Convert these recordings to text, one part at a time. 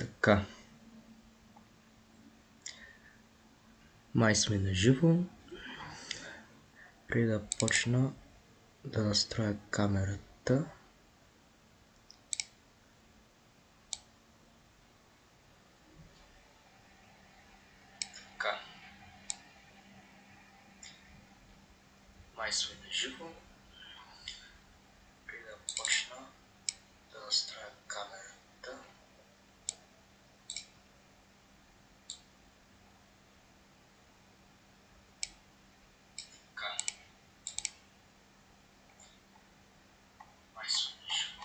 Така, май сме на живо. Преди да почна да настроя камерата. Така, май сме на живо. Преди да почна да настроя камерата. Така, май сме на живо.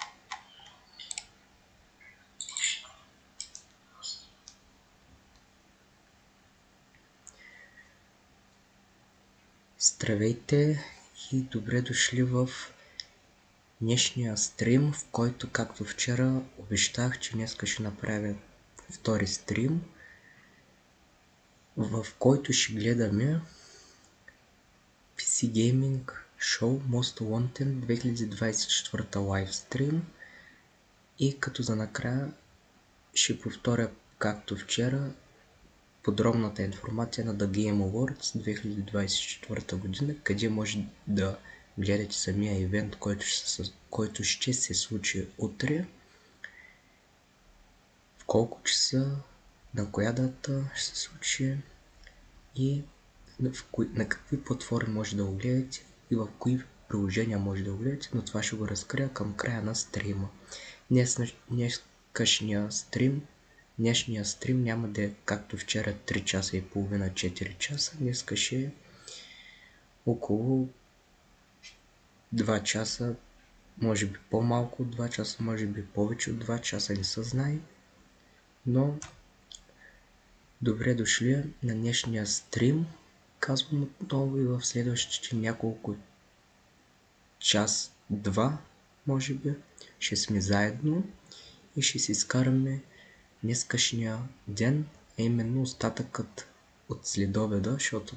Здравейте и добре дошли в днешния стрим, в който, както вчера, обещах, че днес ще направя втори стрим, в който ще гледаме PC Gaming Show Most Wanted 2024 лайвстрим. И като за накрая ще повторя, както вчера, подробната информация на The Game Awards 2024 година, къде може да гледате самия ивент, който ще се случи утре, в колко часа, на коя дата ще се случи и на какви платформи може да го гледате и в кои приложения може да го гледате, но това ще го разкрия към края на стрима. Днешния стрим няма да е както вчера 3 часа и половина, 4 часа. Днеска ще е около 2 часа, може би по-малко от 2 часа, може би повече от 2 часа, не се знае. Но добре дошли на днешния стрим. Казвам отново и в следващите няколко час-два, може би, ще сме заедно и ще си изкараме днескашния ден, а именно остатъкът от следобеда, защото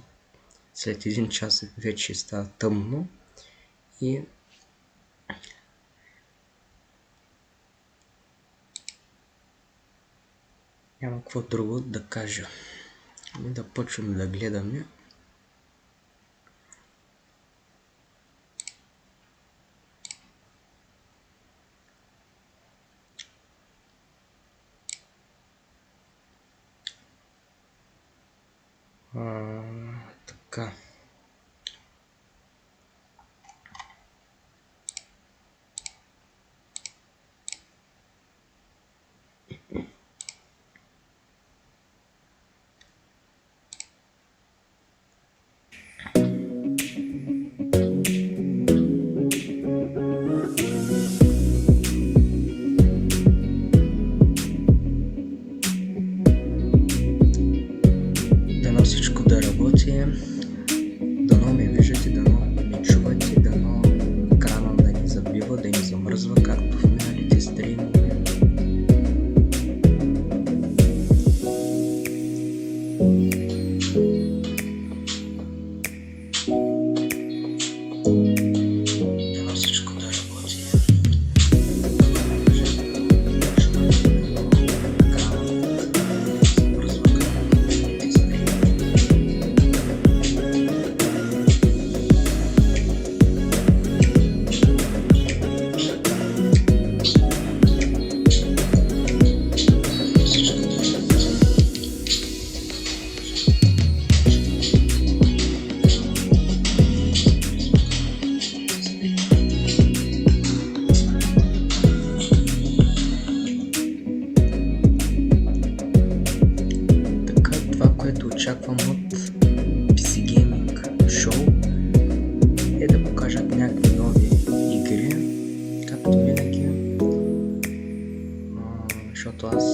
след един час вече ще става тъмно и няма какво друго да кажа. Да почваме да гледаме. Така. Дано всичко да работи, дано ме виждате, дано ме чувате, дано екрана да ни забива, да ни замръзва, както в миналите стримове. Очаквам от PC Gaming Show е да покажат някакви нови игри, както винаги, защото аз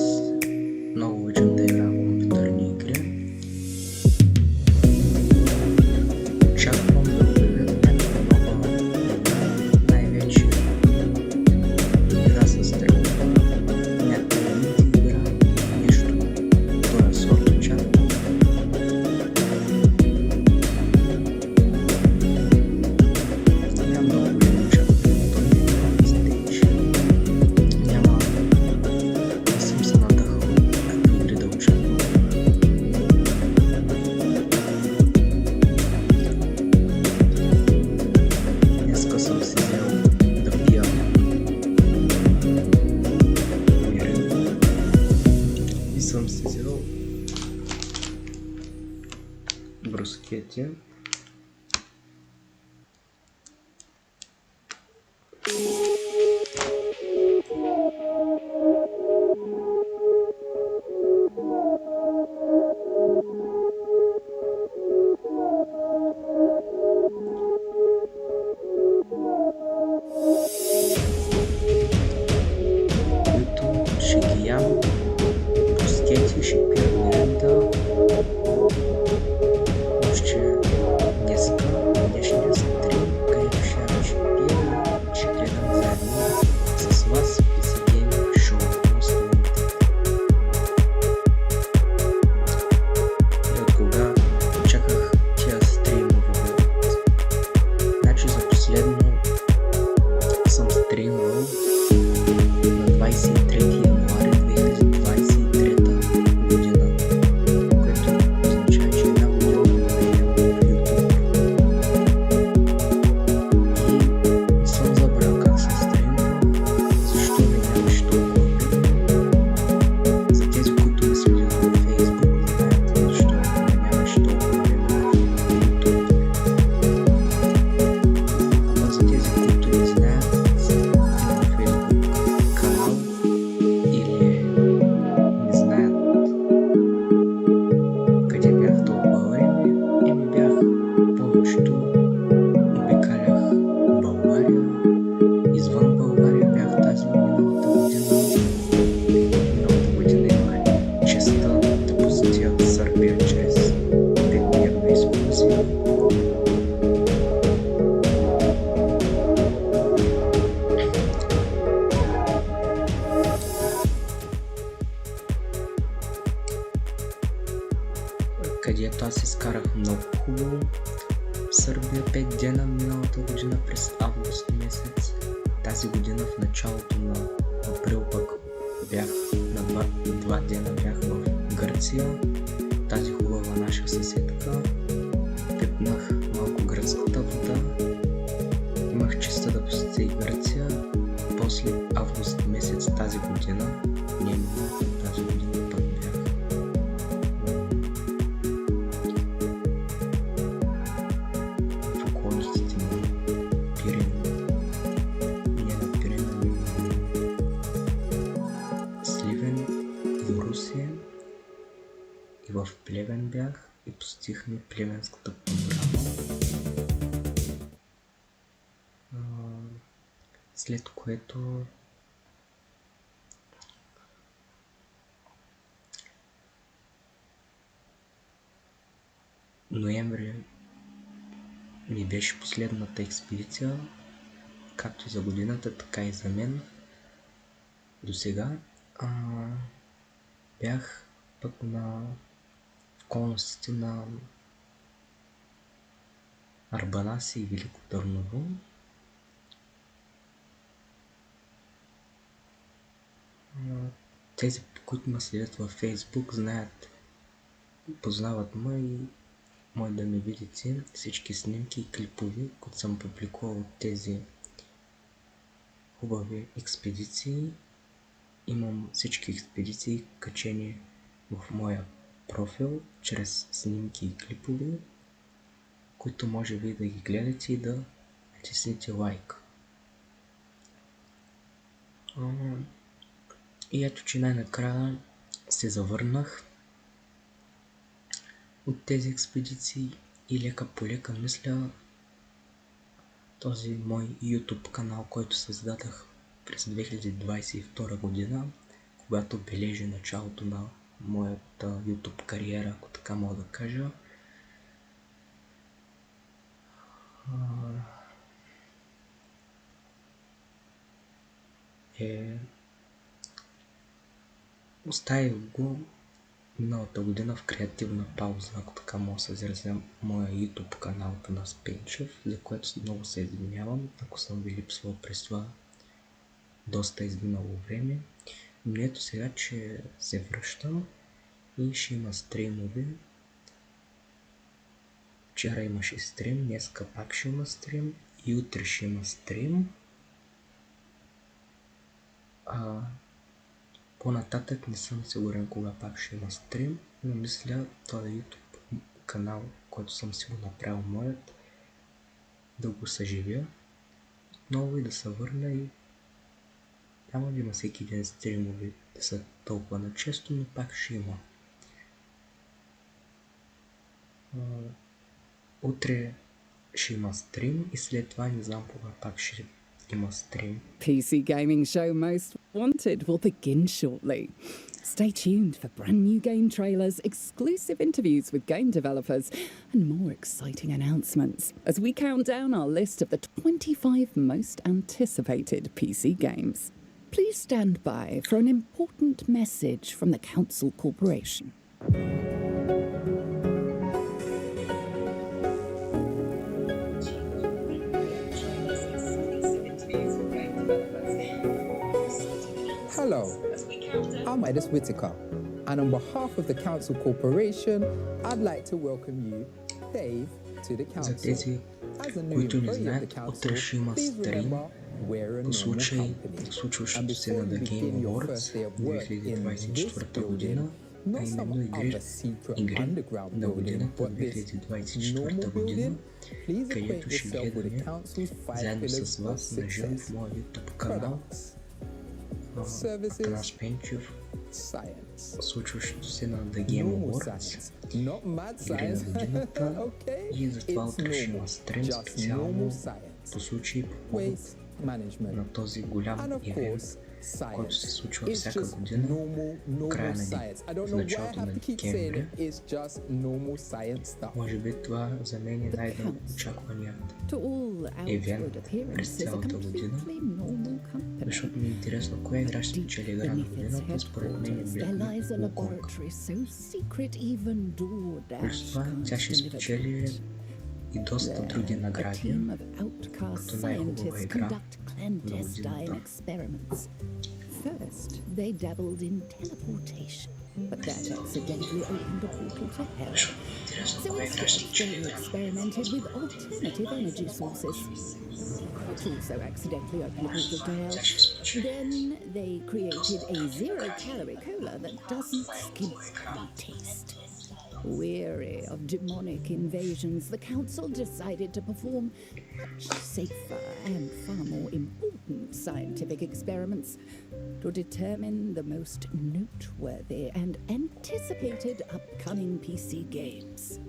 много обичам да играя компютърни игри. Очаквам да обявят някаква нова игра, най-вече игра с стрелба, някаква инди игра, нещо този сорт очаквам. брускети. Които ще ги ям. Брускети ще пия миринда. Още днешния стрим, където ще пия и ще гледам заедно с вас PC Gaming Show на столите. И от кога чаках тия стримове? Значи за последно съм стримвал на 23 януари 2023 година, което означава, че една година в YouTube. И не съм забрал как се стримва, защо не нямаше толкова време. За тези, които ме следят във Facebook, не знаят защо не нямаше толкова време в YouTube. А пък за тези, които не знаят, имам Facebook канал или не знаят къде бях толкова време, бях повечето обикалях България, извън България бях тази миналата година. Миналата година имах честта да посетя Сърбия чрез 5-дневна екскурзия. Където аз изкарах много хубаво в Сърбия 5 дена миналата година през август месец. Тази година в началото на април пък бях на 2 дена бях в Гърция, тази хубава наша съседка. Пипнах малко гръцката вода. Имах честа да посетя и Гърция. После август месец тази година, не миналата, тази година пък бях в околностите на Пирин. Не на Пирин, ами на Сливен и Русе. И в Плевен бях и посетихме плевенската програма. След което ноември ми беше последната експедиция, както за годината, така и за мен до сега. Бях пък на околностите на Арбанаси и Велико Търново. Тези, които ме следят във Facebook, знаят, познават ме и може да ми видите всички снимки и клипове, които съм публикувал от тези хубави експедиции. Имам всички експедиции качени в моя профил чрез снимки и клипове, които може ви да ги гледате и да натиснете лайк. И ето, че най-накрая се завърнах от тези експедиции и лека по лека мисля този мой YouTube канал, който създадах през 2022 година, когато бележи началото на моята YouTube кариера, ако така мога да кажа. Оставих го миналата година в креативна пауза, ако така мога да се изразя, моя YouTube канал Танас Пенчев, за което много се извинявам, ако съм ви липсвал през това доста изминало време. Но ето сега, че се връщам и ще има стримове. Вчера имаше стрим, днеска пак ще има стрим и утре ще има стрим. По-нататък не съм сигурен кога пак ще има стрим, но мисля това YouTube канал, който съм си го направил моят, да го съживя отново и да се върна и няма да има всеки ден стримови да са толкова на често, но пак ще има. Утре ще има стрим и след това не знам кога пак ще има стрим. PC gaming show Most Wanted will begin shortly. Stay tuned for brand new game trailers, exclusive interviews with game developers, and more exciting announcements as we count down our list of the 25 most anticipated PC games. Please stand by for an important message from the Council Corporation. Hello, I'm Edis Whitaker, and on behalf of the Council Corporation, I'd like to welcome you, Dave, to the За Council. тези, As a new които не employee of the знаят, Council, утре ще има please стрим remember we're a по normal случай company. случващото And се на before The you Game begin your Awards first day of work in this 2024 building, година, а not some именно other secret игри underground на building, годината but this 2024 normal година, building, please където acquaint ще yourself with the гледаме Council's 5 заедно pillars с of вас на живо в success. моя YouTube канал Products, Атанас services, Пенчев, science. случващото се на The Game Normal Awards, science, not mad игри на science. годината Okay? и затова It's утре ще normal, има стрим just специално normal science. по случай по повод Waste management. на този голям And of ивент, course, който се science. случва It's всяка just година normal края на science. I don't в know why I началото have на to keep saying декември. it. It's just normal science stuff. Може би това за мен е най-очакваният To all евент outward през appearances, a цялата година, completely normal company. защото ми е интересно кой игра ще спечели игра на Beneath its годината, според мен е headquarters, there lies a Black Wukong. laboratory so secret even Плюс това DoorDash тя ще can't deliver. спечели и доста други A награди. team of outcast като най-хубава scientists игра conduct clandestine годината. experiments. First, they dabbled in teleportation, but that accidentally opened a portal to hell. So instead, they experimented with alternative energy sources, which also accidentally opened a portal to hell. Then they created a zero-calorie cola that doesn't skimp on taste. Weary of demonic invasions, the council decided to perform much safer and far more important scientific experiments to determine the most noteworthy and anticipated upcoming PC games.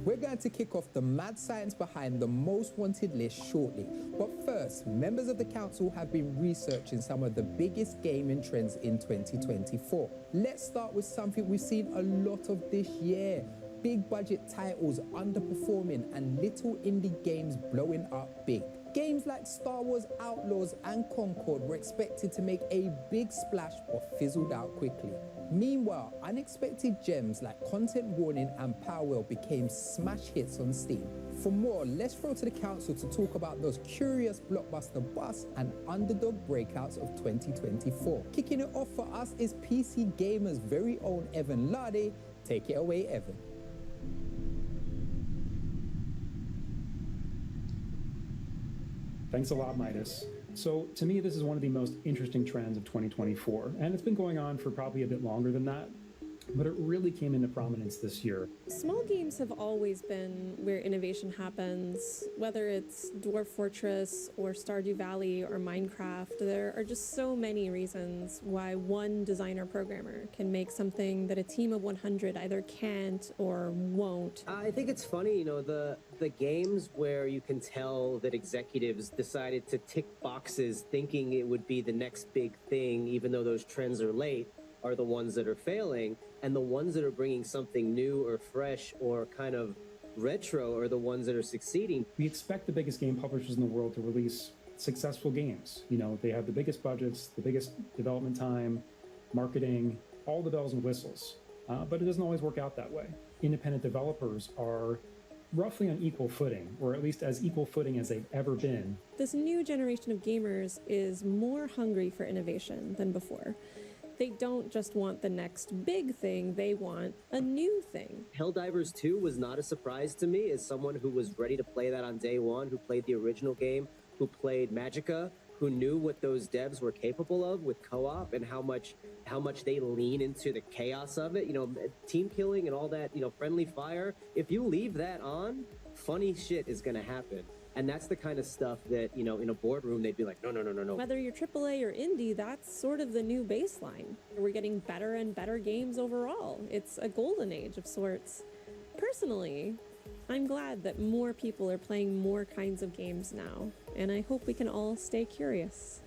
We're going to kick off the mad science behind the most wanted list shortly. But first, members of the council have been researching some of the biggest gaming trends in 2024. Let's start with something we've seen a lot of this year. Big budget titles underperforming and little indie games blowing up big. Games like Star Wars Outlaws and Concord were expected to make a big splash but fizzled out quickly. Meanwhile, unexpected gems like Content Warning and Powell became smash hits on Steam. For more, let's throw to the council to talk about those curious blockbuster busts and underdog breakouts of 2024. Kicking it off for us is PC Gamer's very own Evan Lade. Take it away, Evan. Thanks a lot, Midas. So to me, this is one of the most interesting trends of 2024, and it's been going on for probably a bit longer than that, but it really came into prominence this year. Small games have always been where innovation happens, whether it's Dwarf Fortress or Stardew Valley or Minecraft. There are just so many reasons why one designer programmer can make something that a team of 100 either can't or won't. I think it's funny, the games where you can tell that executives decided to tick boxes thinking it would be the next big thing, even though those trends are late, are the ones that are failing, and the ones that are bringing something new or fresh or kind of retro are the ones that are succeeding. We expect the biggest game publishers in the world to release successful games. They have the biggest budgets, the biggest development time, marketing, all the bells and whistles. But it doesn't always work out that way. Independent developers are roughly on equal footing, or at least as equal footing as they've ever been. This new generation of gamers is more hungry for innovation than before. They don't just want the next big thing, they want a new thing. Helldivers 2 was not a surprise to me as someone who was ready to play that on day one, who played the original game, who played Magicka, who knew what those devs were capable of with co-op and how much they lean into the chaos of it. You know, team killing and all that, you know, friendly fire. If you leave that on, funny shit is gonna happen. And that's the kind of stuff that, you know, in a boardroom, they'd be like, no, no, no, no, no. Whether you're AAA or indie, that's sort of the new baseline. We're getting better and better games overall. It's a golden age of sorts. Personally, I'm glad that more people are playing more kinds of games now, and I hope we can all stay curious.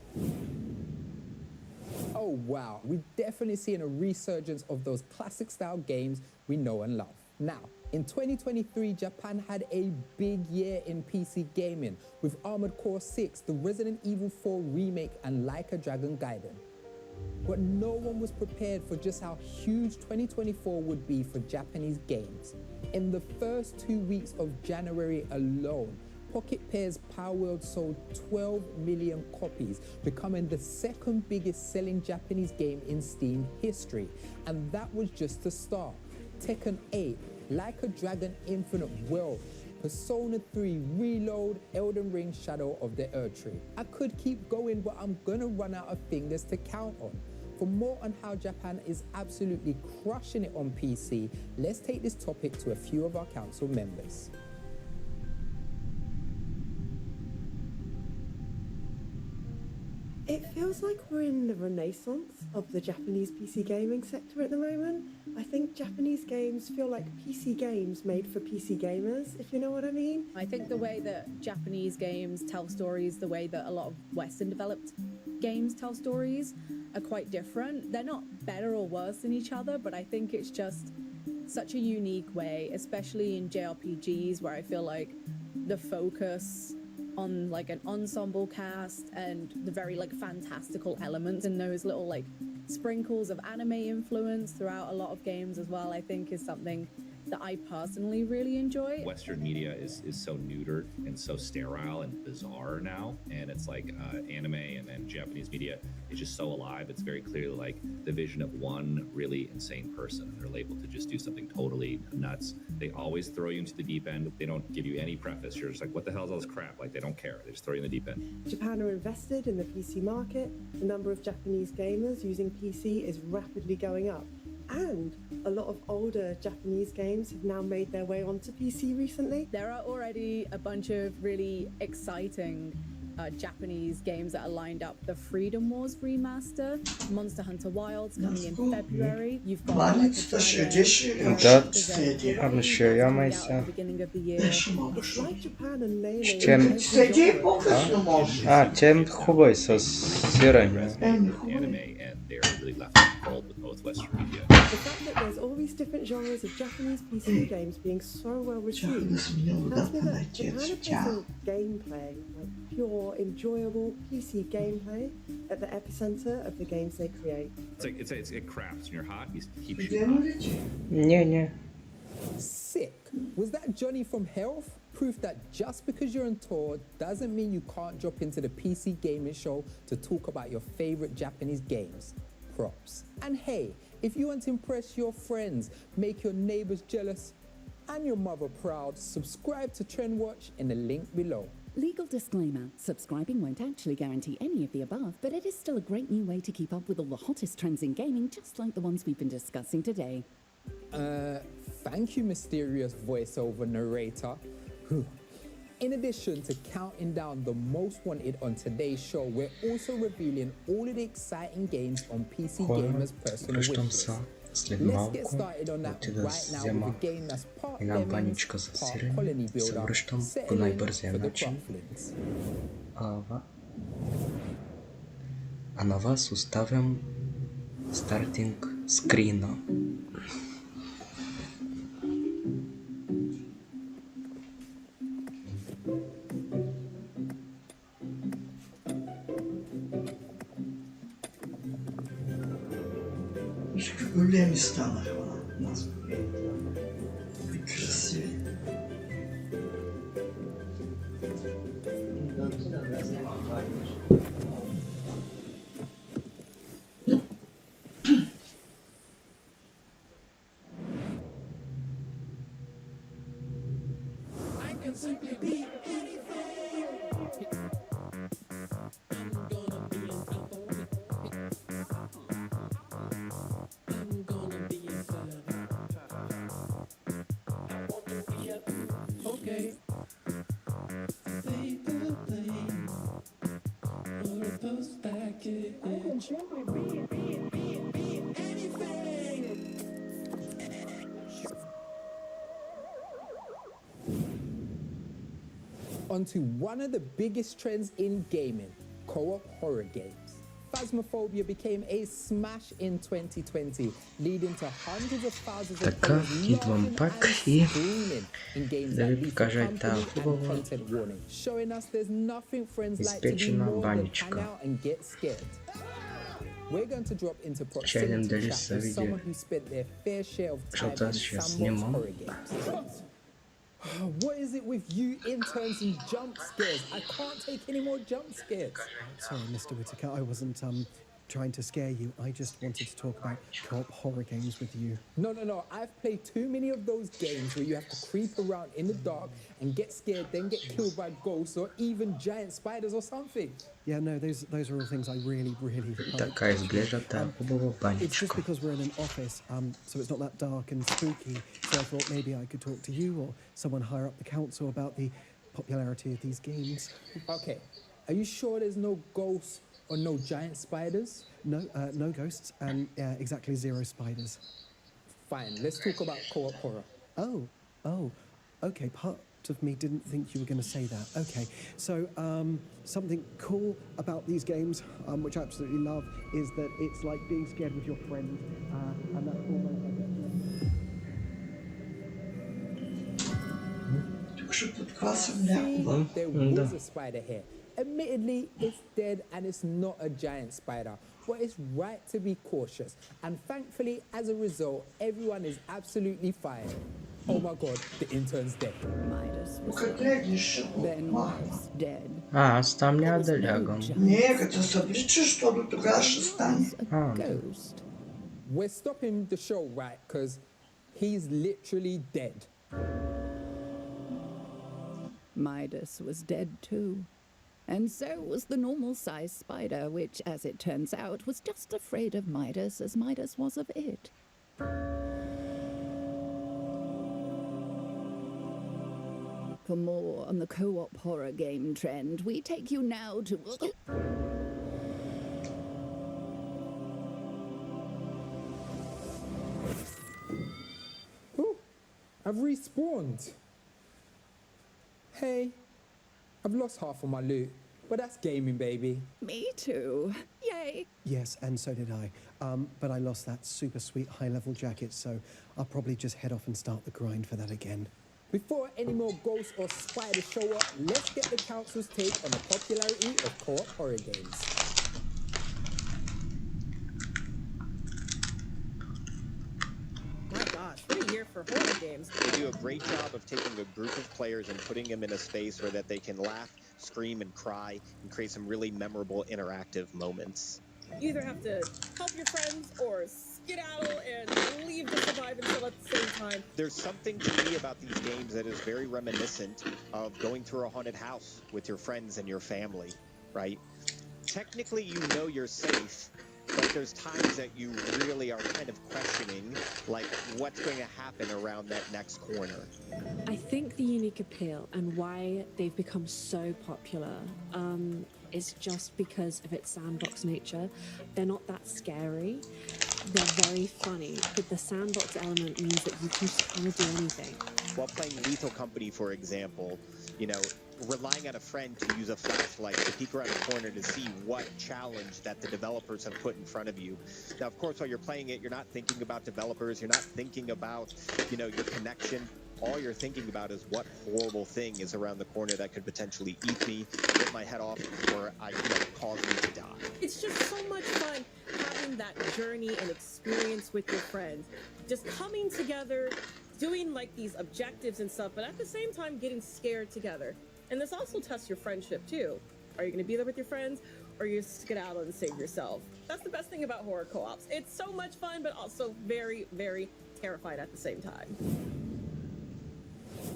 Oh wow, we're definitely seeing a resurgence of those classic style games we know and love. Now, in 2023, Japan had a big year in PC gaming with Armored Core 6, the Resident Evil 4 remake, and Like a Dragon Gaiden. But no one was prepared for just how huge 2024 would be for Japanese games. In the first 2 weeks of January alone, Pocket Pair's Power World sold 12 million copies, becoming the second biggest selling Japanese game in Steam history. And that was just the start. Tekken 8, Like a Dragon Infinite Wealth, Persona 3 Reload, Elden Ring Shadow of the Erdtree. I could keep going, but I'm gonna run out of fingers to count on. For more on how Japan is absolutely crushing it on PC, let's take this topic to a few of our council members. It feels like we're in the renaissance of the Japanese PC gaming sector at the moment. I think Japanese games feel like PC games made for PC gamers, if you know what I mean. I think the way that Japanese games tell stories, the way that a lot of Western developed games tell stories are quite different. They're not better or worse than each other, but I think it's just such a unique way, especially in JRPGs, where I feel like the focus on like an ensemble cast and the very like fantastical elements and those little like sprinkles of anime influence throughout a lot of games as well, I think is something that I personally really enjoy. Western media is so neutered and so sterile and bizarre now, and it's like anime and then Japanese media is just so alive. It's very clearly like the vision of one really insane person, and they're able to just do something totally nuts. They always throw you into the deep end. They don't give you any preface. You're just like, what the hell is all this crap? Like, they don't care. They just throw you in the deep end. Japan are invested in the PC market. The number of Japanese gamers using PC is rapidly going up. And a lot of older Japanese games have now made their way onto PC recently. There are already a bunch of really exciting Japanese games that are lined up. The Freedom Wars remaster, Monster Hunter Wilds coming in February. You've got Like a Dragon, at the beginning of the year. It's like Japan and nailing Anime, and they're really left cold with most Western media. The fact that there's all these different genres of Japanese PC games being so well received tells me that Japan are placing gameplay, like pure, enjoyable PC gameplay, at the epicenter of the games they create. It crafts. When you're hot, you keep shooting hot. Sick. Was that Johnny from Health? Proof that just because you're on tour doesn't mean you can't drop into the PC gaming show to talk about your favorite Japanese games. Props. And hey, if you want to impress your friends, make your neighbors jealous, and your mother proud, subscribe to Trendwatch in the link below. Legal disclaimer, subscribing won't actually guarantee any of the above, but it is still a great new way to keep up with all the hottest trends in gaming, just like the ones we've been discussing today. Thank you, mysterious voiceover narrator. In addition to counting down the most wanted on today's show, we're also revealing all of the exciting games on PC Gamer's personal wishlist. Let's get started on that right now with a game that's part Lemons, part Colony Builder, settling for the Crufflings. А на вас оставям стартинг скрина. Какие места у нас красивее. Onto one of the biggest trends in gaming, co-op horror games. Phasmophobia became a smash in 2020, leading to hundreds of thousands of Така, players идвам laughing пак and и screaming in games да like ви Lethal покажа Company тази and хубава Content Warning, showing us there's nothing friends like to do изпечена more than hang баничка. out and get scared. We're going to drop into Ще видим proximity дали chat са with видео, someone who spent their fair share of time защото in аз ще я sandbox снимам. horror games. What is it with you interns and jump scares? I can't take any more jump scares. Sorry, Mr. Whitaker, I wasn't trying to scare you. I just wanted to talk about co-op horror games with you. No. I've played too many of those games where you have to creep around in the dark and get scared, then get killed by ghosts or even giant spiders or something. Yeah, no, those are all things I really like. Така изглежда тази хубава It's just баничка. because we're in an office, so it's not that dark and spooky. So I thought maybe I could talk to you or someone higher up the council about the popularity of these games. Okay, are you sure there's no ghosts or no giant spiders? No, no ghosts and exactly 0 spiders. Fine, let's talk about co-op horror. Oh, okay. Part of me didn't think you were going to say that. Okay, so something cool about these games, which I absolutely love, is that it's like being scared with your friends, and that's almost like Тук ще подкласям някога. There was a spider here. Admittedly, it's dead and it's not a giant spider, but it's right to be cautious. And thankfully, as a result, everyone is absolutely fine. Oh my god, the intern's dead. Midas was Тук гледаш, then was dead. Аз там няма да лягам. Не, като се обличаш, защото тогава ще стане. A ghost. We're stopping the show, right? Because he's literally dead. Midas was dead too. And so was the normal-sized spider, which, as it turns out, was just afraid of Midas as Midas was of it. For more on the co-op horror game trend, we take you now to... Ooh, I've respawned. Hey, I've lost half of my loot, but that's gaming, baby. Me too. Yay. Yes, and so did I. But I lost that super sweet high-level jacket, so I'll probably just head off and start the grind for that again. Before any more ghosts or spiders show up, let's get the council's take on the popularity of co-op horror games. My gosh, what a year for horror games. They do a great job of taking a group of players and putting them in a space where that they can laugh, scream, and cry, and create some really memorable interactive moments. You either have to help your friends or skedaddle and leave to survive and kill at the same time. There's something to me about these games that is very reminiscent of going through a haunted house with your friends and your family, right? Technically, you know you're safe, but there's times that you really are kind of questioning, like, what's going to happen around that next corner. I think the unique appeal and why they've become so popular is just because of its sandbox nature. They're not that scary. They're very funny, but the sandbox element means that you can just kind of do anything. While playing Lethal Company, for example, you know, relying on a friend to use a flashlight to peek around the corner to see what challenge that the developers have put in front of you. Now, of course, while you're playing it, you're not thinking about developers, you're not thinking about, you know, your connection. All you're thinking about is what horrible thing is around the corner that could potentially eat me, rip my head off, or cause me to die. It's just so much fun having that journey and experience with your friends. Just coming together, doing like these objectives and stuff, but at the same time getting scared together. And this also tests your friendship too. Are you going to be there with your friends, or you skedaddle and save yourself? That's the best thing about horror co-ops. It's so much fun, but also very, very terrified at the same time.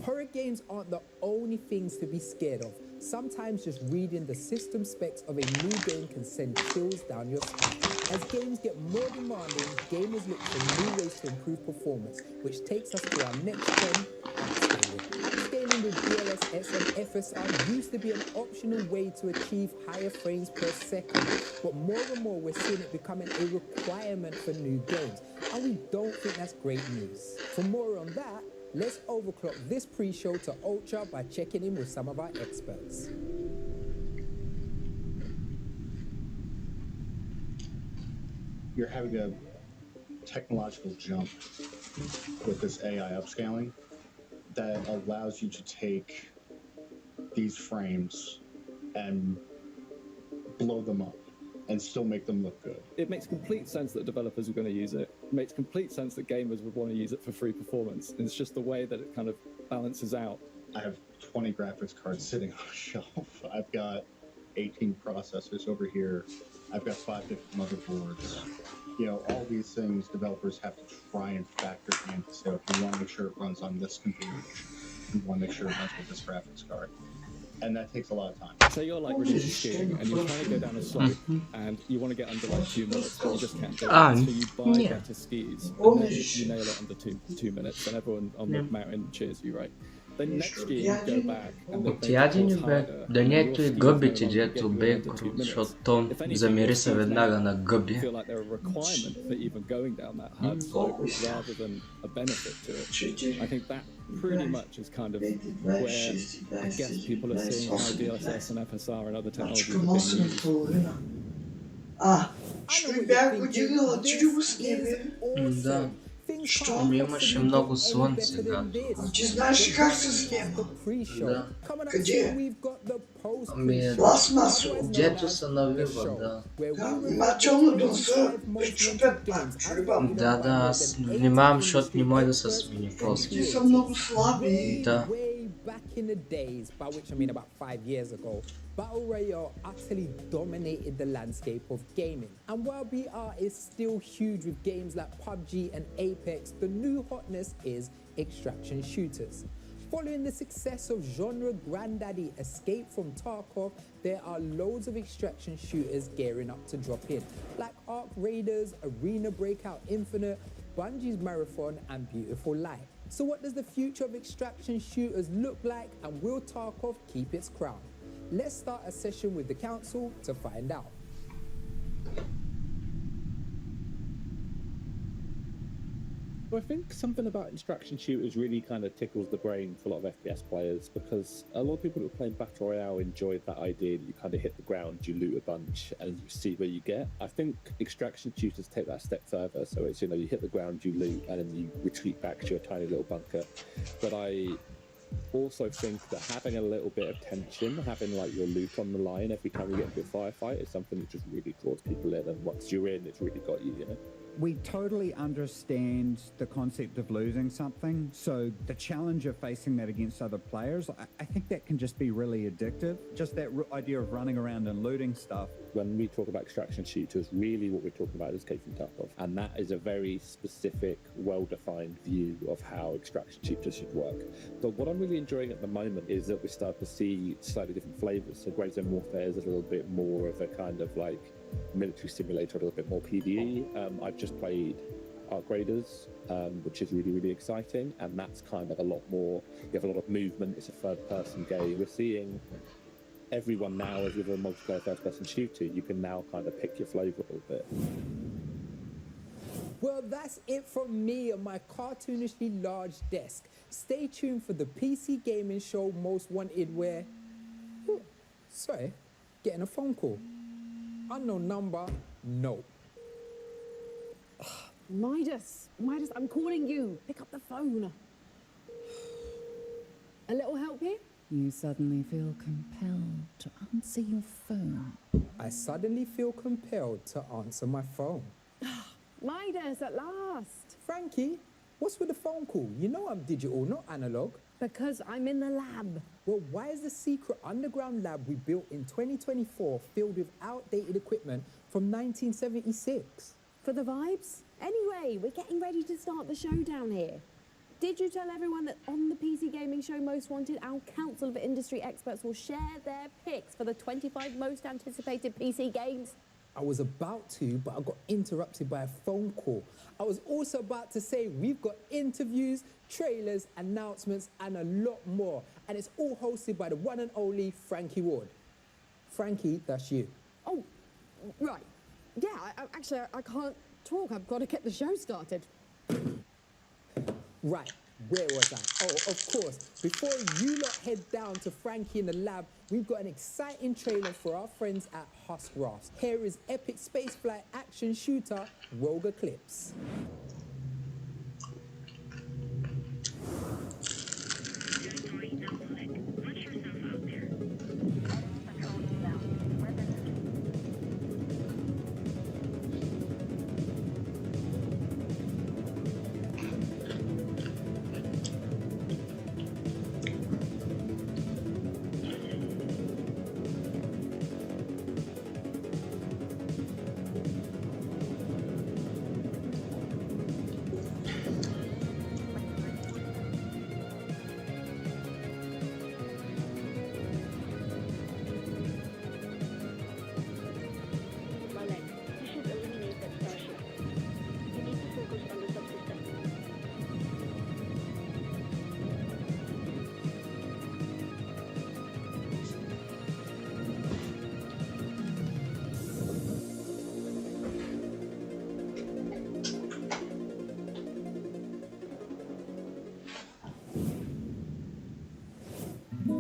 Horror games aren't the only things to be scared of. Sometimes just reading the system specs of a new game can send chills down your spine. As games get more demanding, gamers look for new ways to improve performance, which takes us to our next trend, upscaling. Upscaling with DLSS and FSR used to be an optional way to achieve higher frames per second, but more and more we're seeing it becoming a requirement for new games, and we don't think that's great news. For more on that, let's overclock this pre-show to ultra by checking in with some of our experts. You're having a technological jump with this AI upscaling that allows you to take these frames and blow them up and still make them look good. It makes complete sense that developers are going to use it. It makes complete sense that gamers would want to use it for free performance. And it's just the way that it kind of balances out. I have 20 graphics cards sitting on a shelf. I've got 18 processors over here. I've got 5 different motherboards. You know, all these things developers have to try and factor in. So if you want to make sure it runs on this configuration, you want to make sure it runs with this graphics card. And that takes a lot of time. Say you're like really skiing and you're trying to go down a slope and you want to get under like 2 minutes, but you just can't do it. So you buy better skis and then you nail it under two minutes and everyone on the mountain cheers you, right? Then next year you go back and Отядени бе, да не ето и гъбите, дето бе, защото то замери се веднага на гъби. feel like they're a requirement for even going down that hard slope rather than a benefit to it. I think that pretty much is kind of where I guess people are seeing how DLSS and FSR and other technologies are being used. Ще бях годинала, чудо с небе. Да. Щом имаше много слънце, да. Ти знаеш ли как се заема? Да. Къде? Ами, Пластмасово. дето се навива, да. Да, внимателно да се пречупят пак, чурбам. Да, аз внимавам, защото не може да се смени после. Ти са много слаби. Да. Back in the days, by which I mean about 5 years ago, Battle Royale utterly dominated the landscape of gaming. And while BR is still huge with games like PUBG and Apex, the new hotness is extraction shooters. Following the success of genre granddaddy Escape from Tarkov, there are loads of extraction shooters gearing up to drop in, like Ark Raiders, Arena Breakout Infinite, Bungie's Marathon, and Beautiful Light. So what does the future of extraction shooters look like, and will Tarkov keep its crown? Let's start a session with the council to find out. I think something about extraction shooters really kind of tickles the brain for a lot of FPS players, because a lot of people who are playing Battle Royale enjoyed that idea that you kind of hit the ground, you loot a bunch, and you see where you get. I think extraction shooters take that step further, so it's, you know, you hit the ground, you loot, and then you retreat back to your tiny little bunker. But I also think that having a little bit of tension, having like your loot on the line every time you get into a firefight is something that just really draws people in, and once you're in, it's really got you, you know? We totally understand the concept of losing something, so the challenge of facing that against other players, I think that can just be really addictive. Just that idea of running around and looting stuff. When we talk about extraction shooters, really what we're talking about is Escape from Tarkov, and that is a very specific, well-defined view of how extraction shooters should work. But what I'm really enjoying at the moment is that we start to see slightly different flavors. So Grey Zone Warfare is a little bit more of a kind of like military simulator, a little bit more PvE. I've just played Ark Raiders, which is really, really exciting, and that's kind of a lot more, you have a lot of movement, it's a third-person game. We're seeing everyone now, as with a multiplayer first-person shooter, you can now kind of pick your flavor a little bit. Well, that's it from me on my cartoonishly large desk. Stay tuned for the PC gaming show Most Wanted, where... Ooh, sorry, getting a phone call. Unknown number, no. Midas, I'm calling you. Pick up the phone. A little help here? You suddenly feel compelled to answer your phone. I suddenly feel compelled to answer my phone. Midas, at last. Frankie, what's with the phone call? You know I'm digital, not analog. Because I'm in the lab. Well, why is the secret underground lab we built in 2024 filled with outdated equipment from 1976? For the vibes? Anyway, we're getting ready to start the show down here. Did you tell everyone that on the PC Gaming Show Most Wanted, our council of industry experts will share their picks for the 25 most anticipated PC games? I was about to, but I got interrupted by a phone call. I was also about to say we've got interviews, trailers, announcements, and a lot more. And it's all hosted by the one and only Frankie Ward. Frankie, that's you. Oh, right. Yeah, I can't talk. I've got to get the show started. Right. Where was I? Oh, of course. Before you lot head down to Frankie in the lab, we've got an exciting trailer for our friends at Husk Rafts. Here is epic spaceflight action shooter Rogue Eclipse.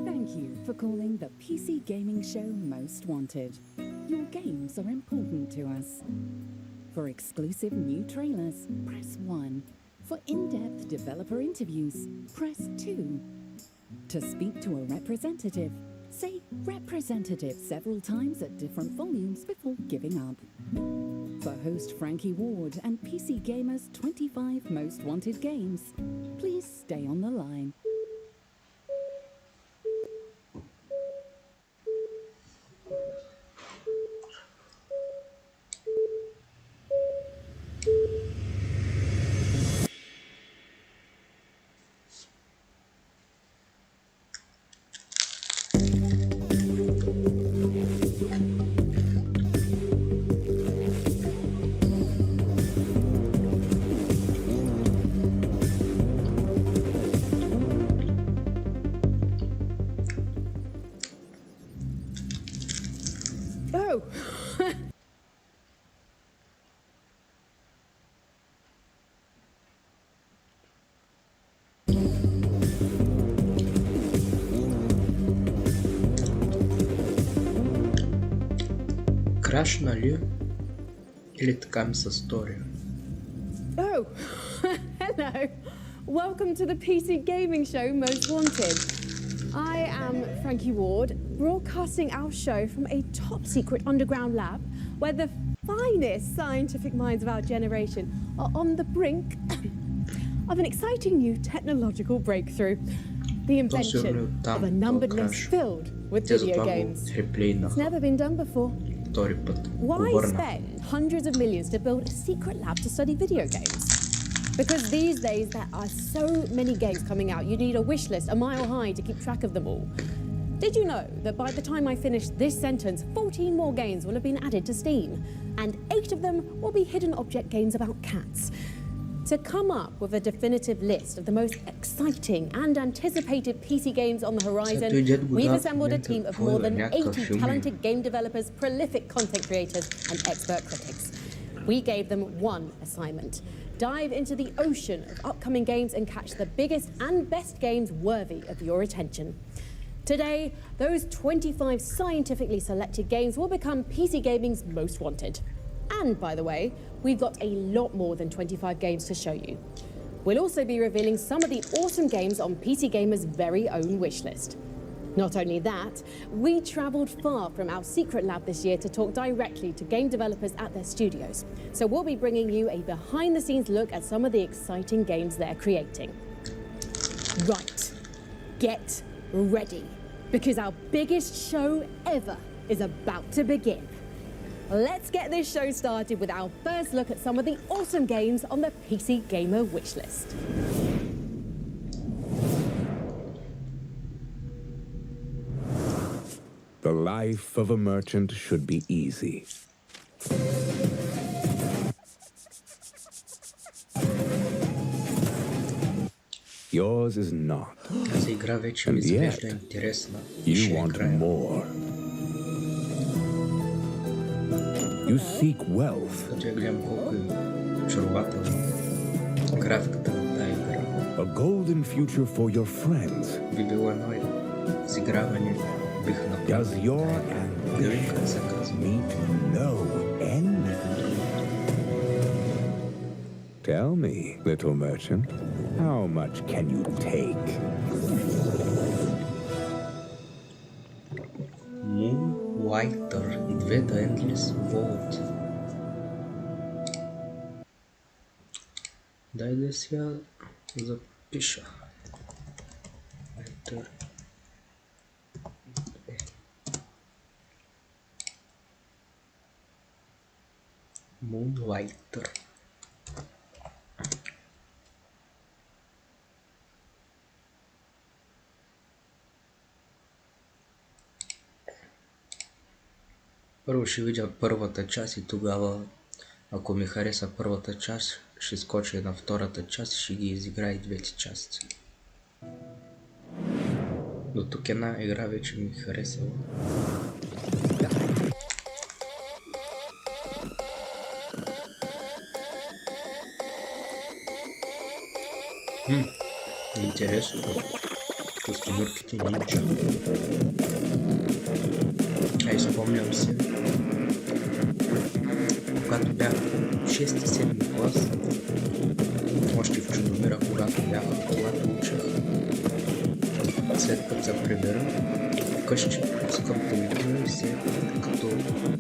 Thank you for calling the PC Gaming Show Most Wanted. Your games are important to us. For exclusive new trailers, press 1. For in-depth developer interviews, press 2. To speak to a representative, say representative several times at different volumes before giving up. For host Frankie Ward and PC Gamer's 25 Most Wanted games, please stay on the line. Oh! Крашна ли? Или така ми се стори? Oh, hello. Welcome to the PC Gaming Show Most Wanted. I am Frankie Ward, broadcasting our show from a top secret underground lab where the finest scientific minds of our generation are on the brink of an exciting new technological breakthrough. The invention of a numbered list filled with video games. It's never been done before. Why spend hundreds of millions to build a secret lab to study video games? Because these days there are so many games coming out, you need a wish list a mile high to keep track of them all. Did you know that by the time I finish this sentence, 14 more games will have been added to Steam, and 8 of them will be hidden object games about cats? To come up with a definitive list of the most exciting and anticipated PC games on the horizon, we've assembled a team of more than 80 talented game developers, prolific content creators, and expert critics. We gave them one assignment: dive into the ocean of upcoming games and catch the biggest and best games worthy of your attention. Today, those 25 scientifically selected games will become PC Gaming's Most Wanted. And, by the way, we've got a lot more than 25 games to show you. We'll also be revealing some of the awesome games on PC Gamer's very own wishlist. Not only that, we travelled far from our secret lab this year to talk directly to game developers at their studios. So we'll be bringing you a behind-the-scenes look at some of the exciting games they're creating. Right, get ready, because our biggest show ever is about to begin. Let's get this show started with our first look at some of the awesome games on the PC Gamer wishlist. The life of a merchant should be easy. Yours is not. Тази игра вече ми изглежда интересна. You want more. You seek wealth. Като я гледам колко е очарователна графиката на тази игра. A golden future for your friends. Does your ambition meet no end? Tell me, little merchant, how much can you take? Moonlighter и две The Endless Vault. Дай да си я запиша. Moonlighter. Първо ще видя първата част и тогава, ако ми хареса първата част, ще скоча на втората част и ще ги изиграя и двете части. До тук една игра вече ми харесала. Интересно. Костюмърките нинджа. Ай, спомням се. Когато бях 6-7 клас, още в Чудомира, когато учех, след като се прибера, вкъщи пускам телевизора и като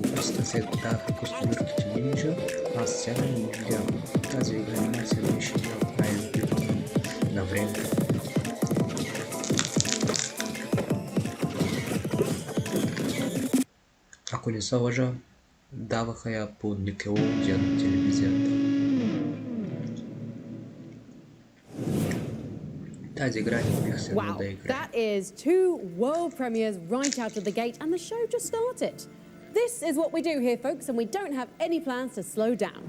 описта се даваха костюмърките нинджа, аз сядам и гледам. Тази анимация беше най-любима на времето. Ако не се лъжа, даваха я по Никелодиан на телевизията. Тази игра не бих се Wow, да играя. that is 2 world premieres right out of the gate, and the show just started. This is what we do here, folks, and we don't have any plans to slow down.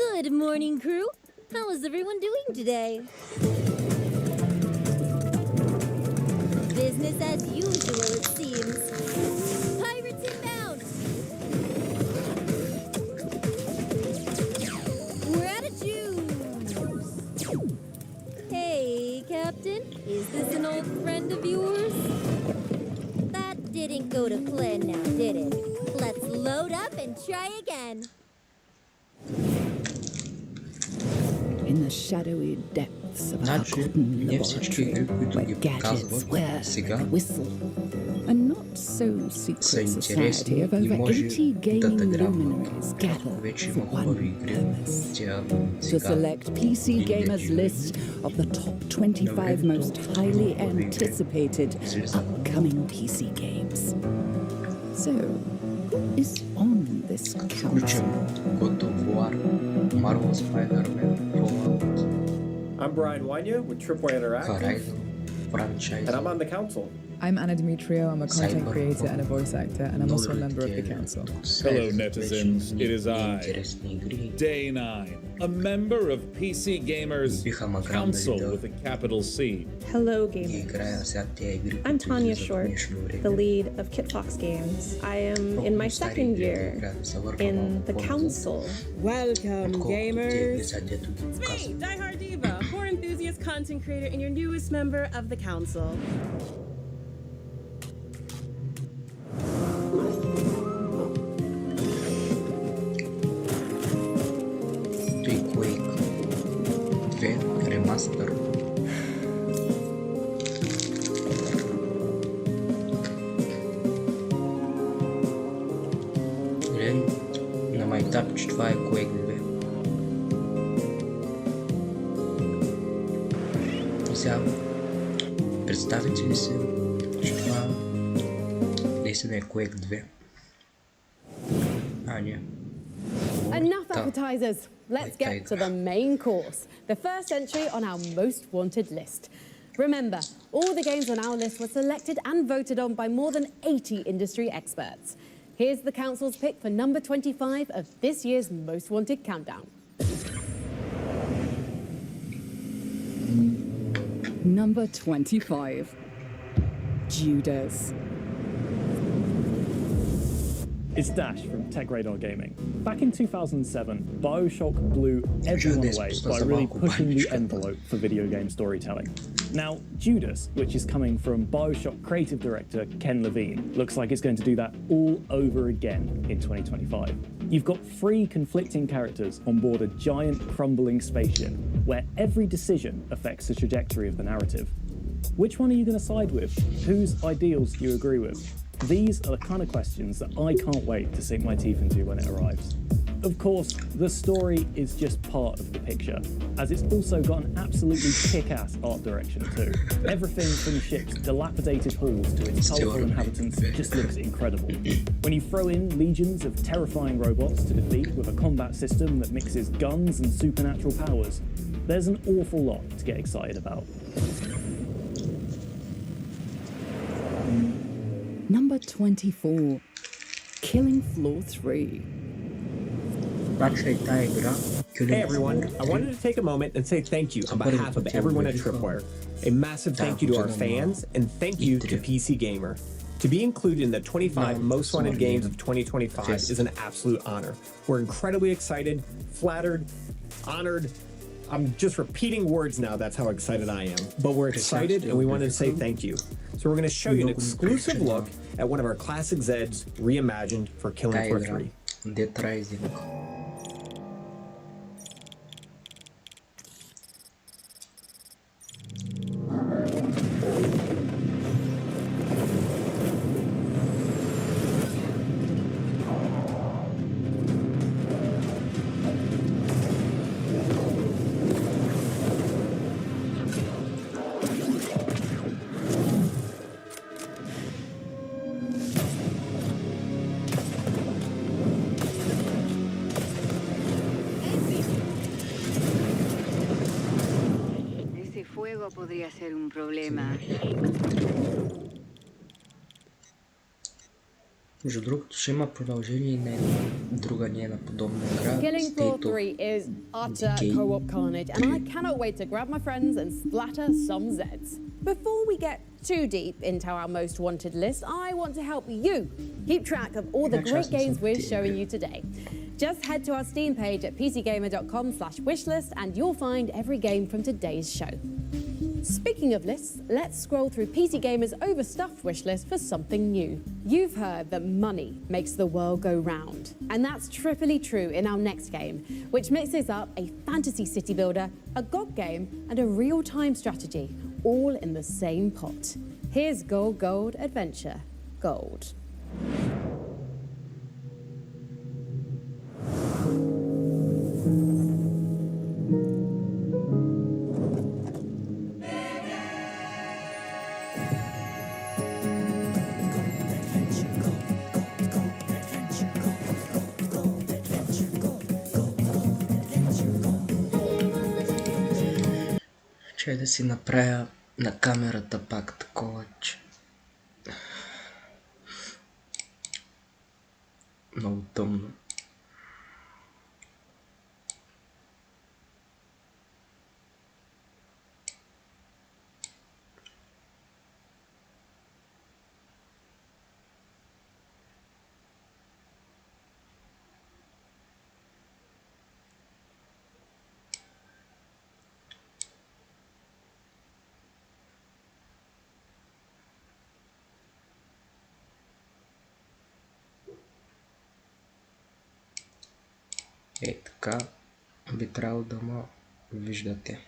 Good morning, crew. How is everyone doing today? Business as usual, it seems. Pirates inbound! We're out of juice! Hey, Captain. Is this an old friend of yours? That didn't go to plan now, did it? Let's load up and try again. In the shadowy depths of a Значи, forgotten не всички игри, които where ги gadgets показват wear сега, a whistle. A not so secret са society интересни of и over може 80 да те gaming грабнат. luminaries gather Вече for има хубави one игри. Тя to сега select PC Gamer's list of the top 25 most highly anticipated upcoming PC games. So, who is on this council? God of War, Marvel Spider-Man, Fallout, I'm Brian Wanya with Tripway Interactive, Horizon franchise. and I'm on the council. I'm Anna Demetrio. I'm a content Cyberpunk. creator and a voice actor, and I'm also a member of the council. Hello, netizens. It is I, Day 9, a member of PC Gamers Council with a capital C. Hello, gamers. I'm Tanya Short, the lead of Kitfox Games. I am in my second year in the council. Welcome, gamers. It's me, Die Hard Diva, horror enthusiast, content creator, and your newest member of the council. Quake 2 Remaster. На майтап, че това е Quake 2. И сега представите ли си, че това наистина е Quake 2? А, не. Enough appetizers. Let's get to the main course, the first entry on our most wanted list. Remember, all the games on our list were selected and voted on by more than 80 industry experts. Here's the council's pick for number 25 of this year's most wanted countdown. Number 25, Judas. It's Dash from Tech Radar Gaming. Back in 2007, BioShock blew everyone away by really pushing the envelope for video game storytelling. Now, Judas, which is coming from BioShock creative director Ken Levine, looks like it's going to do that all over again in 2025. You've got 3 conflicting characters on board a giant crumbling spaceship, where every decision affects the trajectory of the narrative. Which one are you going to side with? Whose ideals do you agree with? These are the kind of questions that I can't wait to sink my teeth into when it arrives. Of course, the story is just part of the picture, as it's also got an absolutely kick-ass art direction too. Everything from the ship's dilapidated halls to its colourful inhabitants just looks incredible. When you throw in legions of terrifying robots to defeat with a combat system that mixes guns and supernatural powers, there's an awful lot to get excited about. Number 24, Killing Floor 3. Hey everyone, I wanted to take a moment and say thank you on behalf of everyone at Tripwire. A massive thank you to our fans, and thank you to PC Gamer. To be included in the 25 most wanted games of 2025 is an absolute honor. We're incredibly excited, flattered, honored. I'm just repeating words now, that's how excited I am. But we're excited and we wanted to say thank you. So we're going to show you an exclusive look at one of our classic Zeds reimagined for Killing Floor 3. Podría ser un problema. Между другото, ще има продължение и на друга нейна подобна игра. Killing Floor 3 is utter co-op carnage, and I cannot wait to grab my friends and splatter some Zeds. Before we get too deep into our most wanted list, I want to help you keep track of all the great games we're showing you today. Just head to our Steam page at pcgamer.com/wishlist and you'll find every game from today's show. Speaking of lists, let's scroll through PC Gamer's overstuffed wishlist for something new. You've heard that money makes the world go round, and that's triply true in our next game, which mixes up a fantasy city builder, a GOG game, and a real-time strategy, all in the same pot. Here's Gold Gold Adventure Gold. Че да си направя на камерата пак такова, че много тъмно. Е така би трябвало да ме виждате.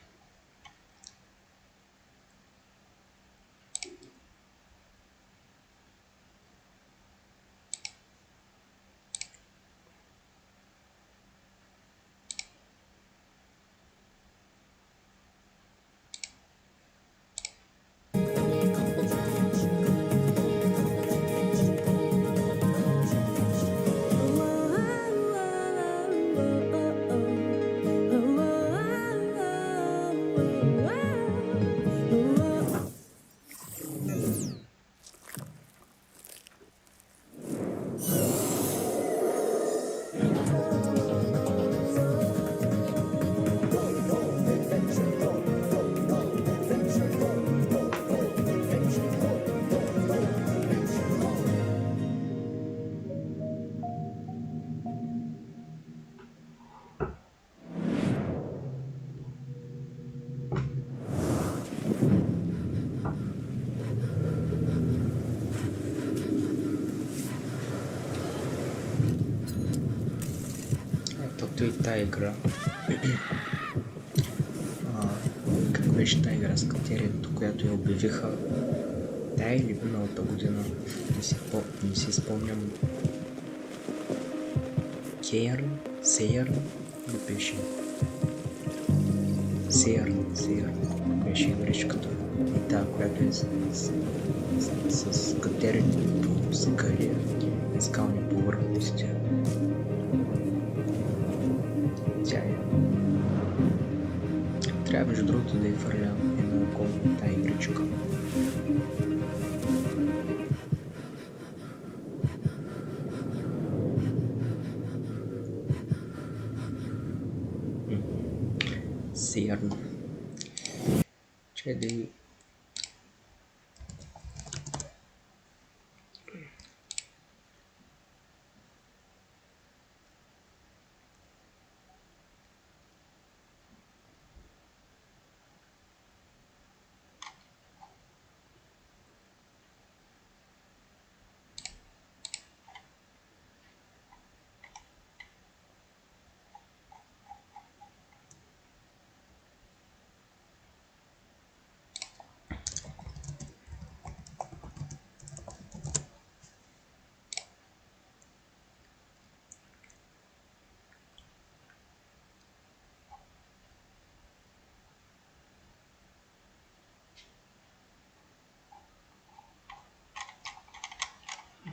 както и тая игра. Как беше тая игра с катерието, която я обявиха тая или миналата година? Не си спомням. Сейърн ли беше? Сейърн беше игричката. И тая, която е с катерите по скали и скални повърхности. Тя е. Трябва между другото да я фърля едно око на тая игричка. Сейърн. Че да и...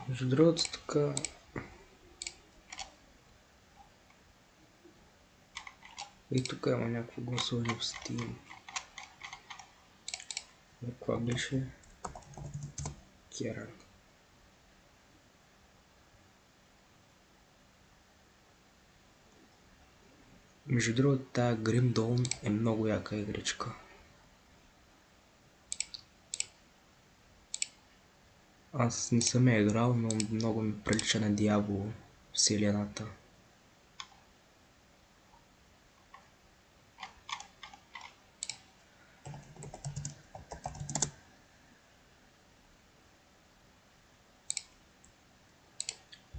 Между другото така... И тук има някакво гласуване в Steam. Каква беше? Керан. Между другото, тая Grim Dawn е много яка игричка. Аз не съм я играл, но много ми прилича на Diablo вселената.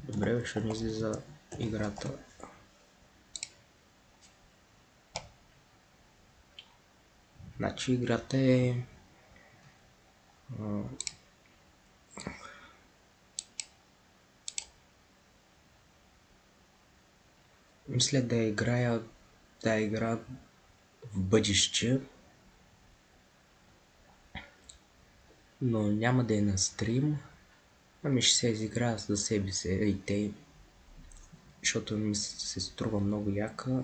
Добре, ще ми излиза играта. Значи играта е... Мисля да играя тая игра в бъдеще, но няма да е на стрим, ами ще се изиграя за себе си и те, защото ми се струва много яка.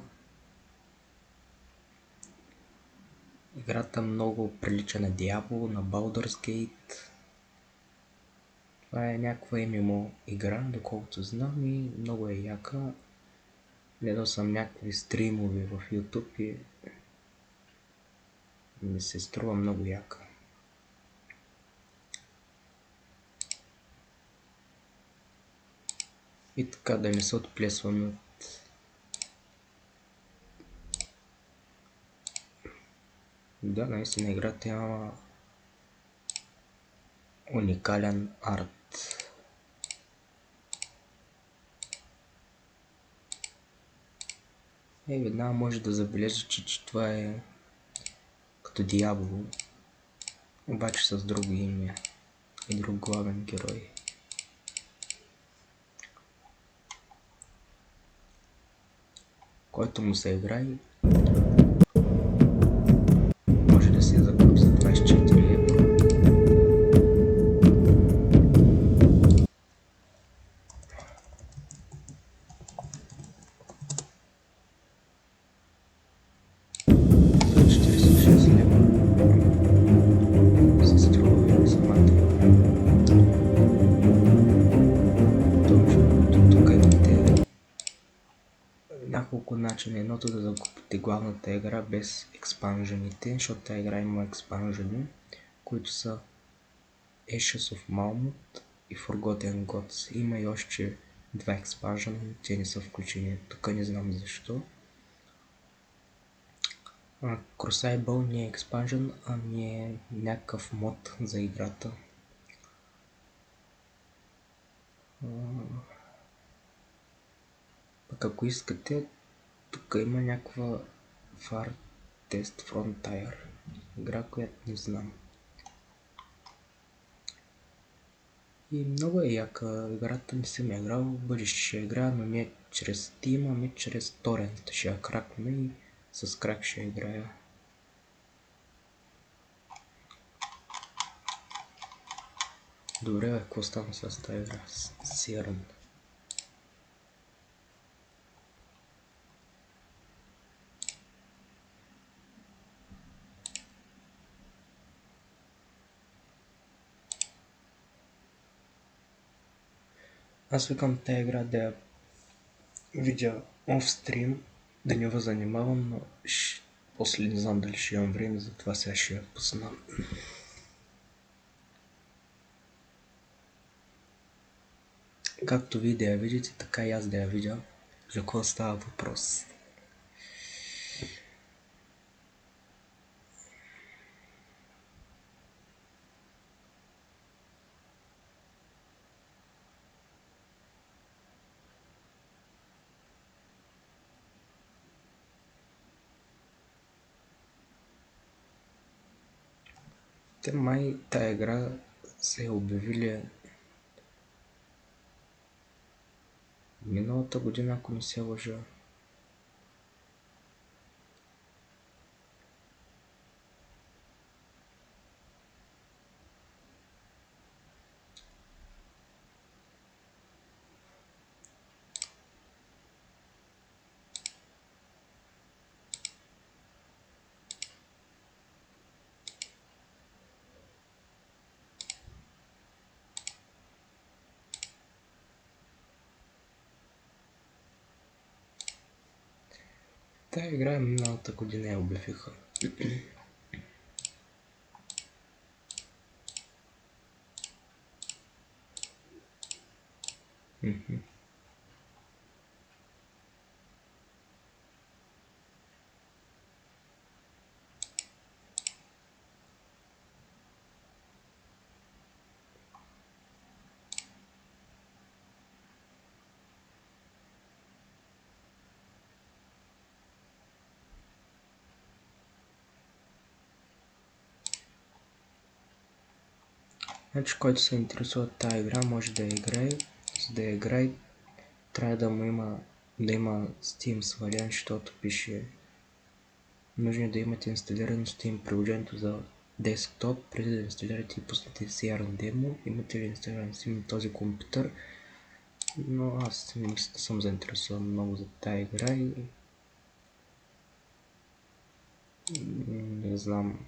Играта много прилича на Diablo, на Baldur's Gate. Това е някаква MMO игра, доколкото знам, и много е яка. Гледал съм някакви стримове в YouTube и ми се струва много яка. И така да не се отплесваме от... Да, наистина играта има уникален арт. Веднага може да забележи, че това е като Diablo, обаче с друго име и друг главен герой. Който му се играе, може да се закупи за 24 евро. Няколко начина. Едното да закупите главната игра без експанжените, защото тази игра има експанжени, които са Ashes of Malmut и Forgotten Gods. Има и още два експанжена, но те не са включени. Тук не знам защо. Crucible не е експанжен, ами е някакъв мод за играта. Пък ако искате, Тук има някаква Far Test Frontier. Игра, която не знам. И много е яка. Играта не съм играл. В бъдеще ще играя, но не чрез Steam, ами чрез торент. Ще я кракна и с крак ще играя. Добре, какво стана с тази игра? Сирен. Аз викам тази игра да я видя офстрим, да не ви занимавам, но после не знам дали ще имам време, затова сега ще я пусна. Както вие да я видите, така и аз да я видя. За какво става въпрос? Те май тая игра се е обявили миналата година, ако не се лъжа. Тая игра миналата година я обявиха. Значи, който се интересува от тази игра, може да я играе. За да я играе, трябва да има Steam свален, защото пише нужно да имате инсталирано Steam приложението за десктоп, преди да инсталирате и пуснете CRM демо. Имате ли инсталиран Steam на този компютър? Но аз не мисля да съм заинтересуван много за тази игра и не знам.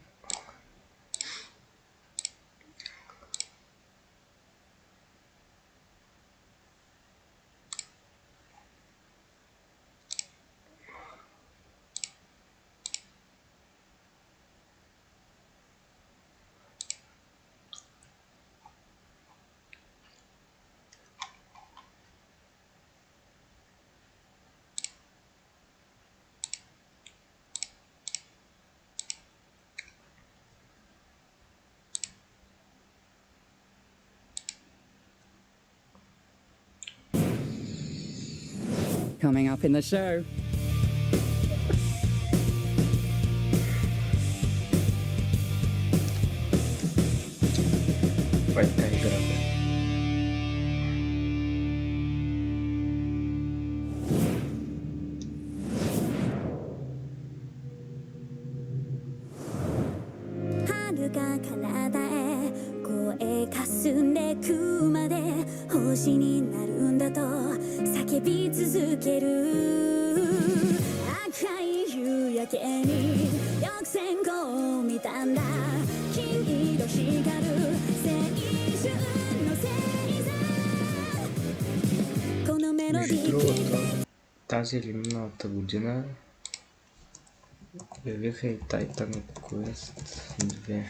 Coming up in the show. Това е тази игра, бе. Между другото, тази или миналата година обявиха и Titan Quest 2,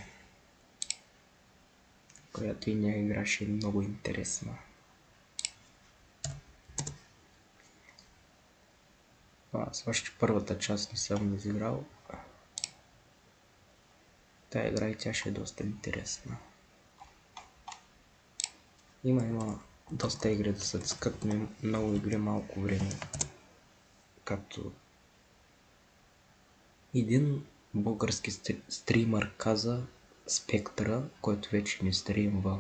която и ня играше много интересна. Аз още първата част не съм изиграл. Тая игра и тя ще е доста интересна. Има доста игри да се цъкат, но много игри малко време. Както Един български стримър каза Спектъра, който вече не стримва.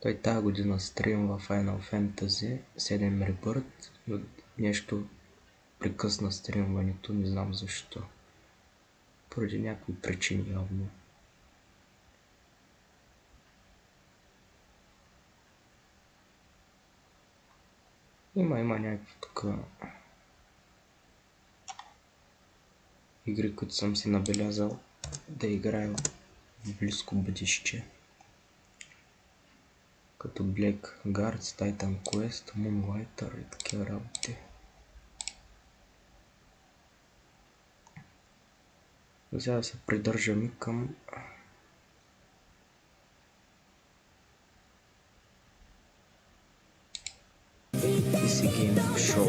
Той тази година стримва Final Fantasy 7 Rebirth, но нещо прекъсна стримването, не знам защо. Поради някои причини явно. Има някакви тук игри, които съм си набелязал да играя в близко бъдеще. Като Blackguards, Titan Quest, Moonlighter и такива работи. За да се придържаме към PC Gaming Show.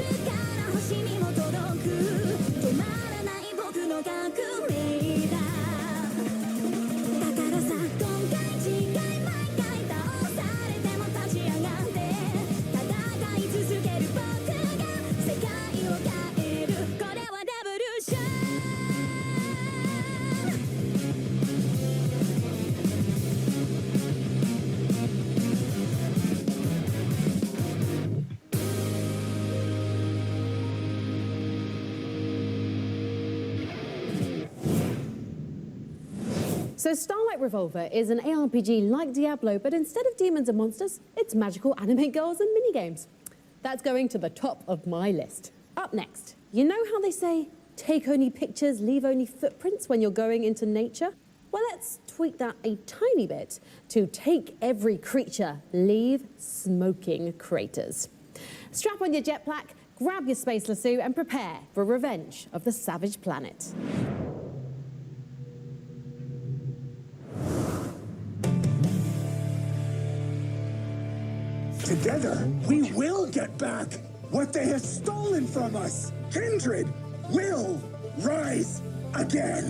So Starlight Revolver is an ARPG like Diablo, but instead of demons and monsters, it's magical anime girls and minigames. That's going to the top of my list. Up next, you know how they say, take only pictures, leave only footprints when you're going into nature? Well, let's tweak that a tiny bit to take every creature, leave smoking craters. Strap on your jetpack, grab your space lasso, and prepare for revenge of the savage planet. Together, we will get back what they have stolen from us. Kindred will rise again.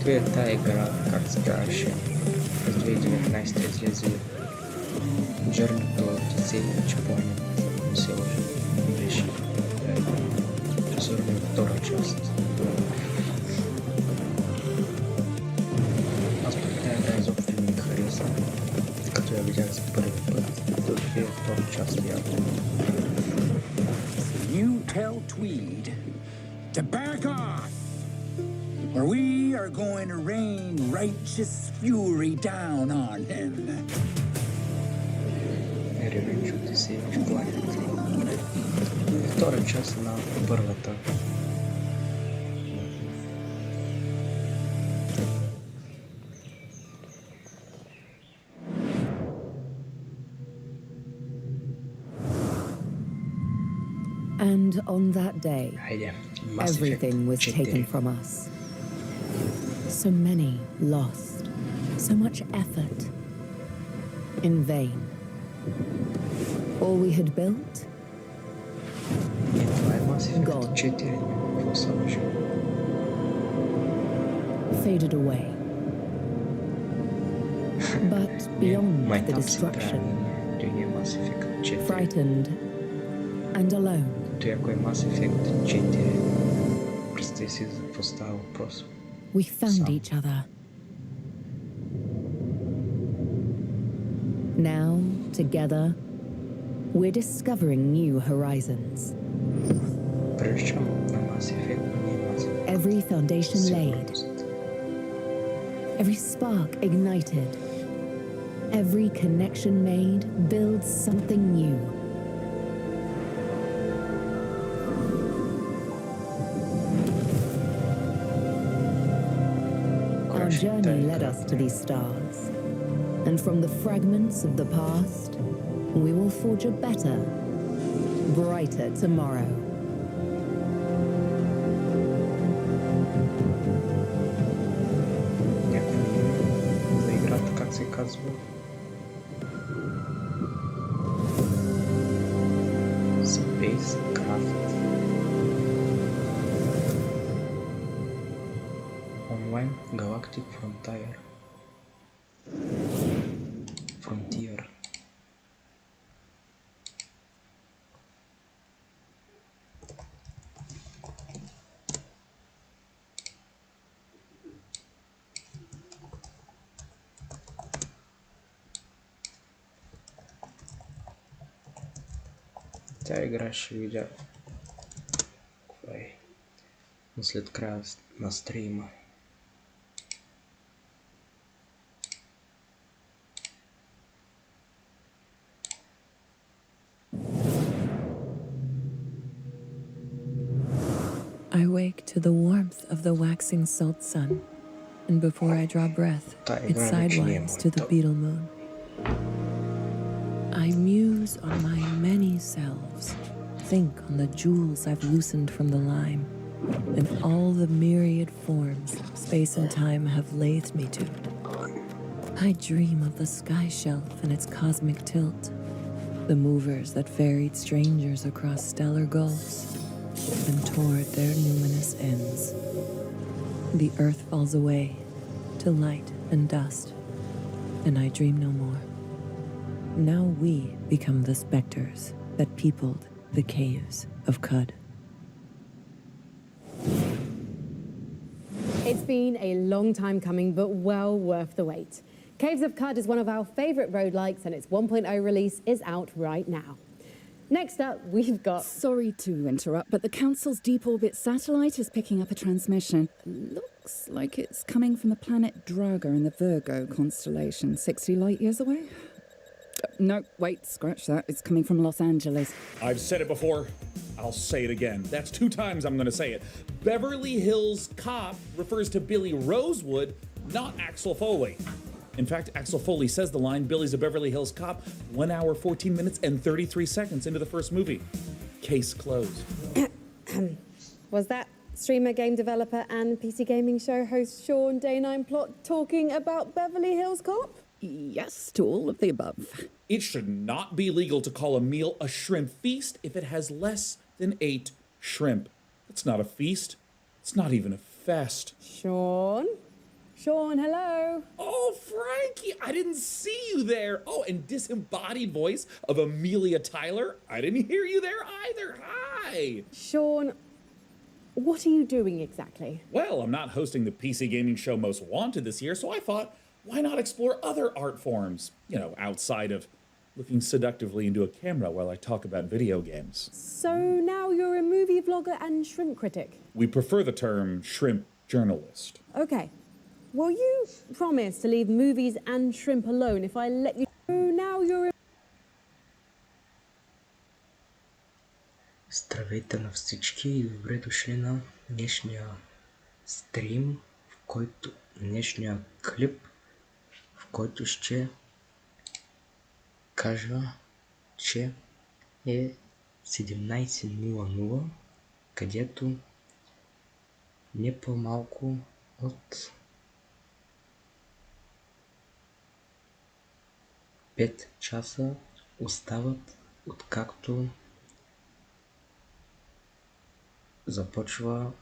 Е тая игра, как се казваше, през 2019 излезе Journey to Odyssey, че помня, не се лъжа, беше особено втора част. Аз пък тая игра изобщо не ми хареса, като я видях за първи път, дори втора част явно. You tell Tweed to back off, or we are going to rain righteous fury down on him. Revenge of the Savage Planet. Втора част на първата. And on that day, everything was taken from us. So many lost, so much effort, in vain. All we had built, gone, faded away. But beyond the destruction, frightened and alone, we found each other. Now, together, we're discovering new horizons. Every foundation laid, every spark ignited, every connection made builds something new. Our journey led us to these stars, and from the fragments of the past, we will forge a better, brighter tomorrow. Online Galactic Frontier. Тя игра ще видя каква е, но след края на стрима. I wake to the warmth of the waxing salt sun, and before I draw breath, it sidewinds to the beetle moon. I muse on my many selves, think on the jewels I've loosened from the lime, and all the myriad forms space and time have lathed me to. I dream of the sky shelf and its cosmic tilt, the movers that ferried strangers across stellar gulfs and toward their numinous ends. The earth falls away to light and dust, and I dream no more. Now we become the specters that peopled the caves of Cud. It's been a long time coming, but well worth the wait. Caves of Cud is one of our favourite roguelikes, and its 1.0 release is out right now. Next up, we've got... Sorry to interrupt, but the Council's deep orbit satellite is picking up a transmission. Looks like it's coming from the planet Draga in the Virgo constellation, 60 light years away. No, wait, scratch that. It's coming from Los Angeles. I've said it before. I'll say it again. That's 2 times I'm going to say it. Beverly Hills Cop refers to Billy Rosewood, not Axel Foley. In fact, Axel Foley says the line, Billy's a Beverly Hills Cop, 1 hour, 14 minutes, and 33 seconds into the first movie. Case closed. Was that streamer, game developer, and PC gaming show host Sean Day9 Plot talking about Beverly Hills Cop? Yes, to all of the above. It should not be legal to call a meal a shrimp feast if it has less than 8 shrimp. It's not a feast. It's not even a fest. Sean? Sean, hello. Oh, Frankie, I didn't see you there. Oh, and disembodied voice of Amelia Tyler. I didn't hear you there either. Hi. Sean, what are you doing exactly? Well, I'm not hosting the PC gaming show Most Wanted this year, so I thought, why not explore other art forms? You know, outside of looking seductively into a camera while I talk about video games. So now you're a movie vlogger and shrimp critic? We prefer the term shrimp journalist. Okay. Will you promise to leave movies and shrimp alone if I let you... Now you're... Здравейте на всички и добре дошли на днешния стрим, в който днешния клип, в който ще кажа, че е 17:00, където не по-малко от 5 часа остават, откакто започва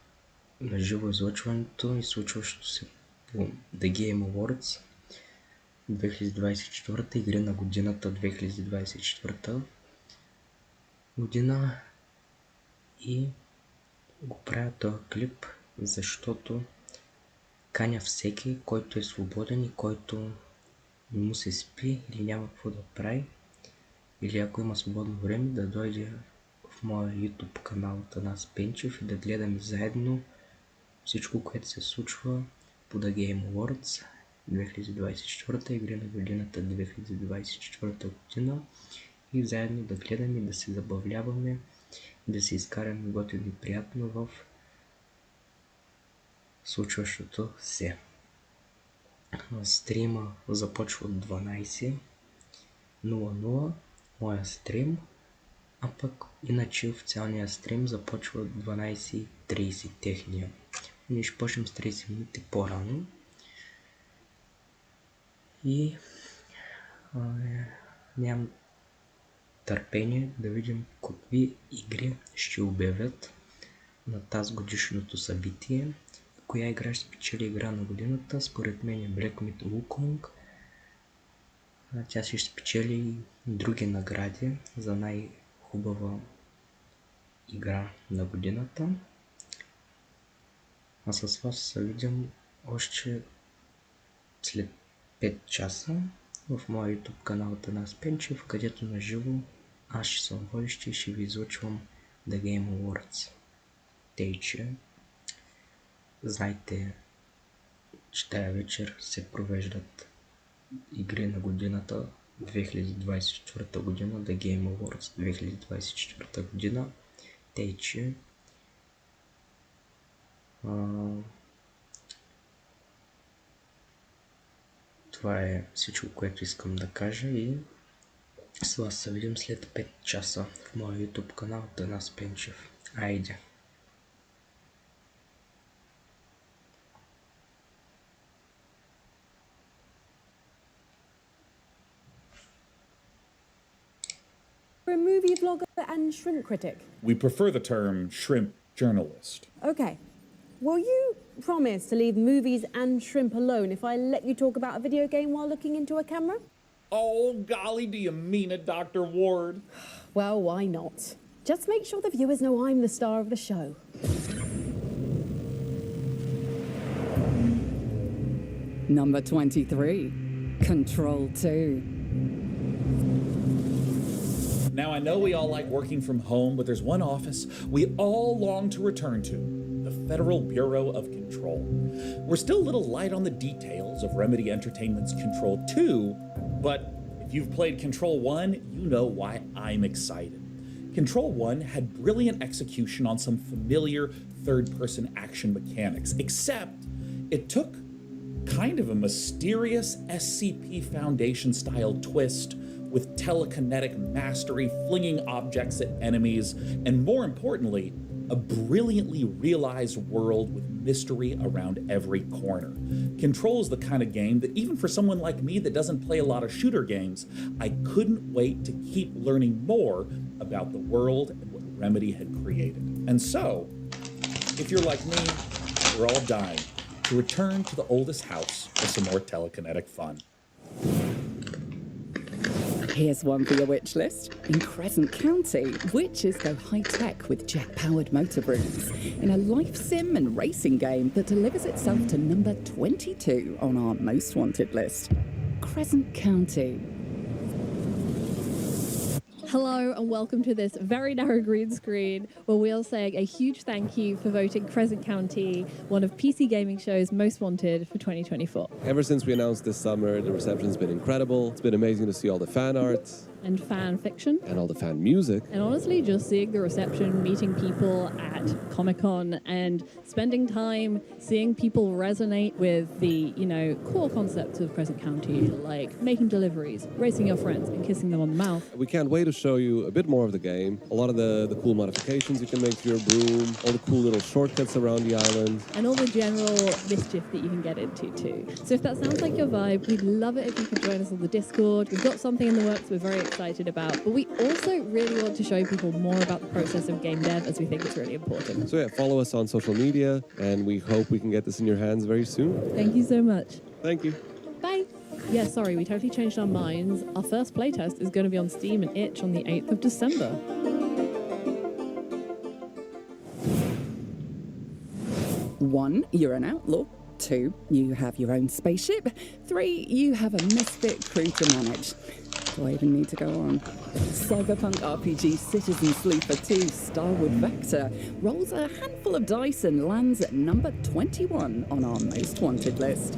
на живо излъчването и случващото се по The Game Awards 2024, игри на годината 2024 година, и го правя този клип, защото каня всеки, който е свободен и който не му се спи или няма какво да прави, или ако има свободно време, да дойде в моя YouTube канал Атанас Пенчев и да гледаме заедно всичко, което се случва по The Game Awards 2024, игри на годината 2024 година, и заедно да гледаме, да се забавляваме, да се изкараме готино и приятно в случващото се. Стрима започва от 12:00 моя стрим, а пък иначе официалния стрим започва от 12:30 техния. Ние ще почнем с 30 минути по-рано и нямам търпение да видим какви игри ще обявят на тази годишното събитие, коя игра ще спечели игра на годината, според мен е Black Myth Wukong. Тя ще спечели и други награди за най-хубава игра на годината. А с вас се видим още след 5 часа в моя YouTube канал Атанас Пенчев, където на живо аз ще съм водещ и ще ви излъчвам The Game Awards. Тъй, че знайте, че тая вечер се провеждат игри на годината 2024 година, The Game Awards 2024 година. Тъй, че това е всичко, което искам да кажа и с вас се видим след 5 часа в моя YouTube канал Атанас Пенчев. Айде! A movie vlogger and shrimp critic. We prefer the term shrimp journalist. Okay. Will you promise to leave movies and shrimp alone if I let you talk about a video game while looking into a camera? Oh, golly, do you mean it, Dr. Ward? Well, why not? Just make sure the viewers know I'm the star of the show. Number 23, Control 2. Now, I know we all like working from home, but there's one office we all long to return to, the Federal Bureau of Control. We're still a little light on the details of Remedy Entertainment's Control 2, but if you've played Control 1, you know why I'm excited. Control 1 had brilliant execution on some familiar third-person action mechanics, except it took kind of a mysterious SCP Foundation-style twist with telekinetic mastery, flinging objects at enemies, and more importantly, a brilliantly realized world with mystery around every corner. Control is the kind of game that even for someone like me that doesn't play a lot of shooter games, I couldn't wait to keep learning more about the world and what Remedy had created. And so, if you're like me, we're all dying to return to the oldest house for some more telekinetic fun. Here's one for your wish list. In Crescent County, witches go high-tech with jet-powered motor brooms in a life sim and racing game that delivers itself to number 22 on our most wanted list. Crescent County. Hello and welcome to this very narrow green screen where we are saying a huge thank you for voting Crescent County one of PC gaming show's most wanted for 2024. Ever since we announced this summer, the reception's been incredible. It's been amazing to see all the fan art. And fan fiction. And all the fan music. And honestly, just seeing the reception, meeting people at Comic-Con and spending time seeing people resonate with the, core concepts of Crescent County, like making deliveries, racing your friends and kissing them on the mouth. We can't wait to show you a bit more of the game, a lot of the cool modifications you can make to your broom, all the cool little shortcuts around the island. And all the general mischief that you can get into too. So if that sounds like your vibe, we'd love it if you could join us on the Discord. We've got something in the works we're very excited about, but we also really want to show people more about the process of game dev as we think it's really important. So yeah, follow us on social media and we hope we can get this in your hands very soon. Thank you so much. Thank you. Bye. Yeah, sorry, we totally changed our minds. Our first playtest is going to be on Steam and Itch on the 8th of December. One, you're an outlaw. 2, you have your own spaceship. 3, you have a misfit crew to manage. Do I even need to go on? Cyberpunk RPG Citizen Sleeper 2 Starwood Vector rolls a handful of dice and lands at number 21 on our most wanted list.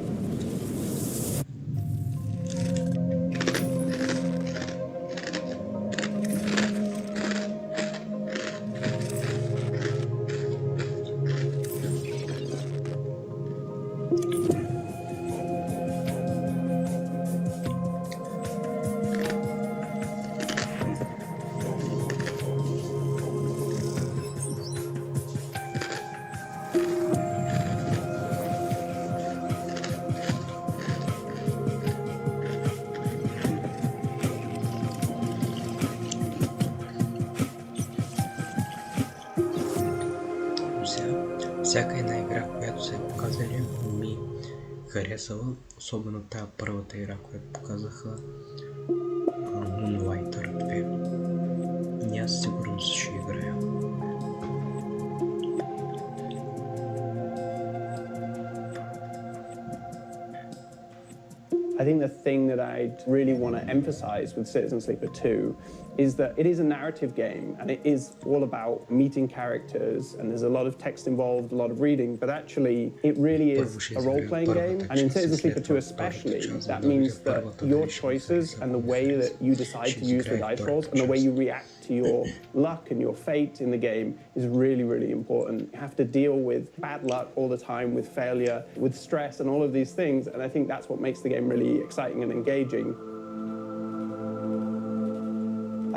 Всяка една игра, която се показали, ми харесала, особено тая първата игра, която показаха, Moonlighter 2. И аз сигурно ще играя. I think the thing that I really want to emphasize with Citizen Sleeper 2 is that it is a narrative game and it is all about meeting characters and there's a lot of text involved, a lot of reading, but actually it really is a role-playing game. And in Citizen Sleeper 2 especially, that means that your choices and the way that you decide to use the dice rolls and the way you react to your luck and your fate in the game is really, really important. You have to deal with bad luck all the time, with failure, with stress and all of these things, and I think that's what makes the game really exciting and engaging.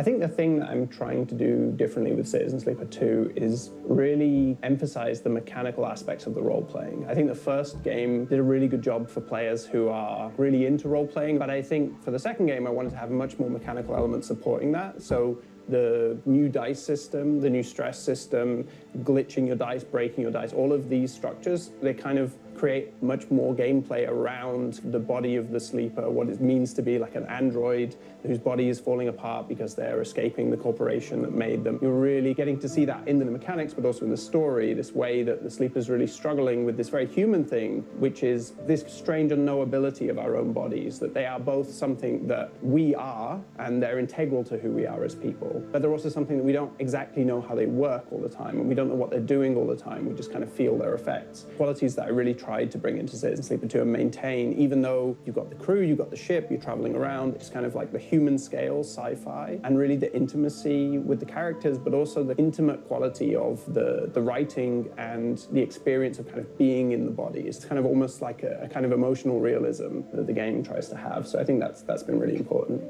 I think the thing that I'm trying to do differently with Citizen Sleeper 2 is really emphasize the mechanical aspects of the role-playing. I think the first game did a really good job for players who are really into role-playing, but I think for the second game I wanted to have much more mechanical elements supporting that. So the new dice system, the new stress system, glitching your dice, breaking your dice, all of these structures, they kind of create much more gameplay around the body of the sleeper, what it means to be like an android whose body is falling apart because they're escaping the corporation that made them. You're really getting to see that in the mechanics, but also in the story, this way that the sleeper's really struggling with this very human thing, which is this strange unknowability of our own bodies, that they are both something that we are and they're integral to who we are as people, but they're also something that we don't exactly know how they work all the time and we don't know what they're doing all the time, we just kind of feel their effects. Qualities that I really tried to bring into Citizen Sleeper 2 and maintain, even though you've got the crew, you've got the ship, you're traveling around, it's kind of like the human scale sci-fi and really the intimacy with the characters, but also the intimate quality of the writing and the experience of kind of being in the body. It's kind of almost like a kind of emotional realism that the game tries to have. So I think that's been really important.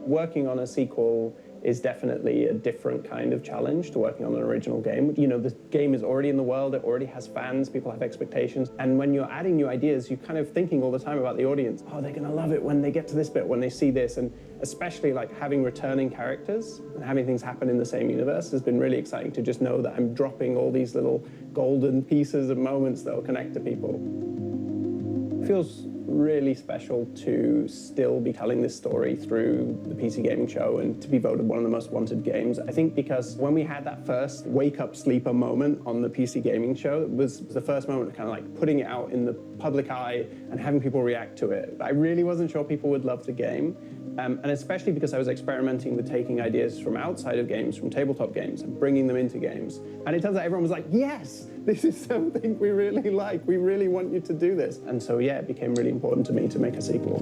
Working on a sequel is definitely a different kind of challenge to working on an original game. You know, the game is already in the world, it already has fans, people have expectations, and when you're adding new ideas, you're kind of thinking all the time about the audience. Oh, they're gonna love it when they get to this bit, when they see this, and especially like having returning characters and having things happen in the same universe has been really exciting to just know that I'm dropping all these little golden pieces of moments that will connect to people. It feels really special to still be telling this story through the PC Gaming Show and to be voted one of the most wanted games. I think because when we had that first wake-up sleeper moment on the PC Gaming Show, it was the first moment of kind of like putting it out in the public eye and having people react to it. I really wasn't sure people would love the game. And especially because I was experimenting with taking ideas from outside of games, from tabletop games, and bringing them into games. And it turns out everyone was like, yes, this is something we really like. We really want you to do this. And so, yeah, it became really important to me to make a sequel.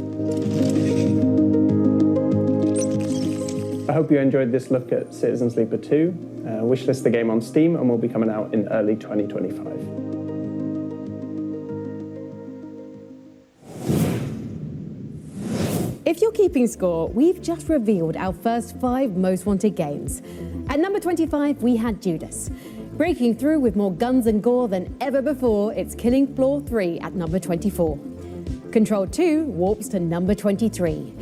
I hope you enjoyed this look at Citizen Sleeper 2. Wishlist the game on Steam and will be coming out in early 2025. If you're keeping score, we've just revealed our first 5 most wanted games. At number 25, we had Judas. Breaking through with more guns and gore than ever before, it's Killing Floor 3 at number 24. Control 2 warps to number 23.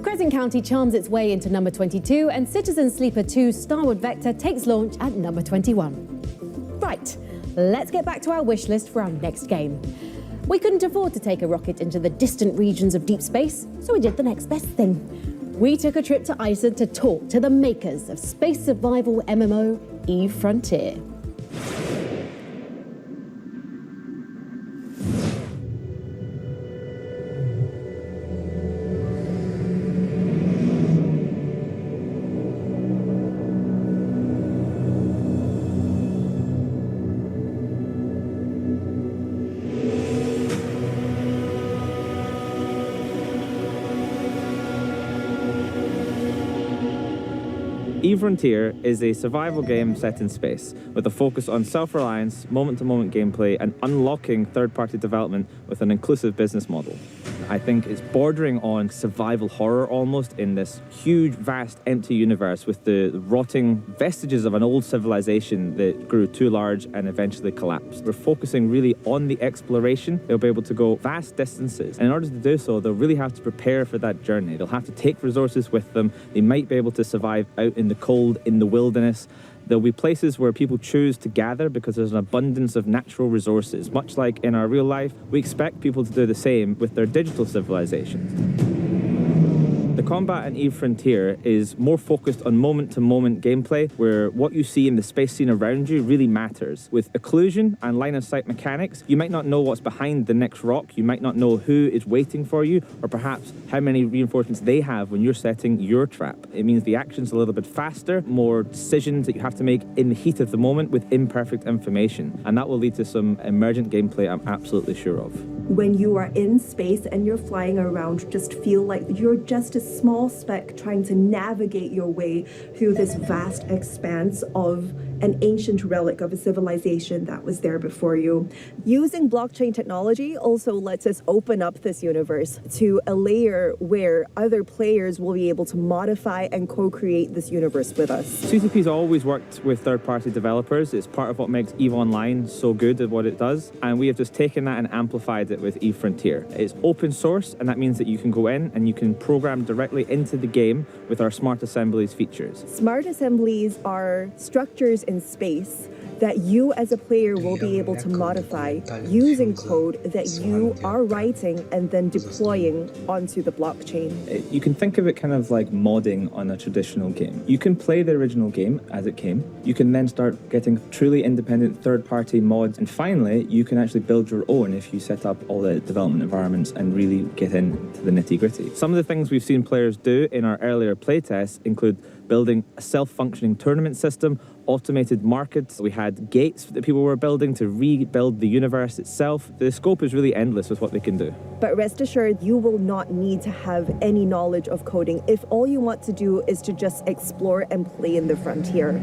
Crescent County charms its way into number 22, and Citizen Sleeper 2 Starward Vector takes launch at number 21. Right, let's get back to our wish list for our next game. We couldn't afford to take a rocket into the distant regions of deep space, so we did the next best thing. We took a trip to Iceland to talk to the makers of space survival MMO Eve Frontier. Eve Frontier is a survival game set in space, with a focus on self-reliance, moment-to-moment gameplay, and unlocking third-party development with an inclusive business model. I think it's bordering on survival horror almost, in this huge, vast, empty universe with the rotting vestiges of an old civilization that grew too large and eventually collapsed. We're focusing really on the exploration. They'll be able to go vast distances, and in order to do so, they'll really have to prepare for that journey. They'll have to take resources with them. They might be able to survive out in the cold, in the wilderness, There'll be places where people choose to gather because there's an abundance of natural resources. Much like in our real life, we expect people to do the same with their digital civilizations. The combat in Eve Frontier is more focused on moment-to-moment gameplay, where what you see in the space scene around you really matters. With occlusion and line-of-sight mechanics, you might not know what's behind the next rock, you might not know who is waiting for you, or perhaps how many reinforcements they have when you're setting your trap. It means the action's a little bit faster, more decisions that you have to make in the heat of the moment with imperfect information, and that will lead to some emergent gameplay I'm absolutely sure of. When you are in space and you're flying around, just feel like you're just a small speck trying to navigate your way through this vast expanse of an ancient relic of a civilization that was there before you. Using blockchain technology also lets us open up this universe to a layer where other players will be able to modify and co-create this universe with us. CCP's always worked with third-party developers. It's part of what makes EVE Online so good at what it does, and we have just taken that and amplified it with EVE Frontier. It's open source, and that means that you can go in and you can program directly into the game with our Smart Assemblies features. Smart assemblies are structures in space that you as a player will be able to modify using code that you are writing and then deploying onto the blockchain. You can think of it kind of like modding on a traditional game. You can play the original game as it came. You can then start getting truly independent third-party mods. And finally, you can actually build your own if you set up all the development environments and really get into the nitty-gritty. Some of the things we've seen players do in our earlier playtests include building a self-functioning tournament system, automated markets. We had gates that people were building to rebuild the universe itself. The scope is really endless with what they can do. But rest assured, you will not need to have any knowledge of coding if all you want to do is to just explore and play in the frontier.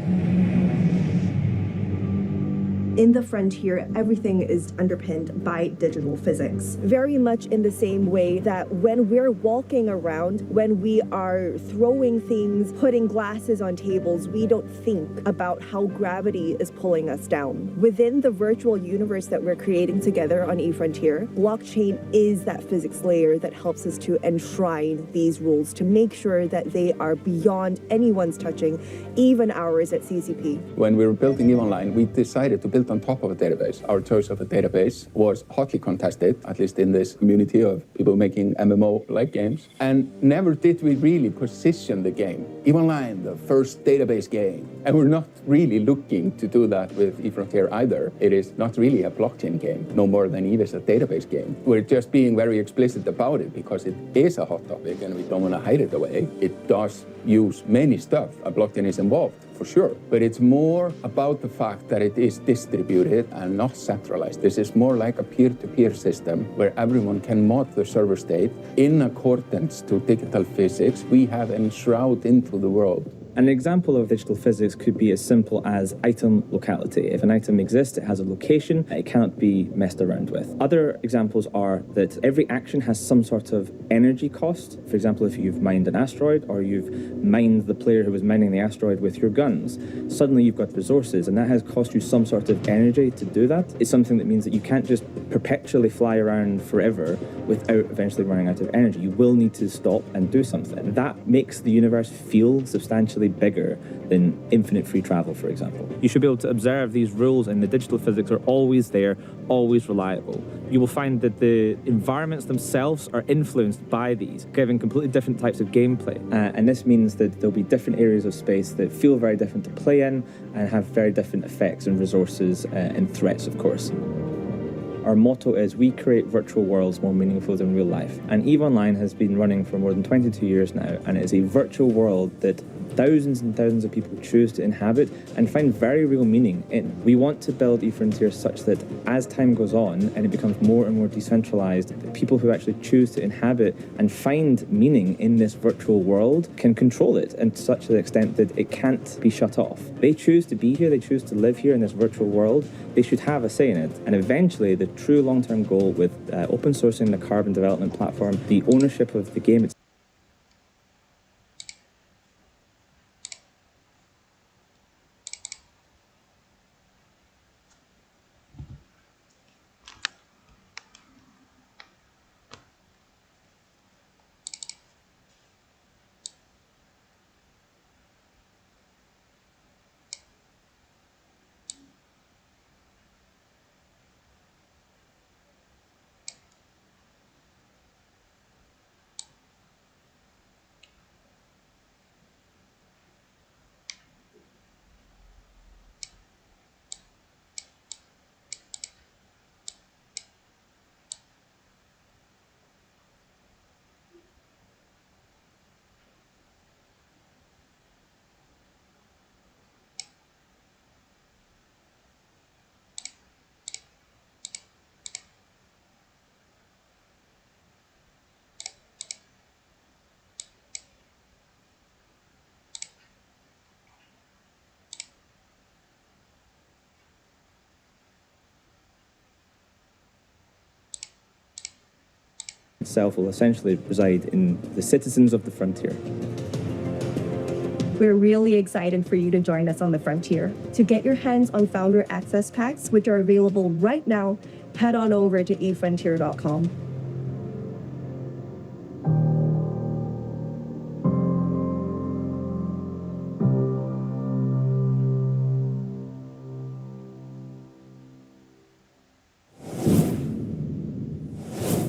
In the frontier, everything is underpinned by digital physics. Very much in the same way that when we're walking around, when we are throwing things, putting glasses on tables, we don't think about how gravity is pulling us down. Within the virtual universe that we're creating together on eFrontier, blockchain is that physics layer that helps us to enshrine these rules to make sure that they are beyond anyone's touching, even ours at CCP. When we were building EVE Online, we decided to build on top of a database. Our choice of a database was hotly contested, at least in this community of people making MMO-like games. And never did we really position the game. EVE Online, the first database game. And we're not really looking to do that with eFrontier either. It is not really a blockchain game, no more than EVE is a database game. We're just being very explicit about it because it is a hot topic and we don't want to hide it away. It does use many stuff. A blockchain is involved, for sure. But it's more about the fact that it is distributed and not centralized. This is more like a peer-to-peer system where everyone can mod the server state in accordance to digital physics we have enshrouded into the world. An example of digital physics could be as simple as item locality. If an item exists, it has a location, it cannot be messed around with. Other examples are that every action has some sort of energy cost. For example, if you've mined an asteroid or you've mined the player who was mining the asteroid with your guns, suddenly you've got resources and that has cost you some sort of energy to do that. It's something that means that you can't just perpetually fly around forever without eventually running out of energy. You will need to stop and do something. That makes the universe feel substantially bigger than infinite free travel, for example. You should be able to observe these rules, and the digital physics are always there, always reliable. You will find that the environments themselves are influenced by these, giving completely different types of gameplay. And this means that there'll be different areas of space that feel very different to play in and have very different effects and resources and threats, of course. Our motto is, we create virtual worlds more meaningful than real life. And EVE Online has been running for more than 22 years now, and it is a virtual world that thousands and thousands of people choose to inhabit and find very real meaning in. We want to build eFrontier such that as time goes on and it becomes more and more decentralized, the people who actually choose to inhabit and find meaning in this virtual world can control it, and to such an extent that it can't be shut off. They choose to be here, they choose to live here in this virtual world, they should have a say in it. And eventually the true long-term goal with open sourcing the Carbon development platform, the ownership of the game itself, itself will essentially reside in the citizens of the frontier. We're really excited for you to join us on the frontier. To get your hands on Founder Access Packs, which are available right now, head on over to efrontier.com.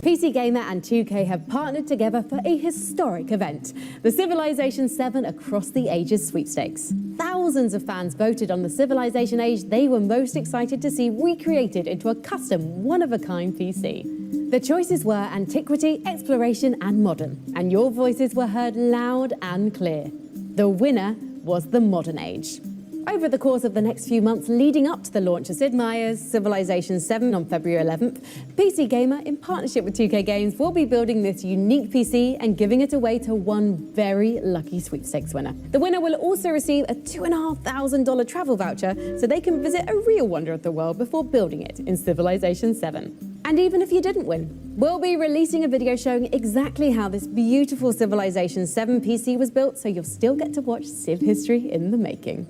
PC Gamer and 2K have partnered together for a historic event, the Civilization 7 Across the Ages sweepstakes. Thousands of fans voted on the Civilization age they were most excited to see recreated into a custom, one-of-a-kind PC. The choices were Antiquity, Exploration and Modern, and your voices were heard loud and clear. The winner was the Modern Age. Over the course of the next few months leading up to the launch of Sid Meier's Civilization 7 on February 11th, PC Gamer, in partnership with 2K Games, will be building this unique PC and giving it away to one very lucky sweepstakes winner. The winner will also receive a $2,500 travel voucher so they can visit a real wonder of the world before building it in Civilization 7. And even if you didn't win, we'll be releasing a video showing exactly how this beautiful Civilization 7 PC was built, so you'll still get to watch Civ history in the making.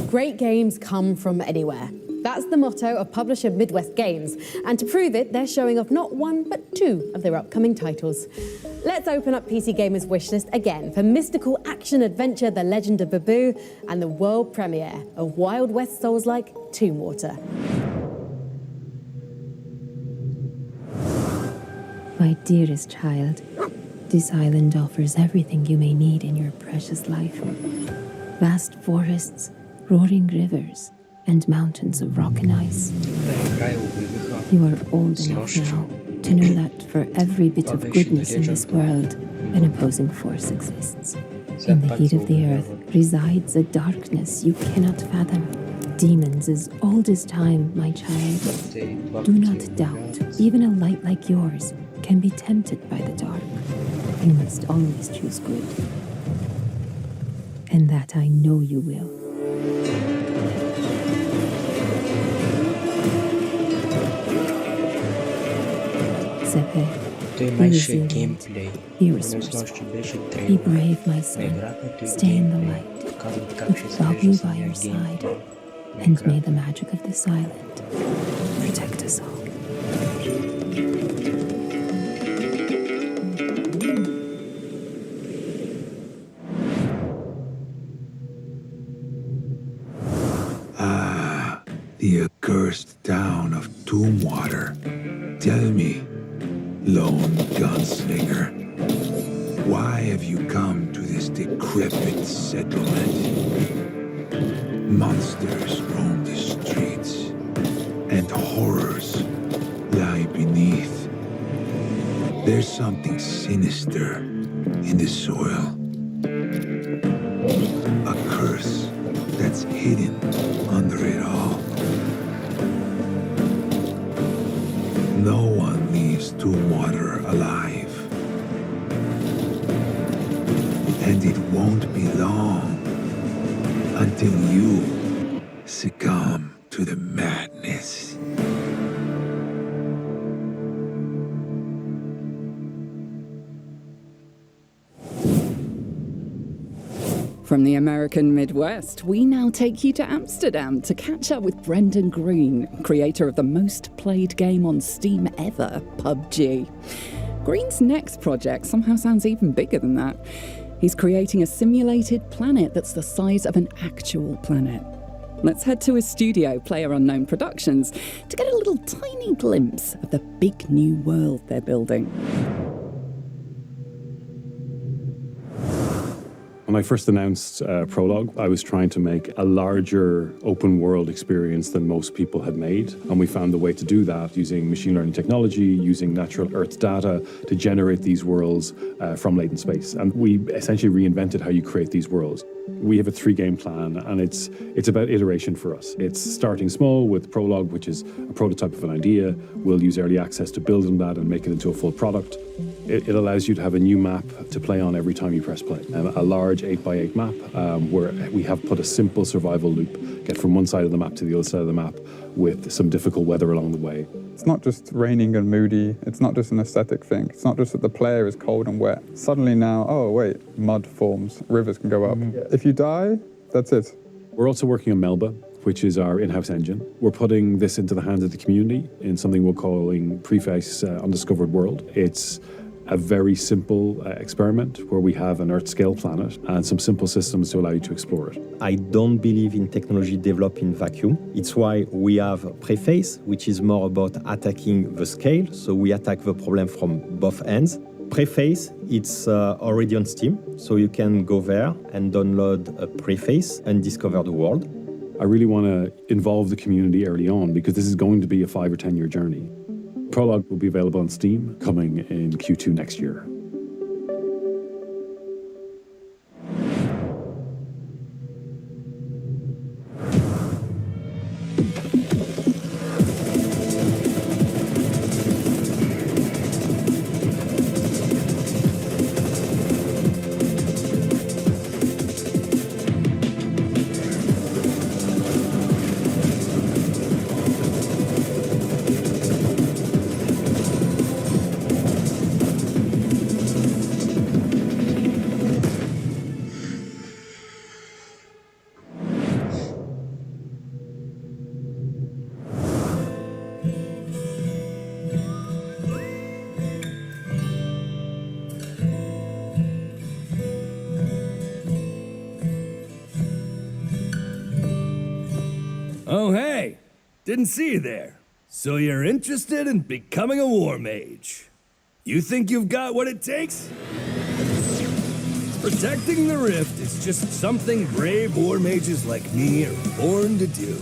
Great games come from anywhere. That's the motto of publisher Midwest Games, and to prove it, they're showing off not one, but two of their upcoming titles. Let's open up PC Gamer's wishlist again for mystical action-adventure The Legend of Babu and the world premiere of Wild West Souls-like Tomb Water. My dearest child, this island offers everything you may need in your precious life. Vast forests, roaring rivers, and mountains of rock and ice. You are old enough now to know that for every bit of goodness in this world, an opposing force exists. In the heat of the earth resides a darkness you cannot fathom. Demons as old as time, my child. Do not doubt, even a light like yours can be tempted by the dark. You must always choose good. And that I know you will. Be resilient, be resourceful, be brave, my son. Stay in the light, with Babu by your side, and may the magic of this island protect us all. The accursed town of Tombwater. Tell me, lone gunslinger, why have you come to this decrepit settlement? Monsters roam the streets, and horrors lie beneath. There's something sinister in the soil. A curse that's hidden under it all. No one leaves Tombwater alive. And it won't be long until you succumb to the madness. From the American Midwest, we now take you to Amsterdam to catch up with Brendan Green, creator of the most played game on Steam ever, PUBG. Green's next project somehow sounds even bigger than that. He's creating a simulated planet that's the size of an actual planet. Let's head to his studio, PlayerUnknown Productions, to get a little tiny glimpse of the big new world they're building. When I first announced Prologue, I was trying to make a larger open world experience than most people had made. And we found a way to do that using machine learning technology, using natural Earth data to generate these worlds from latent space. And we essentially reinvented how you create these worlds. We have a 3-game plan, and it's about iteration for us. It's starting small with Prologue, which is a prototype of an idea. We'll use early access to build on that and make it into a full product. It allows you to have a new map to play on every time you press play. A large 8x8 map where we have put a simple survival loop, get from one side of the map to the other side of the map with some difficult weather along the way. It's not just raining and moody. It's not just an aesthetic thing. It's not just that the player is cold and wet. Suddenly now, oh wait, mud forms, rivers can go up. If you die, that's it. We're also working on Melba, which is our in-house engine. We're putting this into the hands of the community in something we're calling Preface Undiscovered World. It's a very simple experiment where we have an Earth-scale planet and some simple systems to allow you to explore it. I don't believe in technology developed in vacuum. It's why we have Preface, which is more about attacking the scale, so we attack the problem from both ends. Preface, it's already on Steam, so you can go there and download a Preface and discover the world. I really want to involve the community early on because this is going to be a 5 or 10 year journey. Prologue will be available on Steam coming in Q2 next year. Oh, hey! Didn't see you there. So you're interested in becoming a war mage? You think you've got what it takes? Protecting the Rift is just something brave war mages like me are born to do.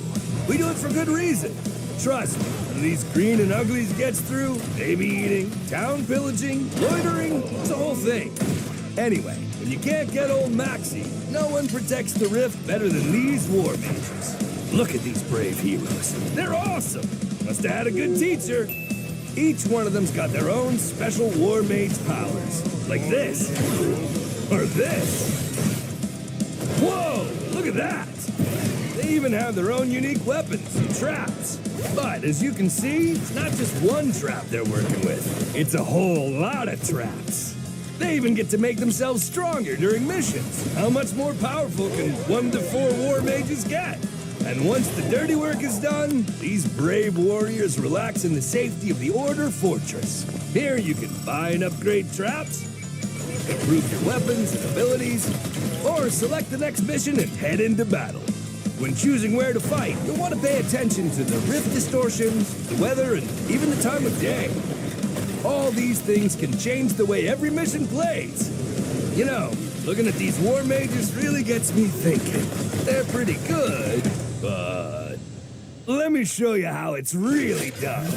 We do it for good reason. Trust me, when these green and uglies gets through, baby eating, town pillaging, loitering, it's a whole thing. Anyway, when you can't get old Maxie, no one protects the Rift better than these war mages. Look at these brave heroes. They're awesome. Must have had a good teacher. Each one of them's got their own special war mage powers. Like this. Or this. Whoa, look at that. They even have their own unique weapons and traps. But as you can see, it's not just one trap they're working with. It's a whole lot of traps. They even get to make themselves stronger during missions. How much more powerful can 1 to 4 war mages get? And once the dirty work is done, these brave warriors relax in the safety of the Order Fortress. Here you can buy and upgrade traps, improve your weapons and abilities, or select the next mission and head into battle. When choosing where to fight, you'll want to pay attention to the rift distortions, the weather, and even the time of day. All these things can change the way every mission plays. You know, looking at these war mages really gets me thinking. They're pretty good, but let me show you how it's really done.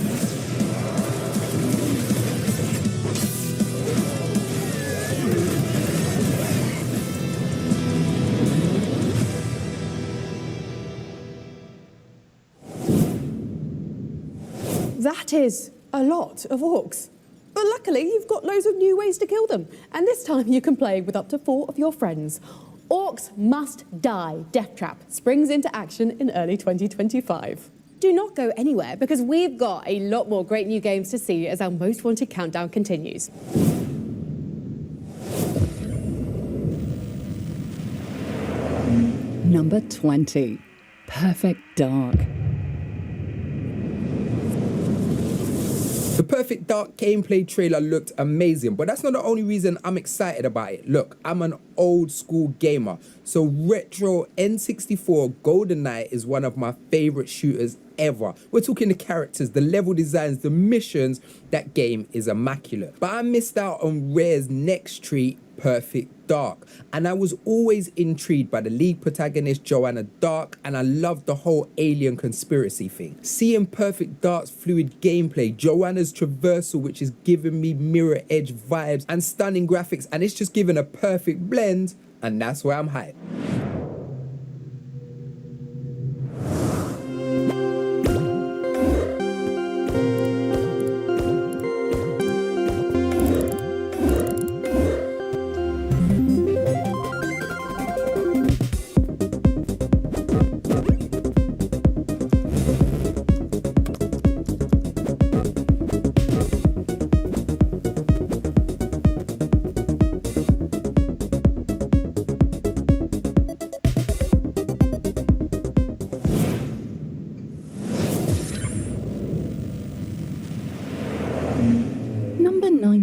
That is a lot of orcs. But luckily, you've got loads of new ways to kill them. And this time you can play with up to 4 of your friends. Orcs Must Die Death Trap springs into action in early 2025. Do not go anywhere because we've got a lot more great new games to see as our Most Wanted countdown continues. Number 20, Perfect Dark. The Perfect Dark gameplay trailer looked amazing, but that's not the only reason I'm excited about it. Look, I'm an old school gamer, so retro N64 GoldenEye is one of my favorite shooters ever. We're talking the characters, the level designs, the missions. That game is immaculate. But I missed out on Rare's next treat, Perfect Dark, and I was always intrigued by the lead protagonist Joanna Dark, and I loved the whole alien conspiracy thing. Seeing Perfect Dark's fluid gameplay, Joanna's traversal, which is giving me Mirror Edge vibes, and stunning graphics, and it's just given a perfect blend, and that's why I'm hyped.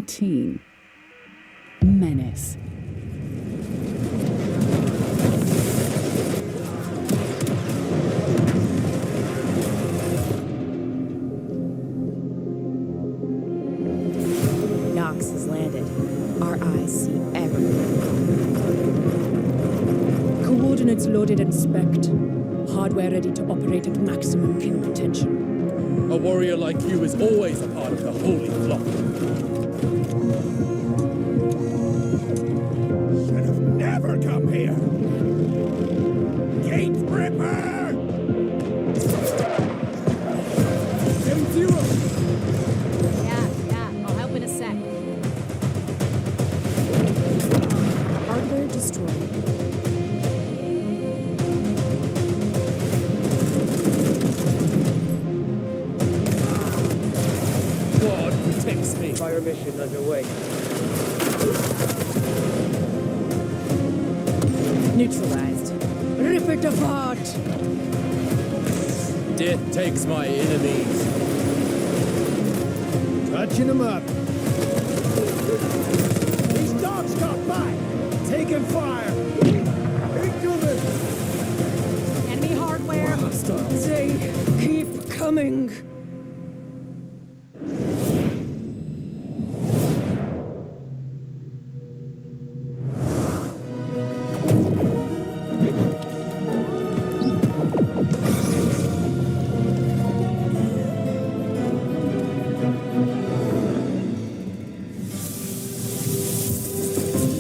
17. Menace. Nox has landed. Our eyes see everything. Coordinates loaded and spec'd. Hardware ready to operate at maximum kill potential. A warrior like you is always a part of the holy flock. Should have never come here. Gate Ripper! M0! Yeah, I'll help in a sec. Hardware destroyed. God protects me. Fire mission underway. Neutralized. Rip it apart! Death takes my enemies. Touching them up. These dogs got by! Taking fire. Incoming. Enemy hardware! They keep coming!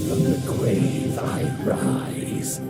From the grave I rise.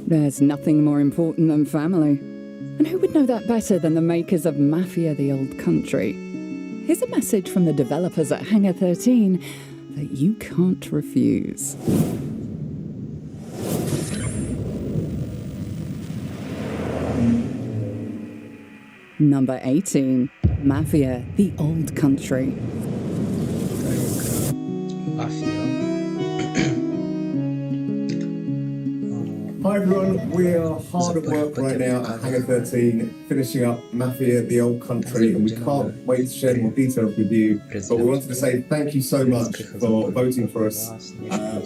There's nothing more important than family. And who would know that better than the makers of Mafia: The Old Country? Here's a message from the developers at Hangar 13 that you can't refuse. Number 18, Mafia: The Old Country. Hi everyone, we are hard at work right now at Hangar 13, finishing up Mafia: The Old Country, and we can't wait to share more details with you. But we wanted to say thank you so much for voting for us.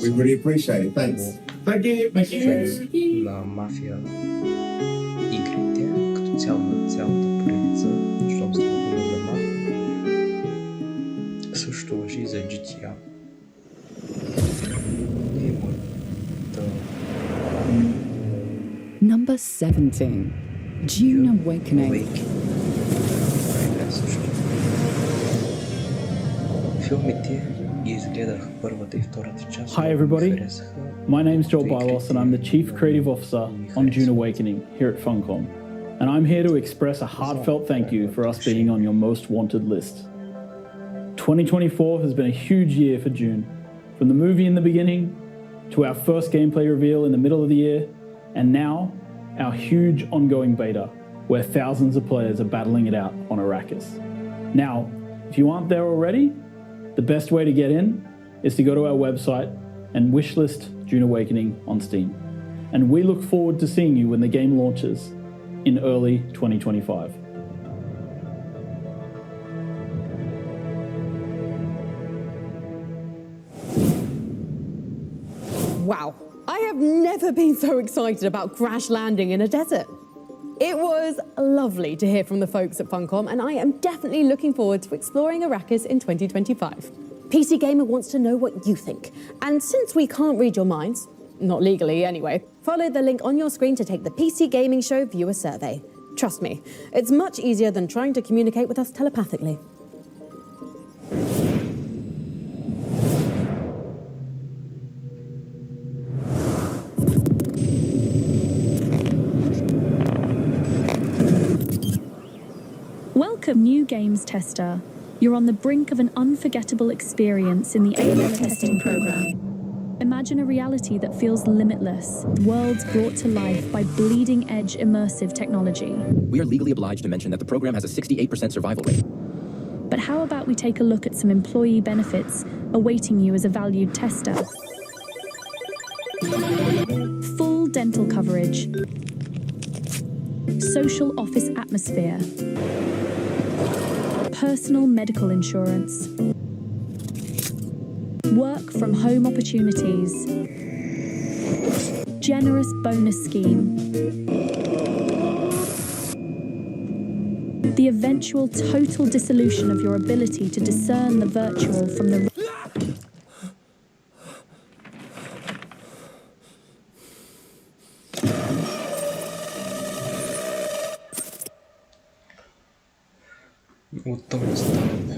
We really appreciate it. Thanks. Thank you. Thank you. На Мафия игрите, като цяло на цялата поредица, щом става дума за Мафия. Също важи и за GTA. И моята Number 17, Dune Awakening. Филмите ги изгледах първата и втората част. Hi everybody, my name's Joel Bylos and I'm the Chief Creative Officer on Dune Awakening here at Funcom. And I'm here to express a heartfelt thank you for us being on your most wanted list. 2024 has been a huge year for Dune. For From the movie in the beginning, to our first gameplay reveal in the middle of the year, and now our huge ongoing beta, where thousands of players are battling it out on Arrakis. Now, if you aren't there already, the best way to get in is to go to our website and wishlist Dune Awakening on Steam. And we look forward to seeing you when the game launches in early 2025. Wow, I have never been so excited about crash landing in a desert. It was lovely to hear from the folks at Funcom, and I am definitely looking forward to exploring Arrakis in 2025. PC Gamer wants to know what you think, and since we can't read your minds, not legally anyway, follow the link on your screen to take the PC Gaming Show viewer survey. Trust me, it's much easier than trying to communicate with us telepathically. Welcome, new games tester. You're on the brink of an unforgettable experience in the alpha testing program. Imagine a reality that feels limitless, worlds brought to life by bleeding-edge immersive technology. We are legally obliged to mention that the program has a 68% survival rate. But how about we take a look at some employee benefits awaiting you as a valued tester? Full dental coverage, social office atmosphere, personal medical insurance, work from home opportunities, generous bonus scheme, the eventual total dissolution of your ability to discern the virtual from the Uttama stavbe.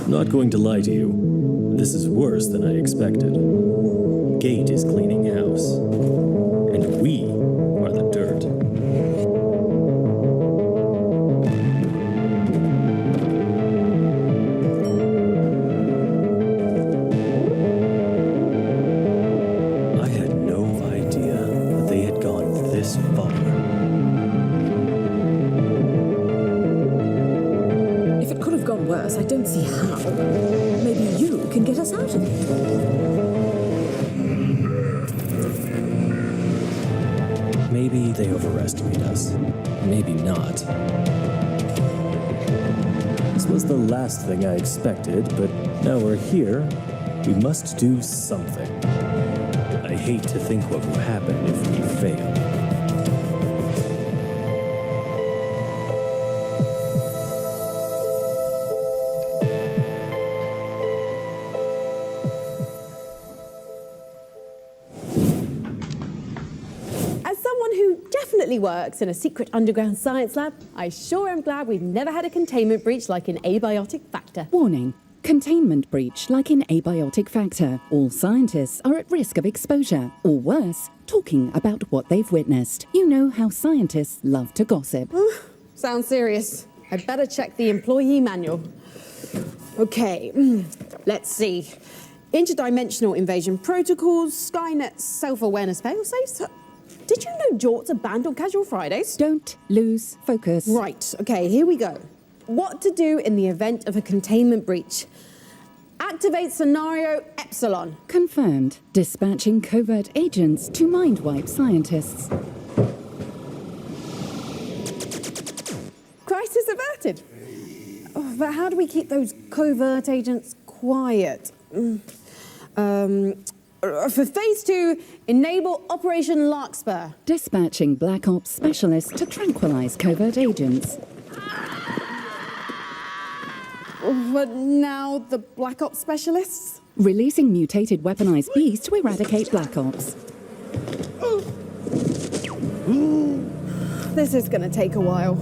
Not going to lie to you, this is worse than I expected. Gate is cleaning house, and we are the dirt. I had no idea that they had gone this far. If it could have gone worse, I don't see how. Maybe you can get us out of it. Maybe they overestimate us. Maybe not. This was the last thing I expected, but now we're here. We must do something. I hate to think what will happen if we fail. Works in a secret underground science lab, I sure am glad we've never had a containment breach like in Abiotic Factor. Warning. Containment breach like in Abiotic Factor. All scientists are at risk of exposure, or worse, talking about what they've witnessed. You know how scientists love to gossip. Sounds serious. I'd better check the employee manual. Okay, let's see. Interdimensional invasion protocols, Skynet self-awareness failsafes. Did you know Jorts are banned on casual Fridays? Don't lose focus. Right, okay, here we go. What to do in the event of a containment breach. Activate scenario Epsilon. Confirmed. Dispatching covert agents to mind-wipe scientists. Crisis averted. Oh, but how do we keep those covert agents quiet? For phase 2, enable Operation Larkspur. Dispatching Black Ops specialists to tranquilize covert agents. But now the Black Ops specialists? Releasing mutated weaponized bees to eradicate Black Ops. This is gonna take a while.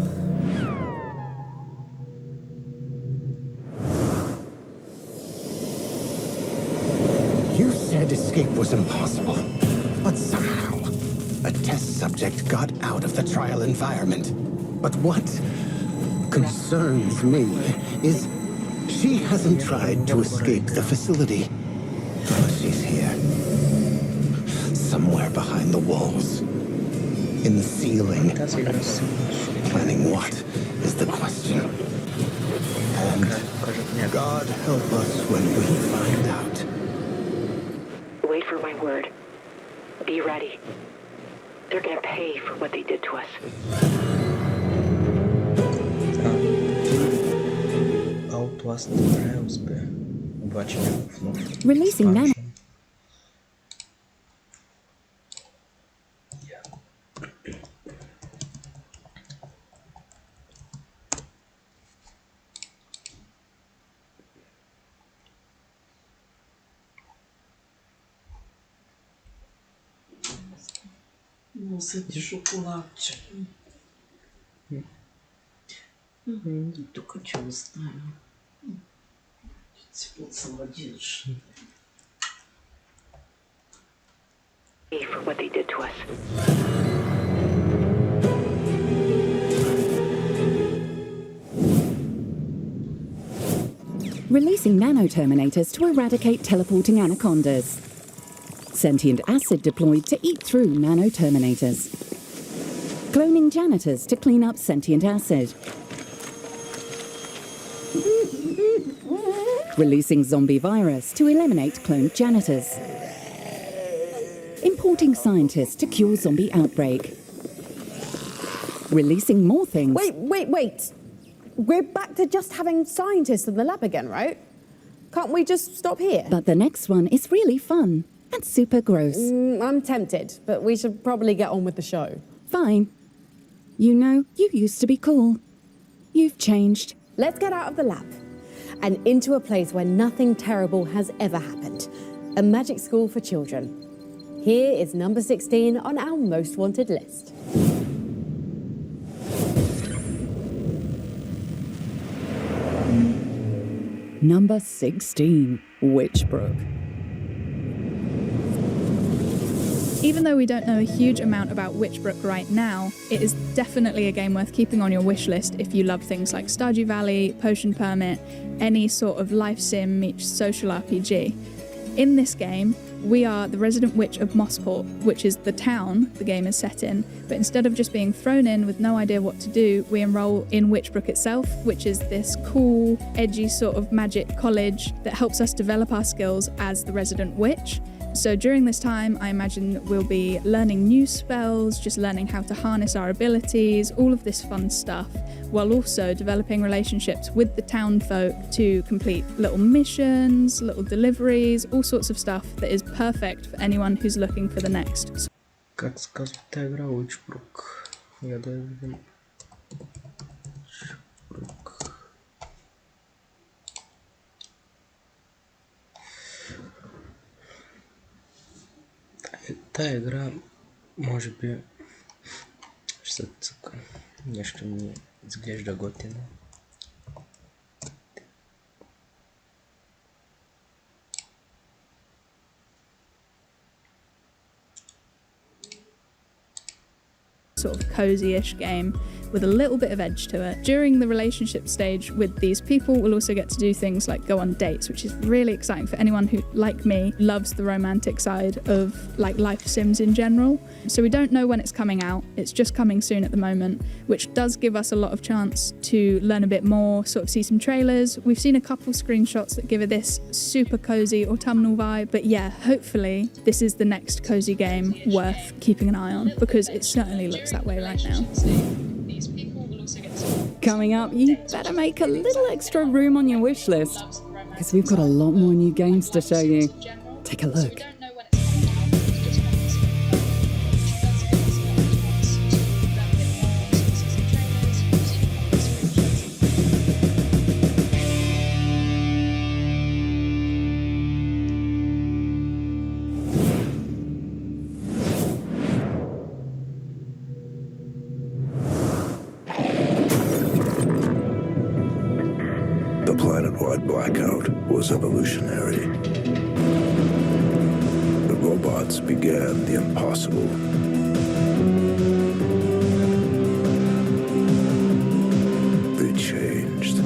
You said escape was impossible, but somehow a test subject got out of the trial environment. But what concerns me is she hasn't tried to escape the facility. But she's here. Somewhere behind the walls. In the ceiling. Planning what is the question. And God help us when we find out. Wait for my word. Be ready. They're gonna pay for what they did to us. Releasing nano. Nossa, de chocolate. Только чего знаю. Молодец. Pay for what they did to us. Releasing nano-terminators to eradicate teleporting anacondas. Sentient acid deployed to eat through nano-terminators. Cloning janitors to clean up sentient acid. Releasing zombie virus to eliminate cloned janitors. Importing scientists to cure zombie outbreak. Releasing more things. Wait. We're back to just having scientists in the lab again, right? Can't we just stop here? But the next one is really fun and super gross. I'm tempted, but we should probably get on with the show. Fine. You know, you used to be cool. You've changed. Let's get out of the lab and into a place where nothing terrible has ever happened. A magic school for children. Here is number 16 on our most wanted list. Number 16, Witchbrook. Even though we don't know a huge amount about Witchbrook right now, it is definitely a game worth keeping on your wish list if you love things like Stardew Valley, Potion Permit, any sort of life sim meets social RPG. In this game, we are the resident witch of Mossport, which is the town the game is set in, but instead of just being thrown in with no idea what to do, we enroll in Witchbrook itself, which is this cool, edgy sort of magic college that helps us develop our skills as the resident witch. So during this time, I imagine we'll be learning new spells, just learning how to harness our abilities, all of this fun stuff, while also developing relationships with the town folk to complete little missions, little deliveries, all sorts of stuff that is perfect for anyone who's looking for the next. Как сказать, та игра Witchbrook. Я даже... Witchbrook. Та игра, може би, ще цъка. Нещо ми изглежда готино. Sort of cozy-ish game with a little bit of edge to it. During the relationship stage with these people, we'll also get to do things like go on dates, which is really exciting for anyone who, like me, loves the romantic side of like life sims in general. So we don't know when it's coming out. It's just coming soon at the moment, which does give us a lot of chance to learn a bit more, sort of see some trailers. We've seen a couple screenshots that give it this super cozy autumnal vibe, but yeah, hopefully this is the next cozy game worth keeping an eye on, because it certainly looks that way right now. Coming up, you better make a little extra room on your wish list, because we've got a lot more new games to show you. take a look. The planet-wide blackout was evolutionary. The robots began the impossible. They changed.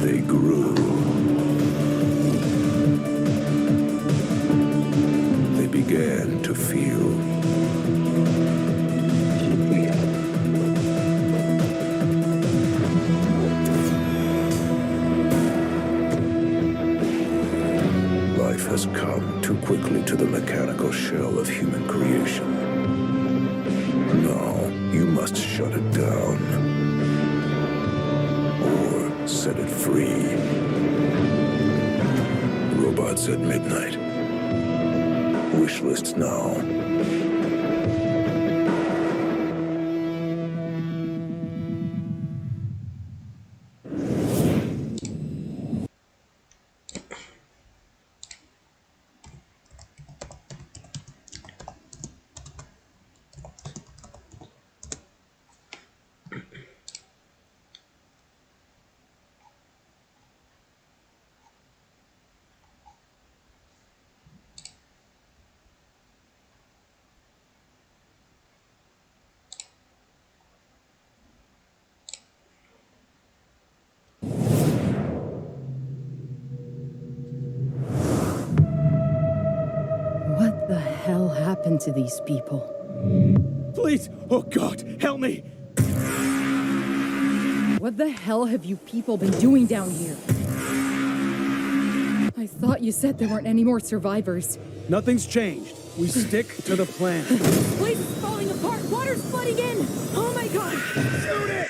They grew. They began to feel. Life has come too quickly to the mechanical shell of human creation. Now, you must shut it down. Or set it free. Robots at midnight. Wish lists now. What the hell happened to these people? Please! Oh God, help me! What the hell have you people been doing down here? I thought you said there weren't any more survivors. Nothing's changed. We stick to the plan. Place is falling apart! Water's flooding in! Oh my god! Shoot it!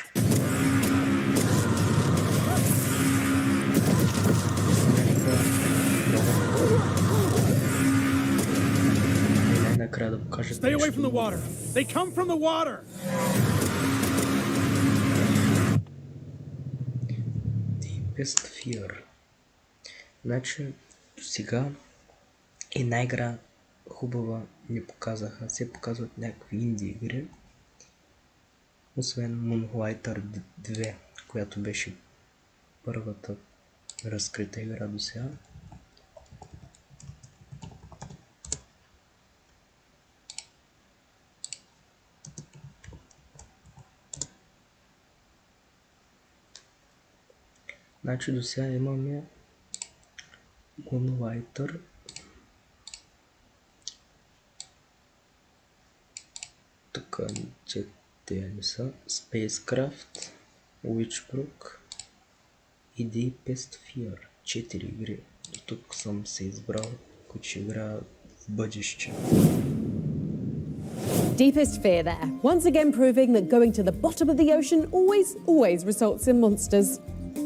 Stay away from the water! They come from the water! Deepest Fear. Значи, сега една игра хубава ни показаха. Се показват някакви инди игри. Освен Moonlighter 2, която беше първата разкрита игра до сега. Значи до сега имаме Moonlighter, тук че те не са Spacecraft, Witchbrook и Deepest Fear. 4 игри. До тук съм се избрал, които ще играя в бъдеще. Deepest Fear there, once again proving that going to the bottom of the ocean always results in monsters.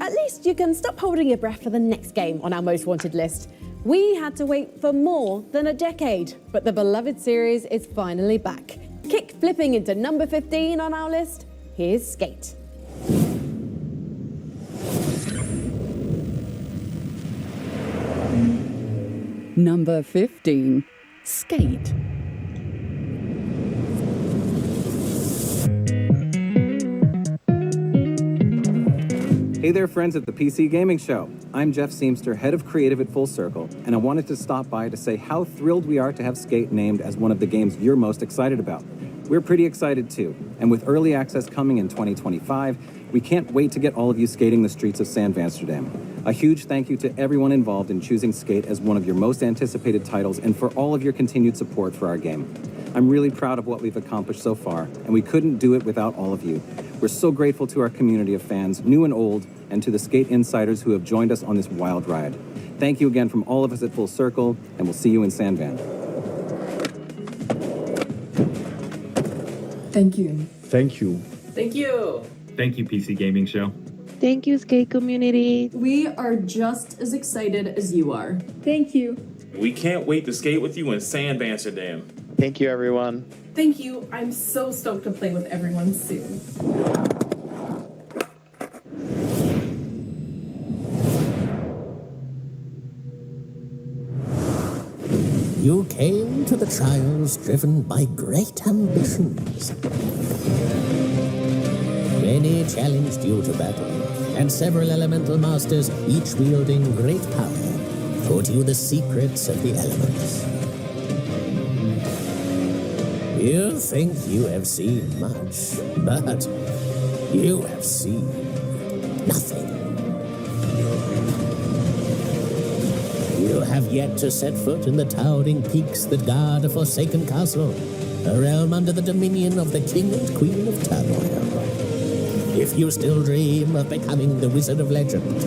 At least you can stop holding your breath for the next game on our most wanted list. We had to wait for more than a decade, but the beloved series is finally back. Kick flipping into number 15 on our list, here's Skate. Number 15. Skate. Hey there, friends at the PC Gaming Show. I'm Jeff Seamster, head of creative at Full Circle, and I wanted to stop by to say how thrilled we are to have Skate named as one of the games you're most excited about. We're pretty excited too, and with early access coming in 2025, we can't wait to get all of you skating the streets of San Amsterdam. A huge thank you to everyone involved in choosing Skate as one of your most anticipated titles and for all of your continued support for our game. I'm really proud of what we've accomplished so far, and we couldn't do it without all of you. We're so grateful to our community of fans, new and old, and to the Skate insiders who have joined us on this wild ride. Thank you again from all of us at Full Circle, and we'll see you in Sandvan. Thank you. Thank you. Thank you. Thank you, PC Gaming Show. Thank you, skate community. We are just as excited as you are. Thank you. We can't wait to skate with you in Sand Amsterdam. Thank you, everyone. Thank you. I'm so stoked to play with everyone soon. You came to the trials driven by great ambitions. Many challenged you to battle, and several elemental masters, each wielding great power, taught you the secrets of the elements. You think you have seen much, but you have seen nothing. You have yet to set foot in the towering peaks that guard a forsaken castle, a realm under the dominion of the King and Queen of Turmoil. If you still dream of becoming the Wizard of Legend,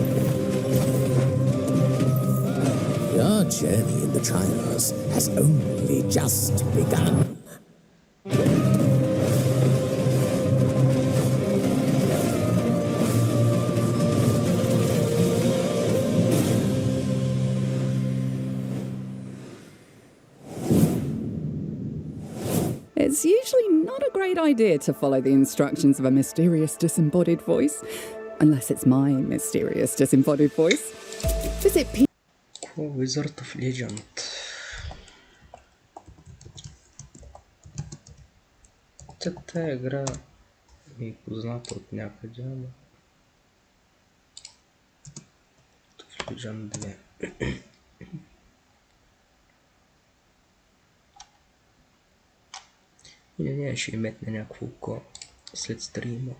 your journey in the trials has only just begun. It's usually not a great idea to follow the instructions of a mysterious disembodied voice, unless it's my mysterious disembodied voice. Visit Wizard of Legend. Тая игра ми е позната от някъде, ама в Legend 2. Не, ще метне някакво око след стрима.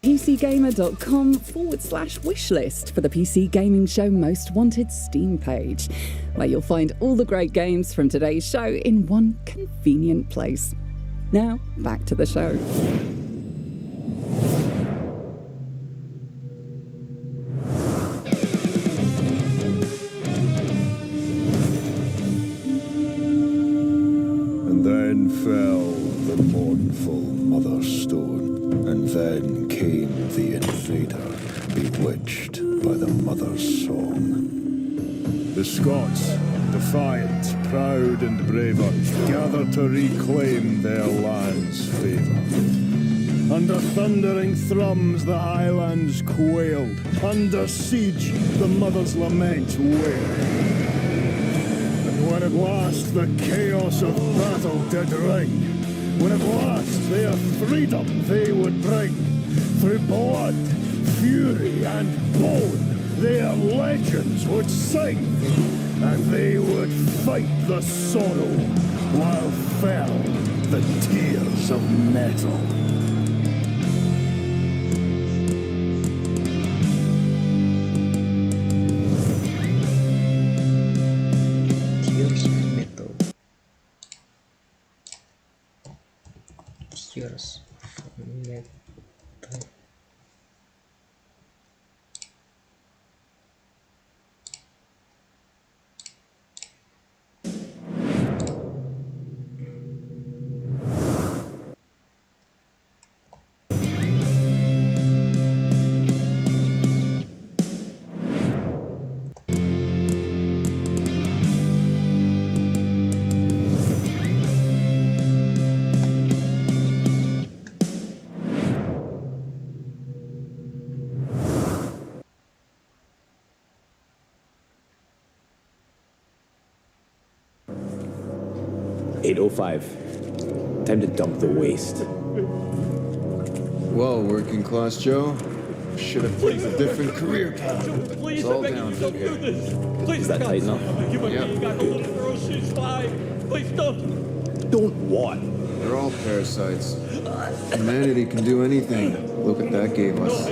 PCGamer.com/wishlist for the PC Gaming Show Most Wanted Steam page, where you'll find all the great games from today's show in one convenient place. Now, back to the show. And then fell the mournful Mother Stone, and then came the invader, bewitched by the Mother's song. The Scots, defiant, proud and braver, gathered to reclaim their land's favour. Under thundering thrums the highlands quailed, under siege the Mother's lament wailed. And when at last the chaos of battle did ring, when at last their freedom they would bring, through blood, fury and bone, their legends would sing, and they would fight the sorrow while fell the tears of metal. Tears of metal. Tears of metal. Time to dump the waste. Well, working class Joe, should have taken a different career path. Please, It's all downhill here. Please, Is that tight enough? Please don't. Don't what? They're all parasites. Humanity can do anything. Look what that gave us. I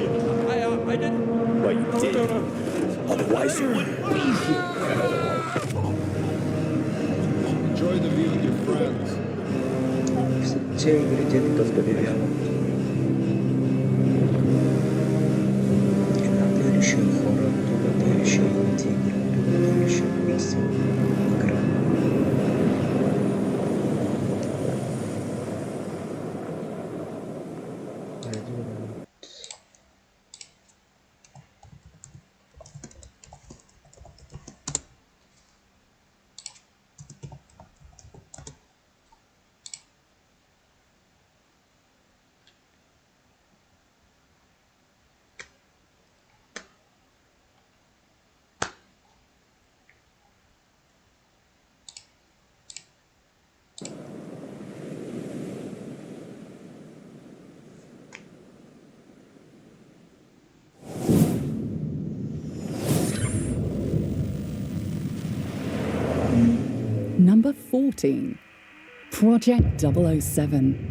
didn't. But you did. Otherwise you wouldn't be here. Enjoy the view with your friends. Все ингредиенты добавляем. Добавляющие хоррор, добавляющие инди-игры, добавляющие пиксель игра. Number 14, Project 007.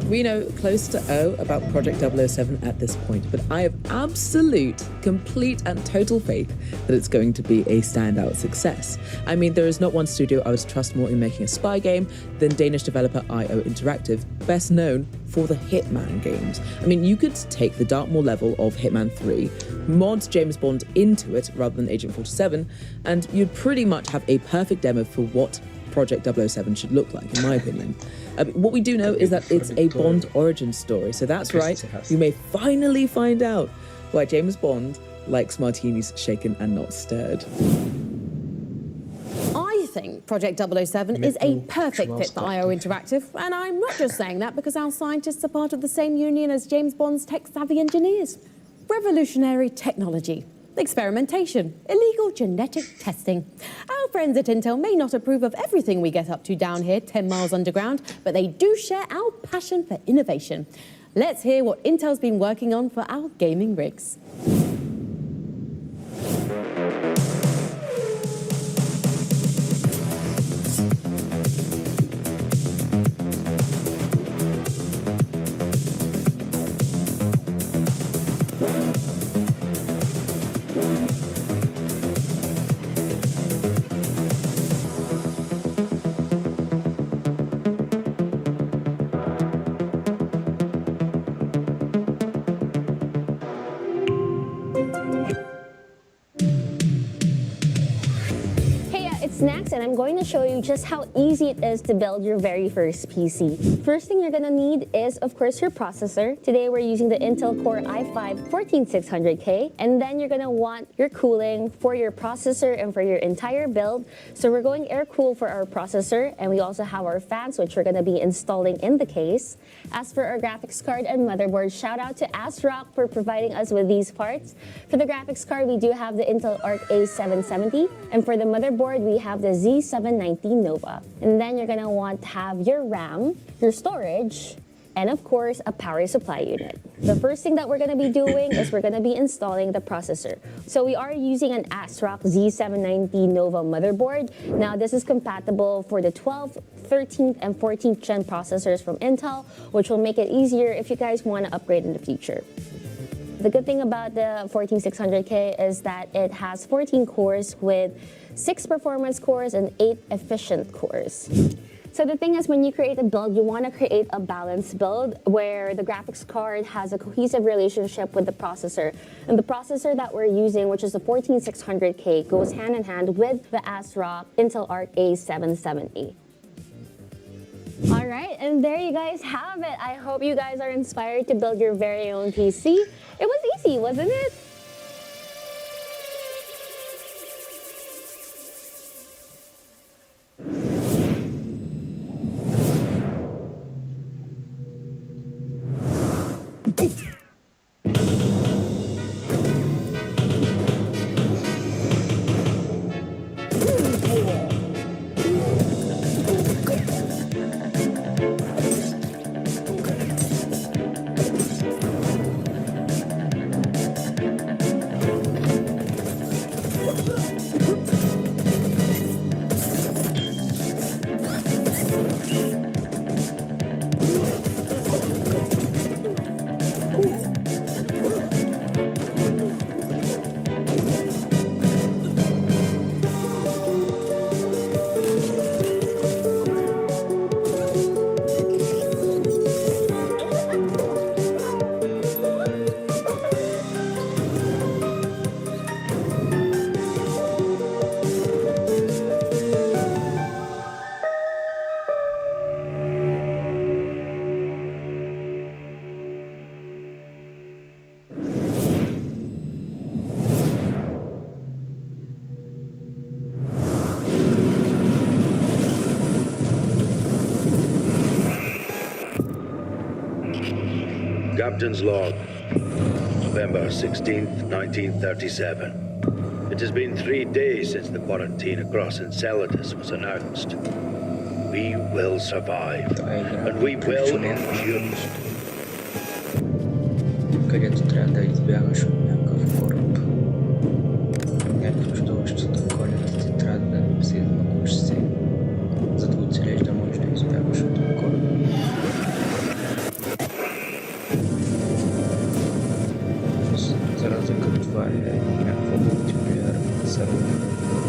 We know close to O about Project 007 at this point, but I have absolute, complete and total faith that it's going to be a standout success. I mean, there is not one studio I would trust more in making a spy game than Danish developer IO Interactive, best known for the Hitman games. I mean, you could take the Dartmoor level of Hitman 3, mod James Bond into it rather than Agent 47, and you'd pretty much have a perfect demo for what Project 007 should look like, in my opinion. What we do know is that it's a Bond origin story, so that's right, you may finally find out why James Bond likes martinis shaken and not stirred. I think Project 007 is a perfect fit for IO Interactive, and I'm not just saying that because our scientists are part of the same union as James Bond's tech-savvy engineers. Revolutionary technology, experimentation, illegal genetic testing. Our friends at Intel may not approve of everything we get up to down here 10 miles underground, but they do share our passion for innovation. Let's hear what Intel's been working on for our gaming rigs. And I'm going to show you just how easy it is to build your very first PC. First thing you're going to need is, of course, your processor. Today we're using the Intel Core i5-14600K, and then you're going to want your cooling for your processor and for your entire build. So we're going air cool for our processor, and we also have our fans, which we're going to be installing in the case. As for our graphics card and motherboard, shout out to ASRock for providing us with these parts. For the graphics card, we do have the Intel Arc A770, and for the motherboard, we have the Z790 Nova. And then you're gonna want to have your RAM, your storage, and of course, a power supply unit. The first thing that we're gonna be doing is we're gonna be installing the processor. So we are using an ASRock Z790 Nova motherboard. Now this is compatible for the 12th, 13th, and 14th gen processors from Intel, which will make it easier if you guys wanna upgrade in the future. The good thing about the 14600K is that it has 14 cores with 6 performance cores and 8 efficient cores. So the thing is, when you create a build, you want to create a balanced build where the graphics card has a cohesive relationship with the processor. And the processor that we're using, which is the 14600K, goes hand in hand with the ASRock Intel Arc A770. All right, and there you guys have it. I hope you guys are inspired to build your very own PC. It was easy, wasn't it? Captain's log, November 16th, 1937. It has been 3 days since the quarantine across Enceladus was announced. We will survive, and we will endure. Където трябва да избягаш от някакъв кораб. Някакво чудовище от колети ти трябва да се измъкваш си, за да оцелеш да можеш да избягаш от кораба. За разлика от това е някаква мултиплеер сервер на кораб.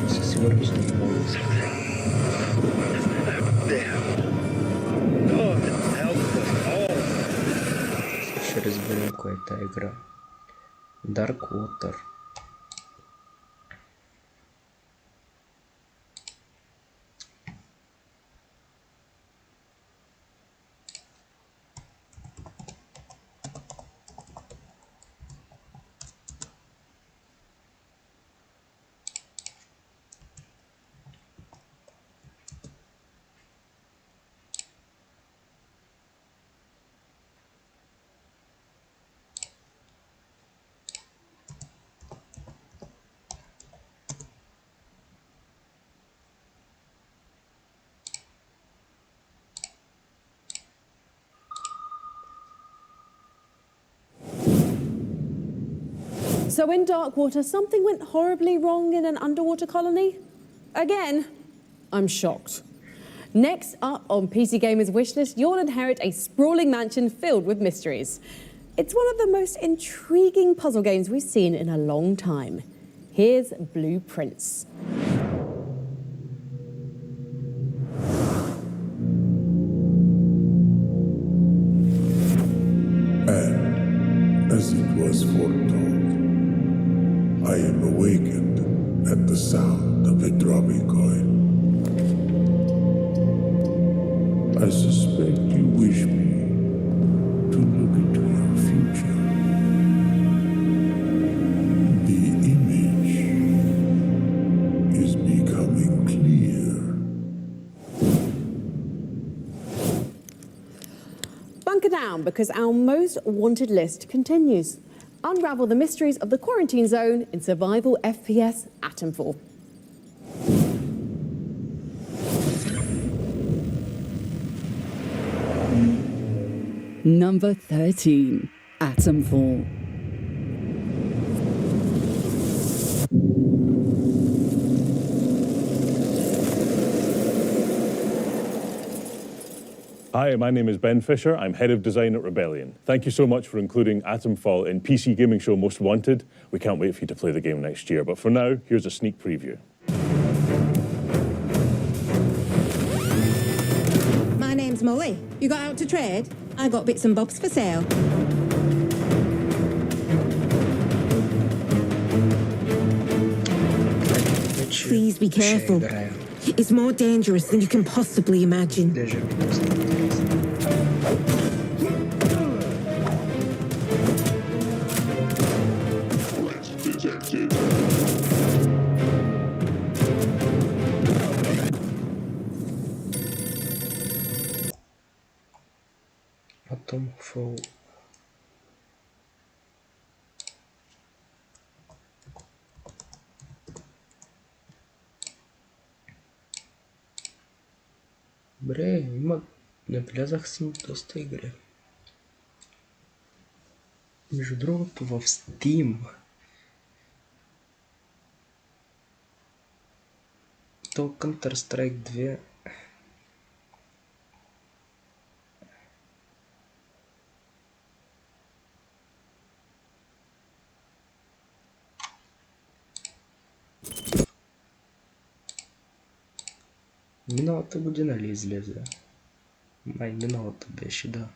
Със сигурност не мога да се ще разберем кое е тази игра. Dark Water. So in Darkwater, something went horribly wrong in an underwater colony? Again? I'm shocked. Next up on PC Gamer's wishlist, you'll inherit a sprawling mansion filled with mysteries. It's one of the most intriguing puzzle games we've seen in a long time. Here's Blueprints. And as it was foretold, I am awakened at the sound of a dropping coin. I suspect you wish me to look into your future. The image is becoming clear. Bunker down, because our most wanted list continues. Unravel the mysteries of the quarantine zone in survival FPS Atomfall. Number 13, Atomfall. Hi, my name is Ben Fisher. I'm head of design at Rebellion. Thank you so much for including Atomfall in PC Gaming Show Most Wanted. We can't wait for you to play the game next year. But for now, here's a sneak preview. My name's Molly. You got out to trade? I got bits and bobs for sale. Please be careful. It's more dangerous than you can possibly imagine. Atomfall. Добре, има... Наблязах си доста игри. Между другото в Steam то Counter-Strike 2 миналата година ли излезе? Май миналата беше, да.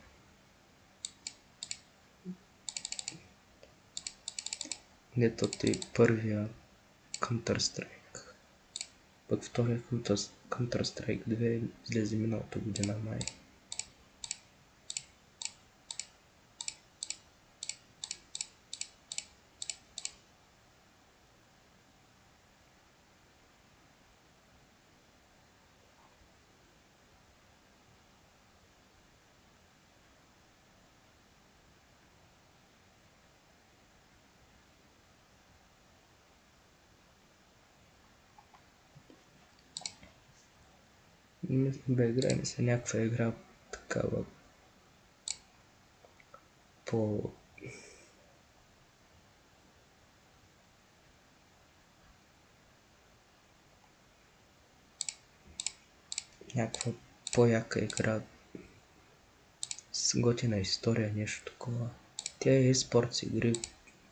Не, тото е първия Counter-Strike. Пък втория Counter-Strike 2 излезе миналата година, май. Да играем се някаква игра такава по... някаква по-яка игра с готина история, нещо такова. Тя е спортс игри,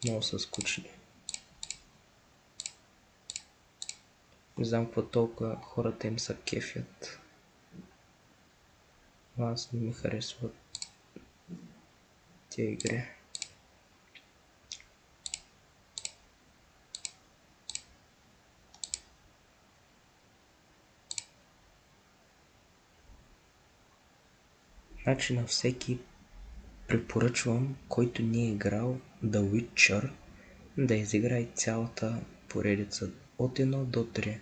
много са скучни. Не знам какво толкова хората им са кефят. Аз не ми харесват тия игри. Значи на всеки препоръчвам, който не е играл The Witcher, да изиграе цялата поредица от 1 до 3.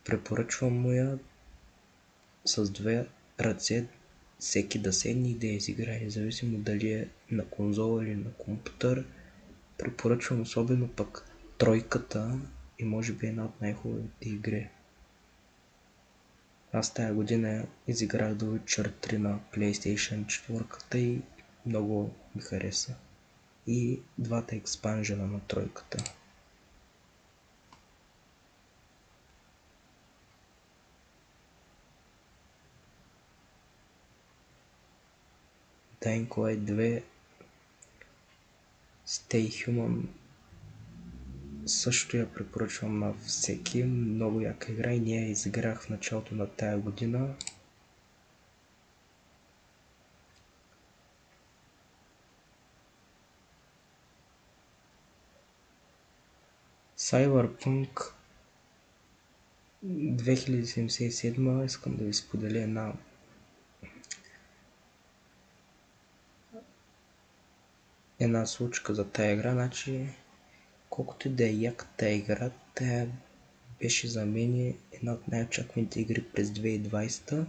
Препоръчвам му я с две ръце, всеки да седне и да я изиграе, независимо дали е на конзола или на компютър. Препоръчвам особено пък тройката и може би една от най-хубавите игри. Аз тая година изиграх The Witcher 3 на PlayStation 4 и много ми хареса. И двата експанжена на тройката. Dying Light 2 Stay Human също я препоръчвам на всеки. Много яка игра и ние я изиграх в началото на тая година. Cyberpunk 2077 искам да ви споделя една случка за тая игра. Значи, колкото и да е яка тая игра, тая беше за мен една от най-очакваните игри през 2020.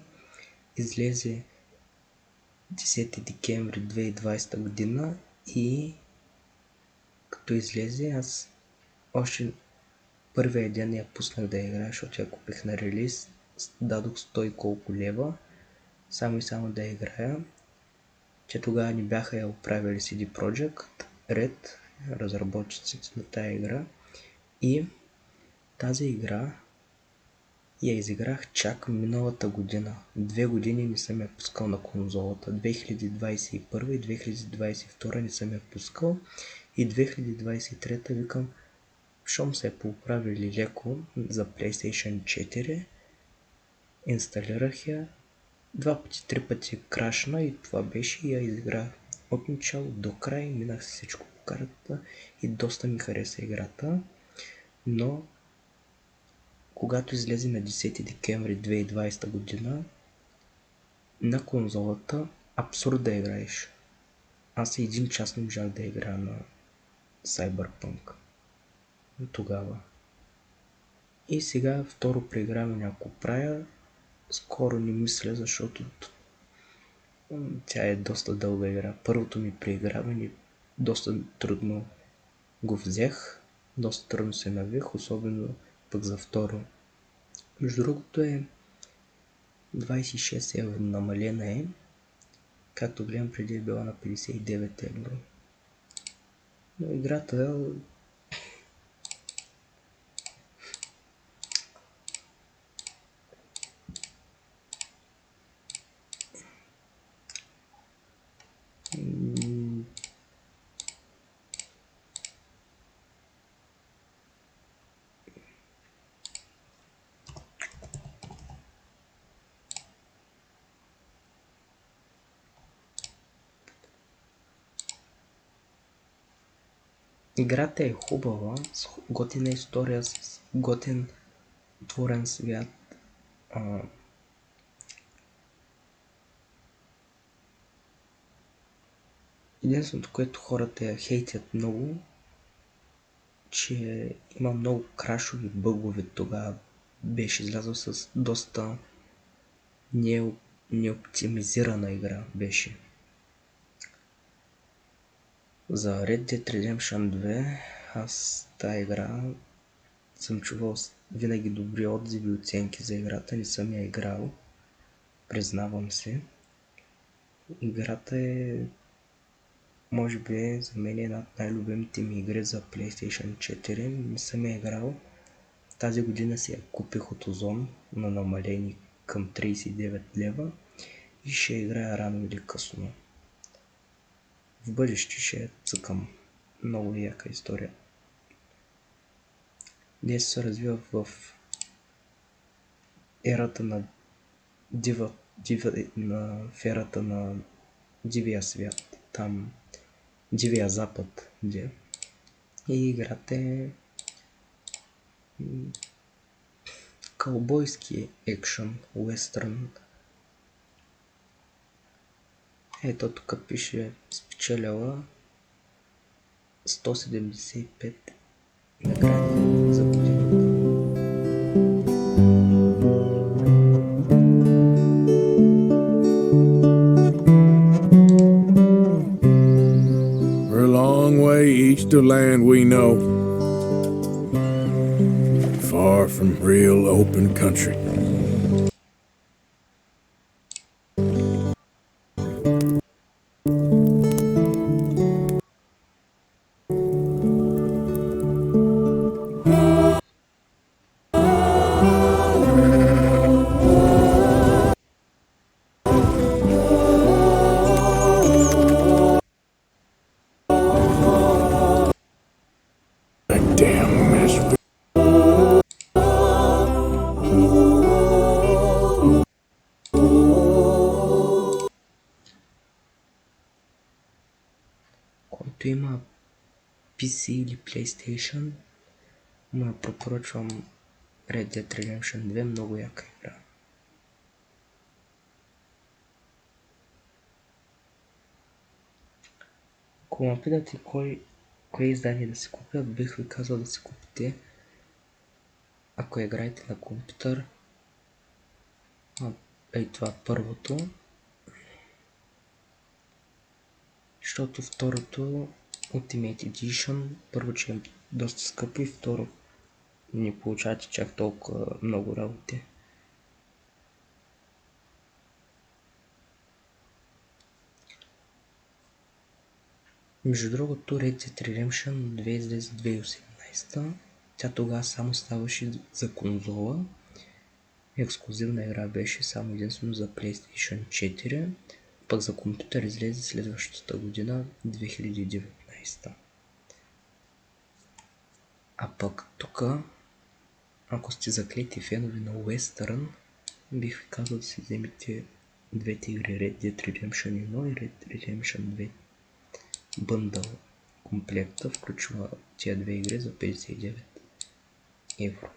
Излезе 10 декември 2020 година и като излезе, аз още първия ден я пуснах да играя, защото я купих на релиз, дадох 100 и колко лева, само и само да я играя. Че тогава ни бяха я оправили CD Projekt Red, разработчиците на тая игра, и тази игра я изиграх чак миналата година. 2 години не съм я пускал на конзолата. 2021 и 2022 не съм я пускал. И 2023 викам, щом се е поправили леко за PlayStation 4, инсталирах я, 2 пъти, 3 пъти крашна и това беше, и я изиграх от начало до край, минах всичко по картата и доста ми хареса играта, но когато излезе на 10 декември 2020 година, на конзолата абсурд да играеш. Аз и 1 час не можах да играя на Cyberpunk тогава. И сега второ преиграване ако правя, скоро не мисля, защото тя е доста дълга игра. Първото ми преиграване доста трудно го взех, доста трудно се навих, особено пък за второ. Между другото е 26 евро, намалена е, както гледам преди е била на 59 евро. Но играта играта е хубава, с готина история, с готин отворен свят. Единственото, което хората я хейтят много, че има много крашови бъгове. Тогава беше излязъл с доста неоптимизирана игра беше. За Red Dead Redemption 2 аз тая игра съм чувал винаги добри отзиви и оценки за играта. Не съм я играл, признавам се. Играта е, може би, за мен една от най-любимите ми игри за PlayStation 4. Не съм я играл. Тази година си я купих от Озон на намалени към 39 лева и ще играя рано или късно. В бъдеще ще я цъкам. Много яка история. Днес се развива в ерата на в ерата на дивия свят, там дивия запад, и играта е каубойски екшън, уестърн. Ето тук пише спечеляла 175 награди за годината. We're a long way east of land we know, far from real open country. Който има PC или PlayStation, му я препоръчвам Red Dead Redemption 2, много яка игра. Ако ме питате кое издание да си купя, бих ви казал да си купите, ако играете на компютър, това първото, защото второто Ultimate Edition, първо, че е доста скъпо, и второ, не получавате чак толкова много работи. Между другото, Red Dead Redemption 2 излезе 2018. Тя тогава само ставаше за конзола. Ексклузивна игра беше само единствено за PlayStation 4, пък за компютър излезе следващата година, 2019. А пък тук, ако сте заклети фенове на Western, бих ви казал да си вземете двете игри, Red Dead Redemption 1 и Red Dead Redemption 2. Бъндъл комплекта включва тия две игри за 59 евро.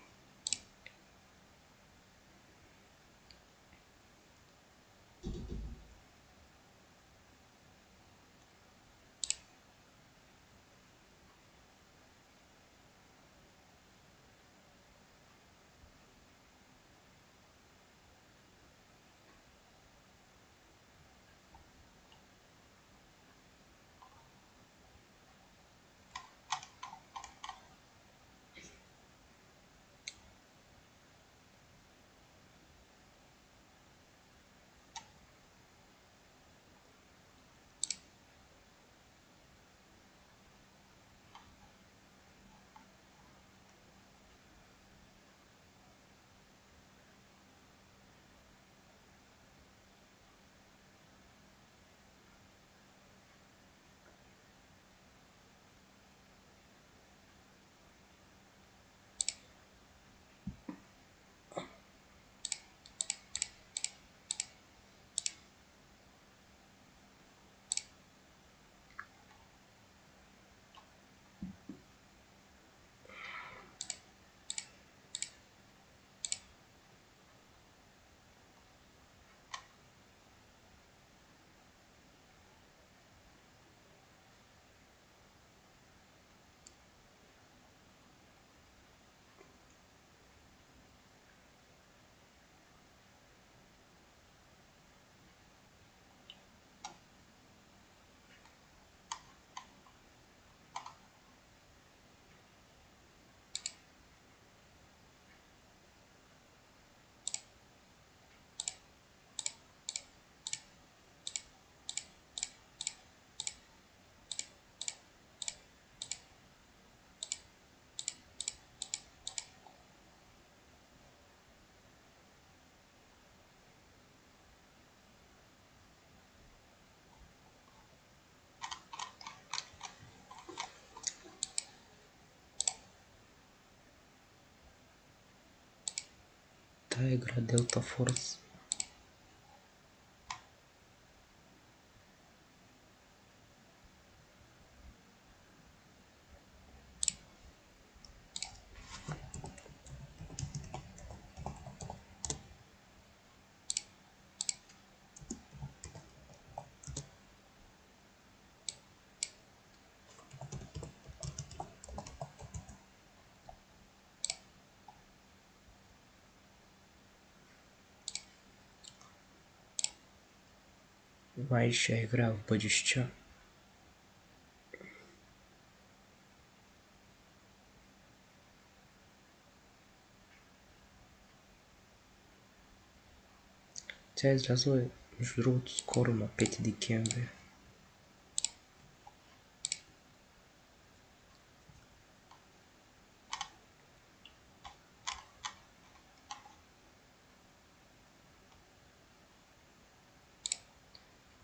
тая игра Delta Force. Ваша игра в бъдеще. Тя излязла между другото скоро на 5 декември.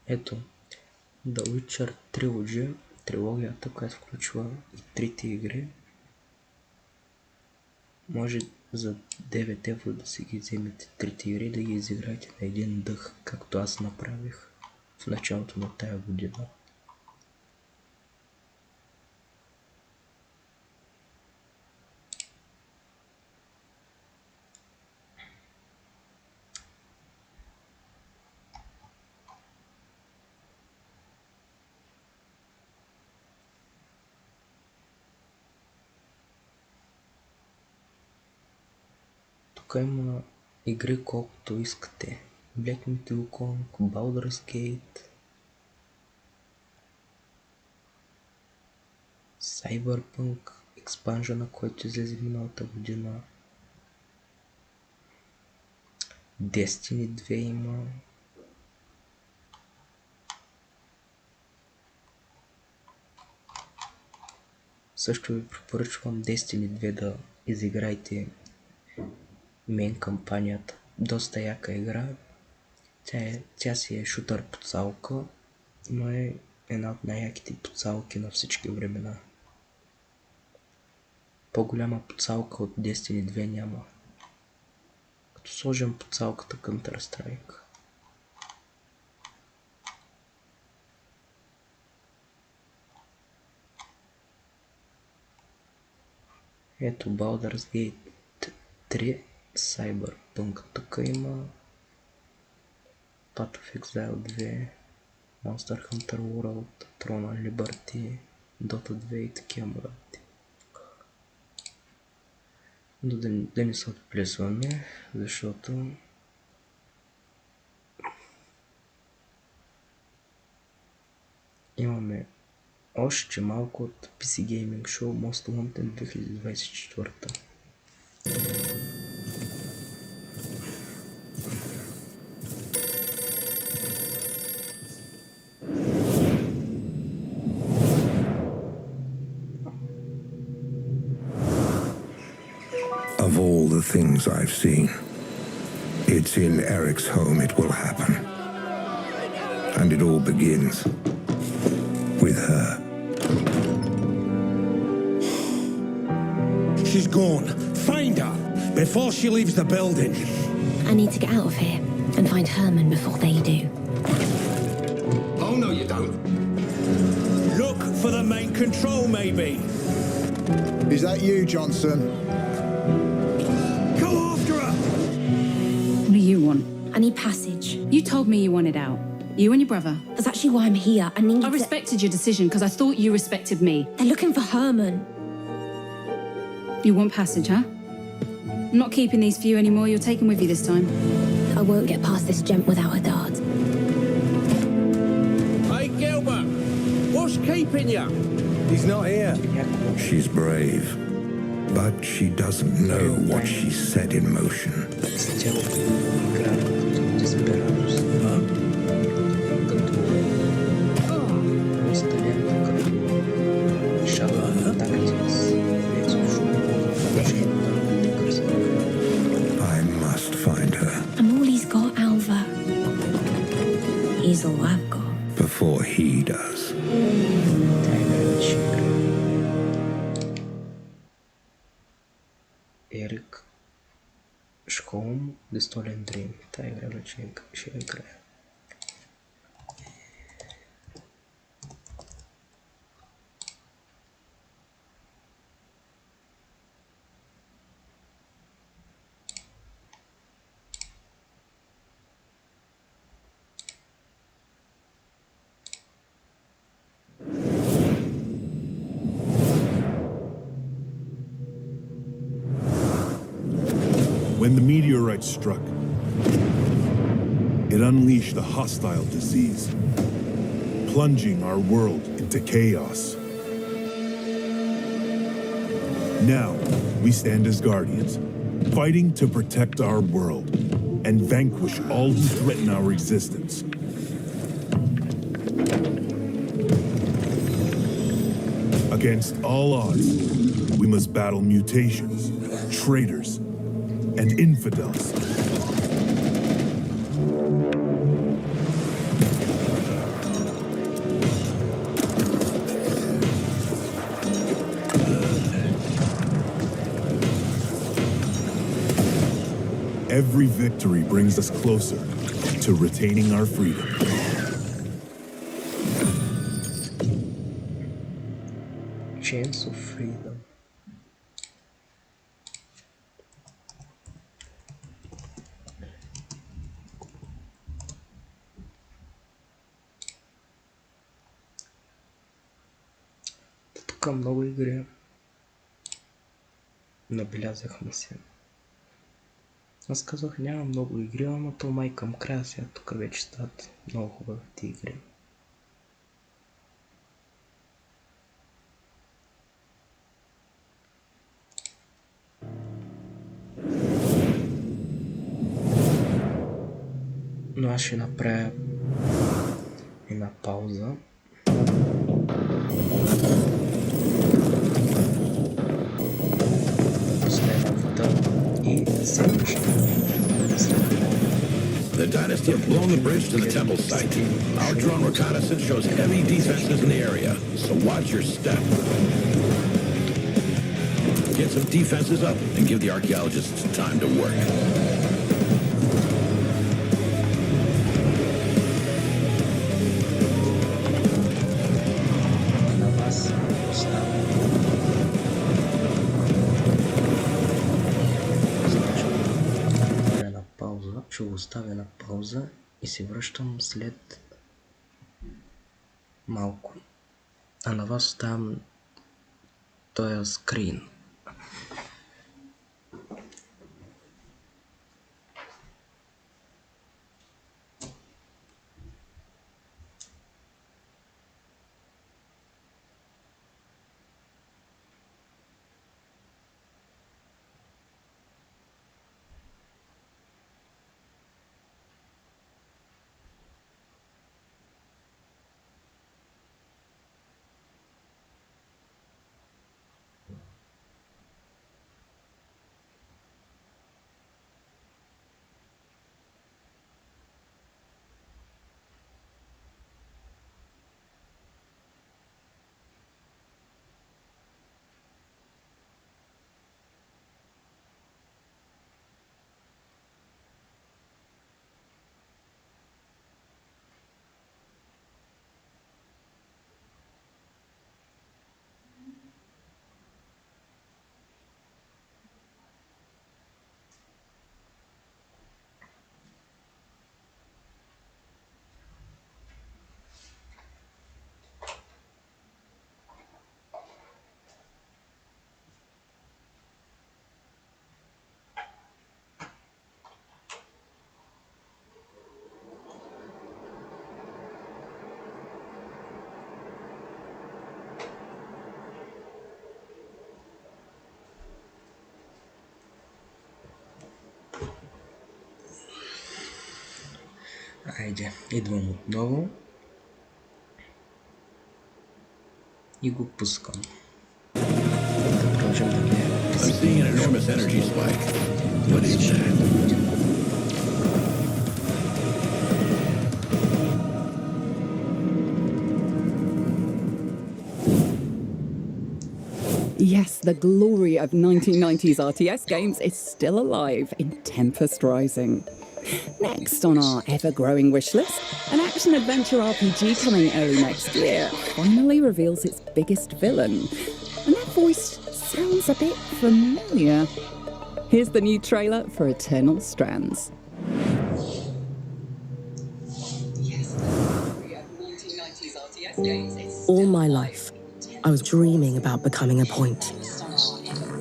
Ето, The Witcher Trilogy, трилогията, която включва и трите игри. Може за 9 евро да си ги вземете трите игри, да ги изиграете на един дъх, както аз направих в началото на тая година. Тук има игри колкото искате. Black Myth Wukong, Baldur's Gate, Cyberpunk, експанжена, който излезе миналата година. Destiny 2 има. Също ви препоръчвам Destiny 2 да изиграйте мейн кампанията. Доста яка игра. Тя си е шутър подсалка, но е една от най-яките подсалки на всички времена. По-голяма подсалка от Destiny 2 няма. Като сложим подсалката Counter-Strike. Ето Baldur's Gate 3, Cyberpunk тук има, Path of Exile 2, Monster Hunter World, Tron Liberty, Dota 2 и такива моралите. Но да не се отплесваме, защото имаме още малко от PC Gaming Show Most Wanted 2024. Of all the things I've seen, it's in Eric's home it will happen. And it all begins with her. She's gone. Find her before she leaves the building. I need to get out of here and find Herman before they do. Oh, no, you don't. Look for the main control, maybe. Is that you, Johnson? Go after her! What do you want? I need passage. You told me you wanted out. You and your brother. That's actually why I'm here. I respected your decision because I thought you respected me. They're looking for Herman. You want passage, huh? I'm not keeping these for you anymore. You're taking with you this time. I won't get past this gent without a dart. Hey, Gilbert! What's keeping you? He's not here. She's brave, but she doesn't know what she set in motion. I must find her. I'm all he's got, Alva. He's all I've got. Before he does. Ерик Школм, The Stolen Dream. Тая игра вече ще я играя. When the meteorite struck, it unleashed a hostile disease, plunging our world into chaos. Now, we stand as guardians, fighting to protect our world and vanquish all who threaten our existence. Against all odds, we must battle mutations, traitors, and infidels. Every victory brings us closer to retaining our freedom. Chance of Freedom. Тук много игри. Набелязахме се. Аз казах, няма много игри, ама то май към края сега тук вече стават много хубавите игри. Но аз ще направя една пауза. The Dynasty have blown the bridge to the temple site. Our drone reconnaissance shows heavy defenses in the area, so watch your step. Get some defenses up and give the archaeologists time to work. Ще го оставя на пауза и се връщам след малко. А на вас оставям този скрин. Айде, идвам отново и го пускам. Да продължим да гледам. I'm seeing an enormous energy spike. What is that? Yes, the glory of 1990s RTS games is still alive in Tempest Rising. Next on our ever-growing wish list, an action-adventure RPG coming early next year finally reveals its biggest villain. And that voice sounds a bit familiar. Here's the new trailer for Eternal Strands. All my life, I was dreaming about becoming a point.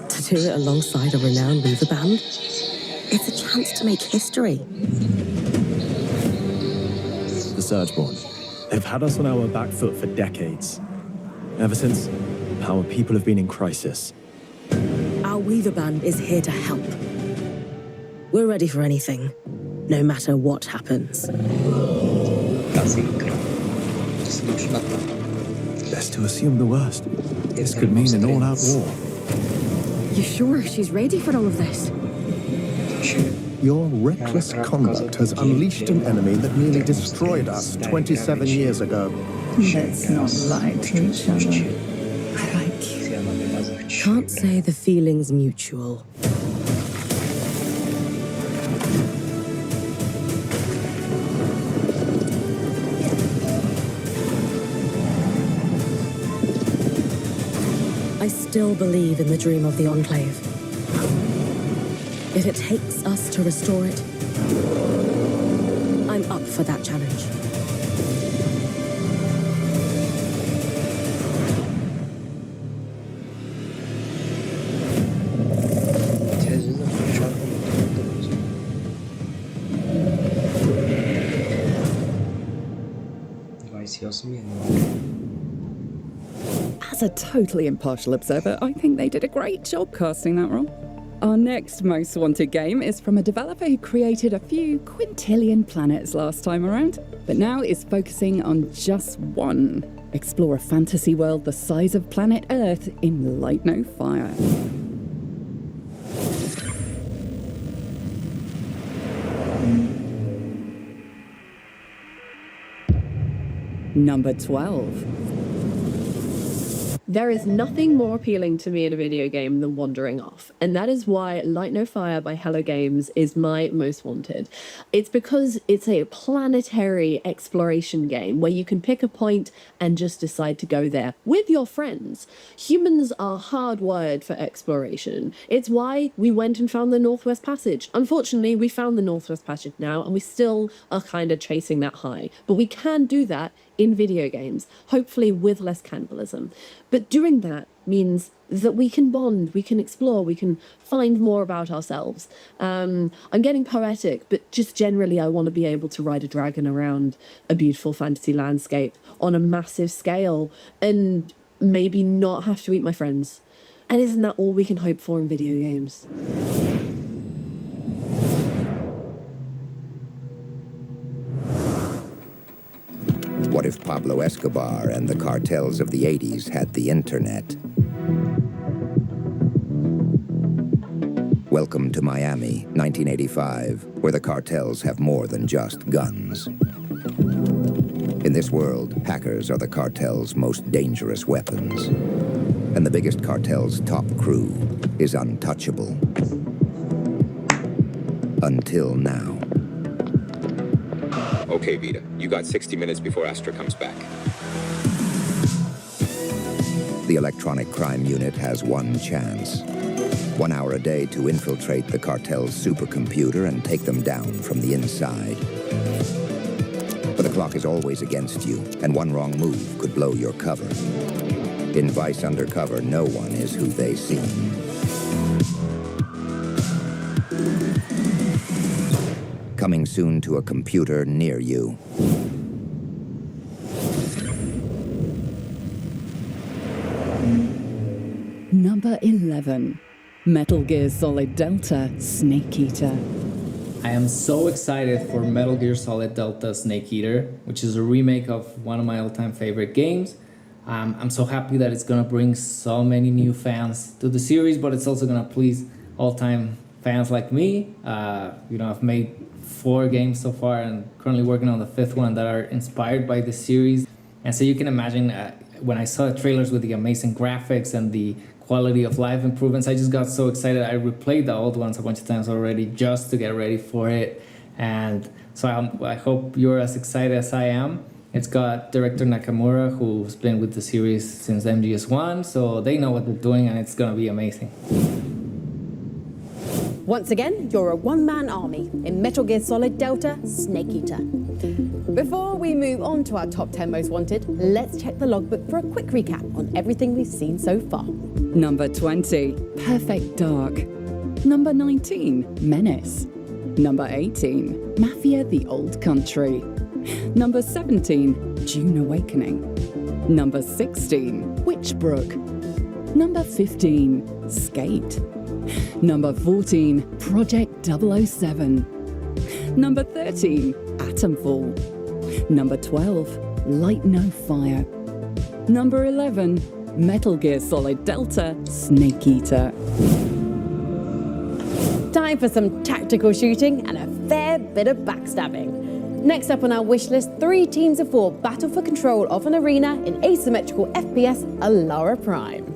To do it alongside a renowned weaver band, it's a chance to make history. The Surgeborn. They've had us on our back foot for decades. Ever since our people have been in crisis. Our weaver band is here to help. We're ready for anything, no matter what happens. Best to assume the worst. This could mean an all-out war. You sure she's ready for all of this? Your reckless conduct has unleashed an enemy that nearly destroyed us 27 years ago. Let's not lie to each other. I like you. Can't say the feeling's mutual. I still believe in the dream of the Enclave. If it takes us to restore it, I'm up for that challenge. As a totally impartial observer, I think they did a great job casting that role. Our next most wanted game is from a developer who created a few quintillion planets last time around, but now is focusing on just one. Explore a fantasy world the size of planet Earth in Light No Fire. Number 12. There is nothing more appealing to me in a video game than wandering off, and that is why Light No Fire by Hello Games is my most wanted. It's because it's a planetary exploration game where you can pick a point and just decide to go there with your friends. Humans are hardwired for exploration. It's why we went and found the Northwest Passage. Unfortunately, we found the Northwest Passage now, and we still are kind of chasing that high, but we can do that in video games, hopefully with less cannibalism. But doing that means that we can bond, we can explore, we can find more about ourselves. I'm getting poetic, but just generally I want to be able to ride a dragon around a beautiful fantasy landscape on a massive scale and maybe not have to eat my friends. And isn't that all we can hope for in video games? What if Pablo Escobar and the cartels of the 80s had the internet? Welcome to Miami, 1985, where the cartels have more than just guns. In this world, hackers are the cartel's most dangerous weapons. And the biggest cartel's top crew is untouchable. Until now. Okay, Vita, you got 60 minutes before Astra comes back. The electronic crime unit has one chance. 1 hour a day to infiltrate the cartel's supercomputer and take them down from the inside. But the clock is always against you, and one wrong move could blow your cover. In Vice Undercover, no one is who they seem. Coming soon to a computer near you. Number 11. Metal Gear Solid Delta Snake Eater. I am so excited for Metal Gear Solid Delta Snake Eater, which is a remake of one of my all-time favorite games. I'm so happy that it's gonna bring so many new fans to the series, but it's also gonna please all-time fans like me. I've made 4 games so far and currently working on the 5th one that are inspired by the series. And so you can imagine when I saw the trailers with the amazing graphics and the quality of life improvements. I just got so excited. I replayed the old ones a bunch of times already just to get ready for it. And so I hope you're as excited as I am. It's got director Nakamura, who's been with the series since MGS1, so they know what they're doing, and it's gonna be amazing. Once again, you're a one-man army in Metal Gear Solid Delta Snake Eater. Before we move on to our top 10 most wanted, let's check the logbook for a quick recap on everything we've seen so far. Number 20, Perfect Dark. Number 19, Menace. Number 18, Mafia: The Old Country. Number 17, June Awakening. Number 16, Witchbrook. Number 15, Skate. Number 14, Project 007. Number 13, Atomfall. Number 12, Light No Fire. Number 11, Metal Gear Solid Delta Snake Eater. Time for some tactical shooting and a fair bit of backstabbing. Next up on our wish list, 3 teams of 4 battle for control of an arena in asymmetrical FPS Alara Prime.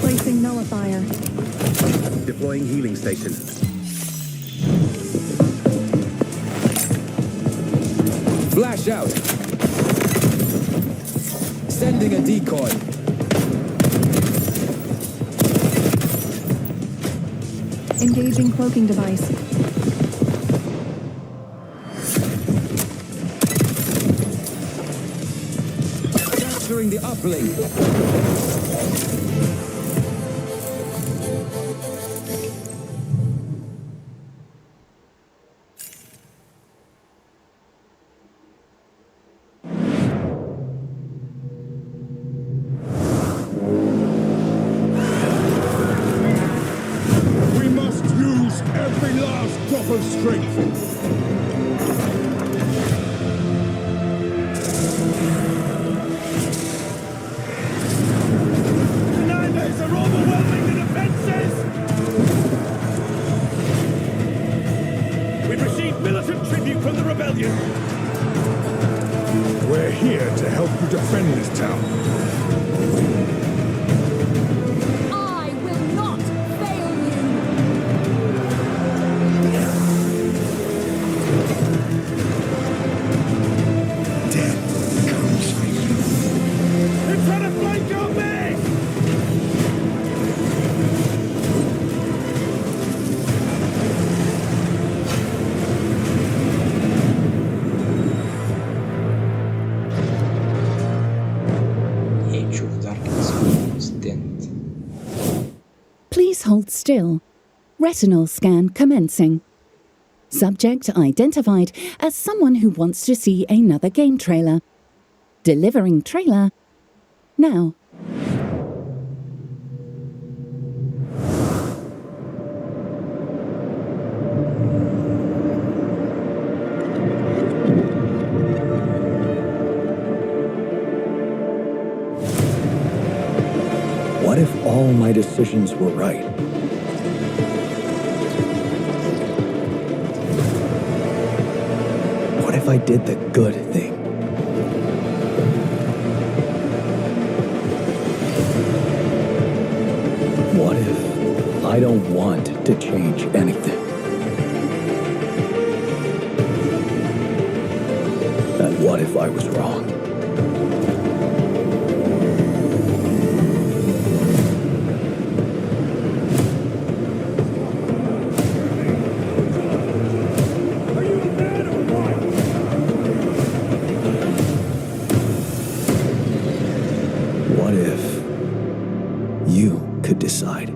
Placing nullifier. Deploying healing station. Flash out. Sending a decoy. Engaging cloaking device. Capturing the uplink. We must use every last drop of strength. The Niners are overwhelming the defenses! We've received militant tribute from the rebellion. We're here to help you defend this town. I will not fail you. Death comes for you. They're trying to flank our base! Age of Darkness almost dent. Please hold still. Retinal scan commencing. Subject identified as someone who wants to see another game trailer. Delivering trailer now. What if all my decisions were right? What if I did the good thing? What if I don't want to change anything? And what if I was wrong? What if you could decide?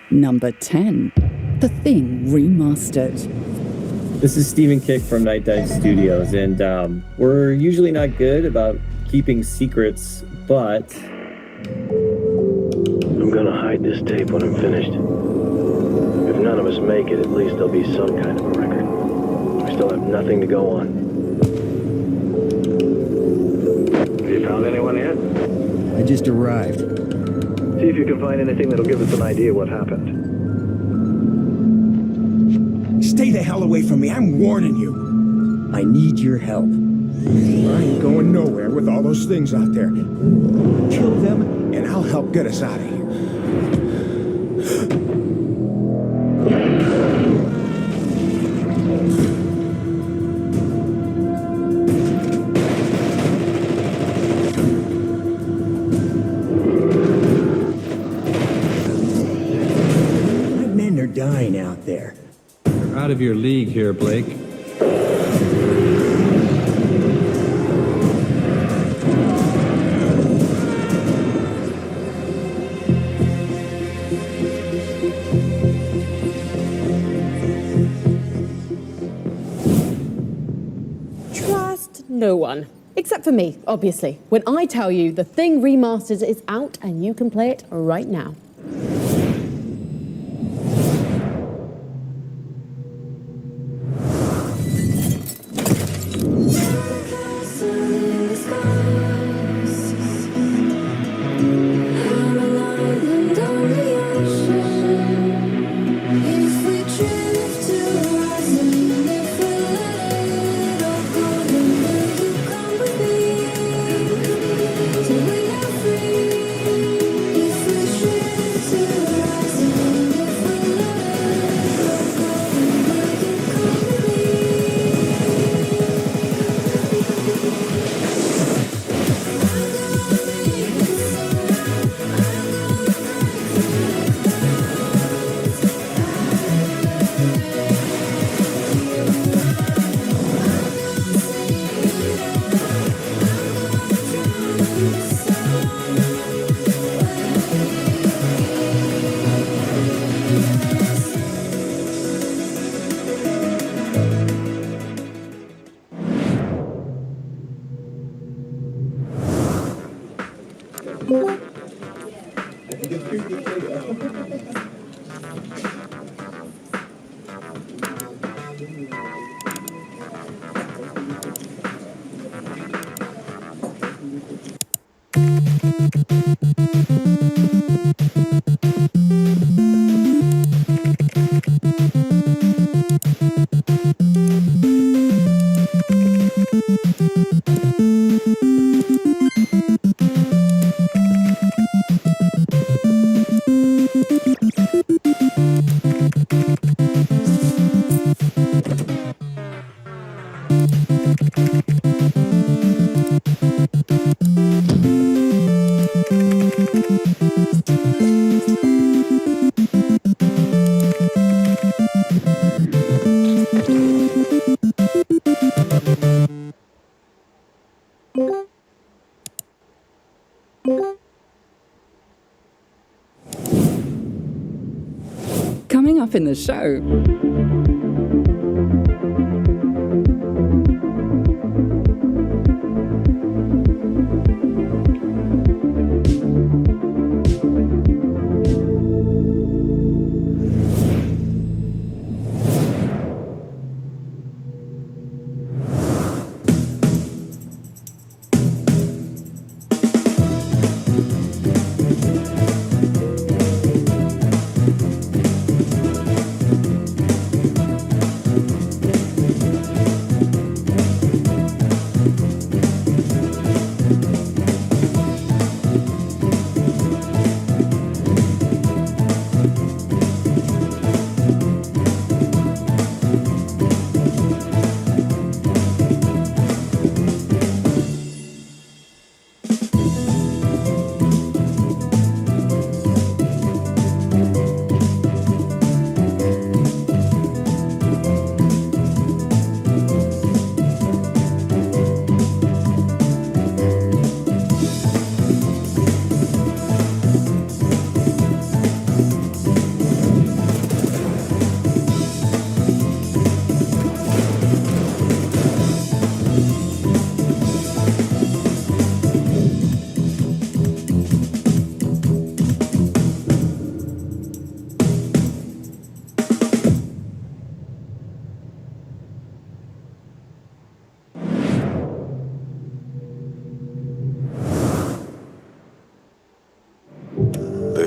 Number 10. The Thing Remastered. This is Stephen Kick from Night Dive Studios, and we're usually not good about keeping secrets, but... I'm gonna hide this tape when I'm finished. If none of us make it, at least there'll be some kind of a record. We still have nothing to go on. Have you found anyone yet? I just arrived. See if you can find anything that'll give us an idea what happened. Stay the hell away from me, I'm warning you. I need your help. I ain't going nowhere with all those things out there. Kill them, and I'll help get us out of here. My men are dying out there. You're out of your league here, Blake. Trust no one. Except for me, obviously. When I tell you The Thing Remastered is out and you can play it right now. Coming up in the show.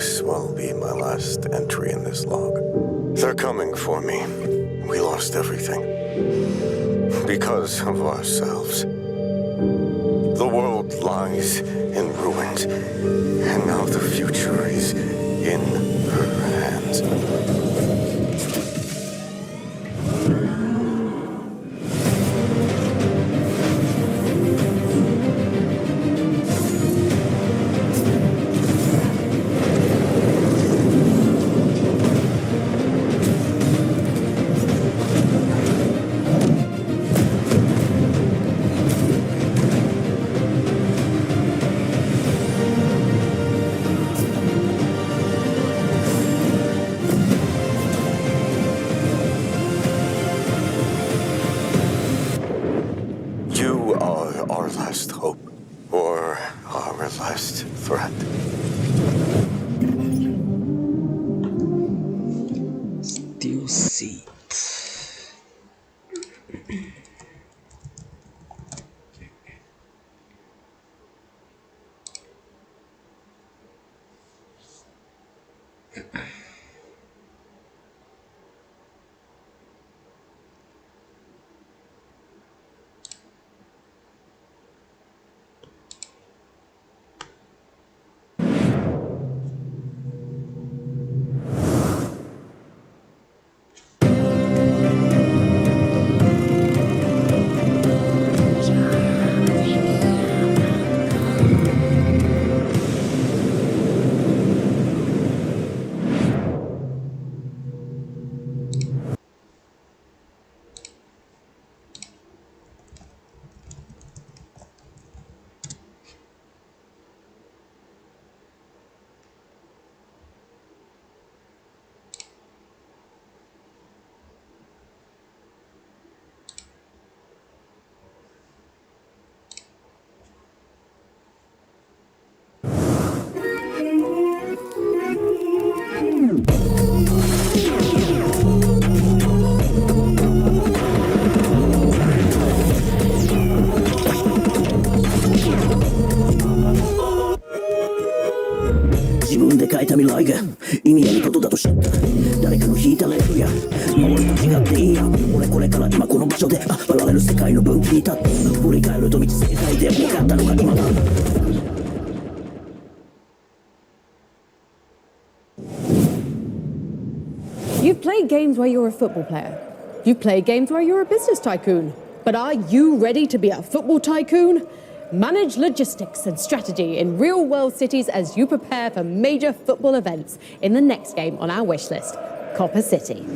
This will be my last entry in this log. They're coming for me. We lost everything. Because of ourselves. The world lies in ruins, and now the future is in her hands. You are our last hope, or our last threat. Still seat. You've played games where you're a football player. You've played games where you're a business tycoon. But are you ready to be a football tycoon? Manage logistics and strategy in real-world cities as you prepare for major football events in the next game on our wish list, Copper City.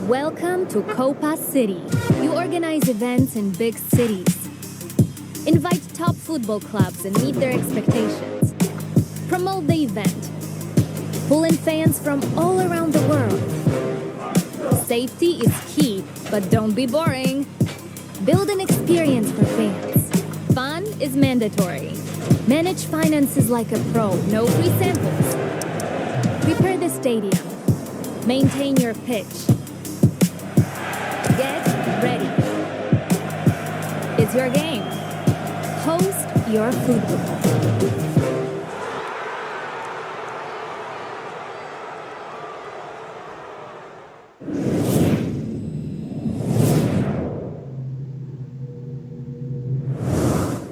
Welcome to Copa City. You organize events in big cities. Invite top football clubs and meet their expectations. Promote the event. Pull in fans from all around the world. Safety is key, but don't be boring. Build an experience for fans. Fun is mandatory. Manage finances like a pro. No free samples. Prepare the stadium. Maintain your pitch. Get ready. It's your game. Host your football.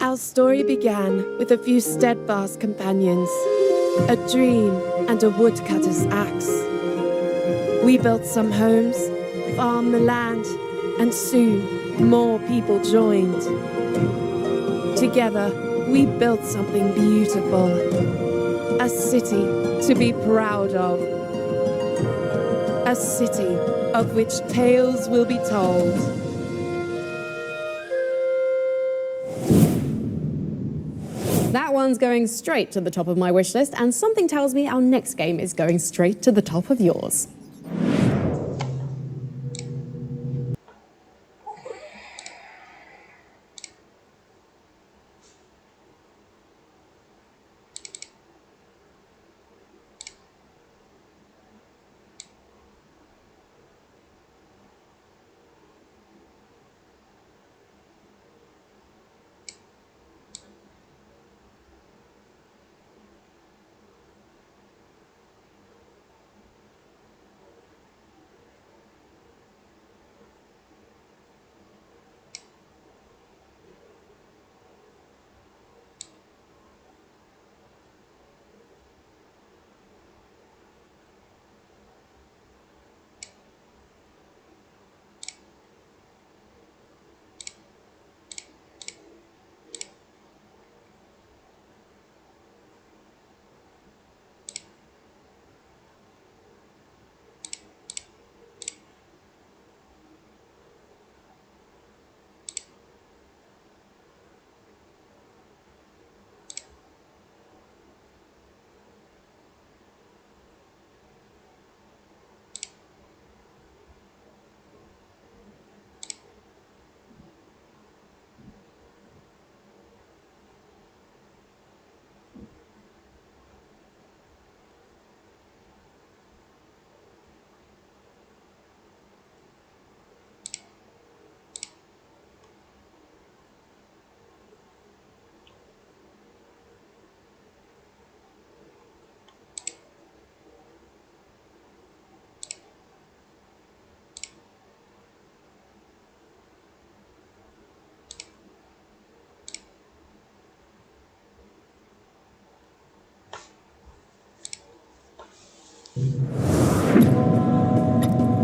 Our story began with a few steadfast companions, a dream and a woodcutter's axe. We built some homes, farmed the land, and soon more people joined. Together, we built something beautiful, a city to be proud of, a city of which tales will be told. That one's going straight to the top of my wish list, and something tells me our next game is going straight to the top of yours.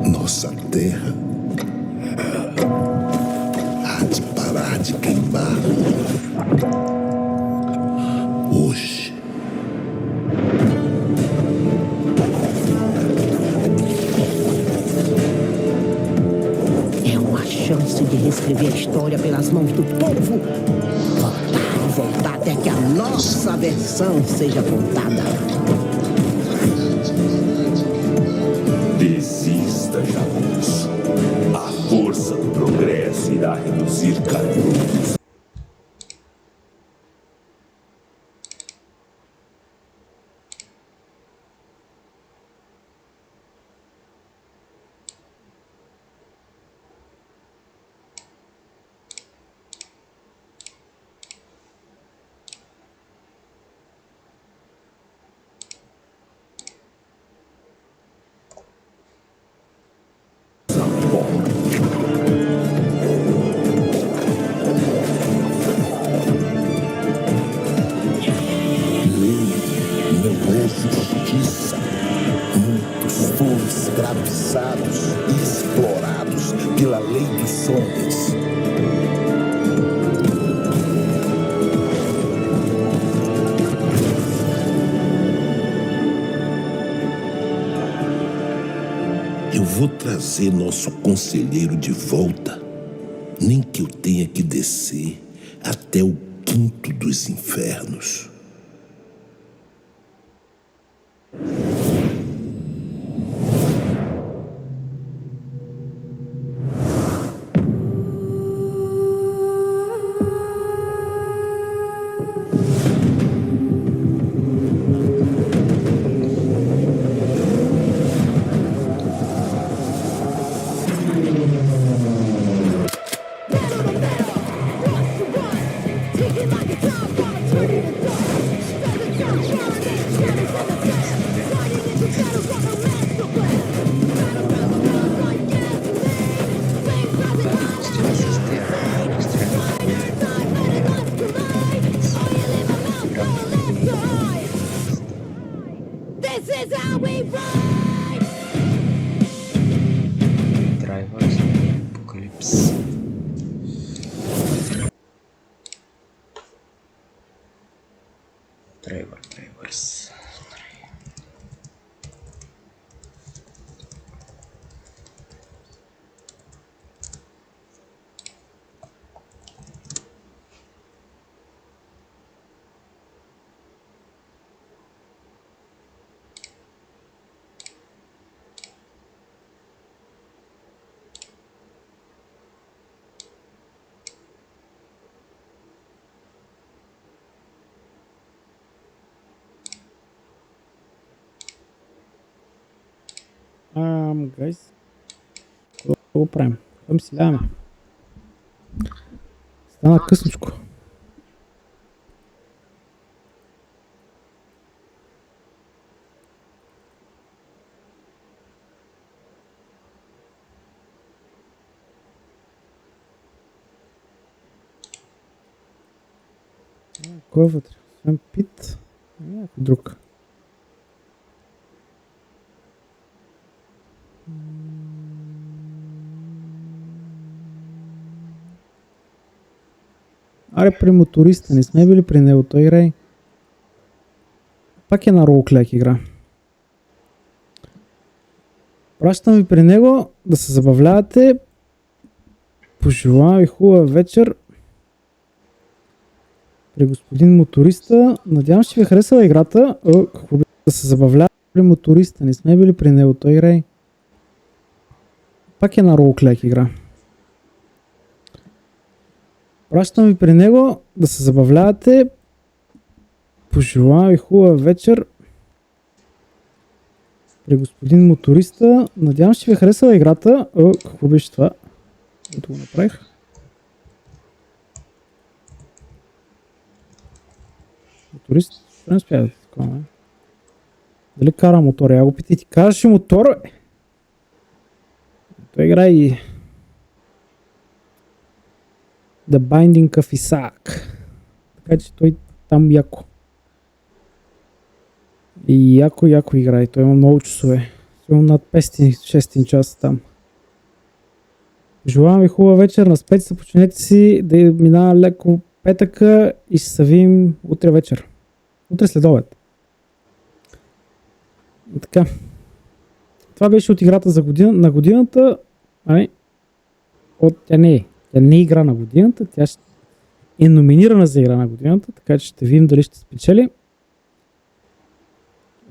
Nossa terra há de parar de queimar hoje. É uma chance de reescrever a história pelas mãos do povo. Voltar até que a nossa versão seja contada. Desista, Jagunço. A força do progresso irá reduzir caminhos. Não é justiça. Muitos foram escravizados e explorados pela lei dos homens. Eu vou trazer nosso conselheiro de volta, nem que eu tenha que descer até o quinto dos infernos. This is how we ride! Drivers Apocalypse. Drivers. Guys, какво правим? Към си даваме. Стана късничко. Кой е вътре? Освен Пит, някой друг. Аре, при моториста, не сме били при него, той играе. Пак е на ролкляк игра. Пращам ви при него да се забавлявате. Пожелавам ви хубава вечер. При господин моториста. Надявам ще ви харесала играта. Какво би да се забавлявате при моториста, не сме били при него, той играе. Пак е на ролкляк игра. Пращам ви при него да се забавлявате. Пожелавам ви хубава вечер. При господин моториста. Надявам ще ви харесала играта. Какво беше това? Ето го направих. Моторист? Ще не успя да такова, не? Дали кара мотор? Я го питай, ти караш ли мотор, бе? Той играе и The Binding of Isaac. Така че той там яко. И яко игра и той има много часове. Сигурно над 500-600 часа там. Желавам ви хубава вечер, на спете се починете си, да минава леко петъка и ще се видим утре вечер. Утре след обед. И така. Това беше от играта на годината. Тя не е игра на годината, тя е номинирана за игра на годината, така че ще видим дали ще спечели.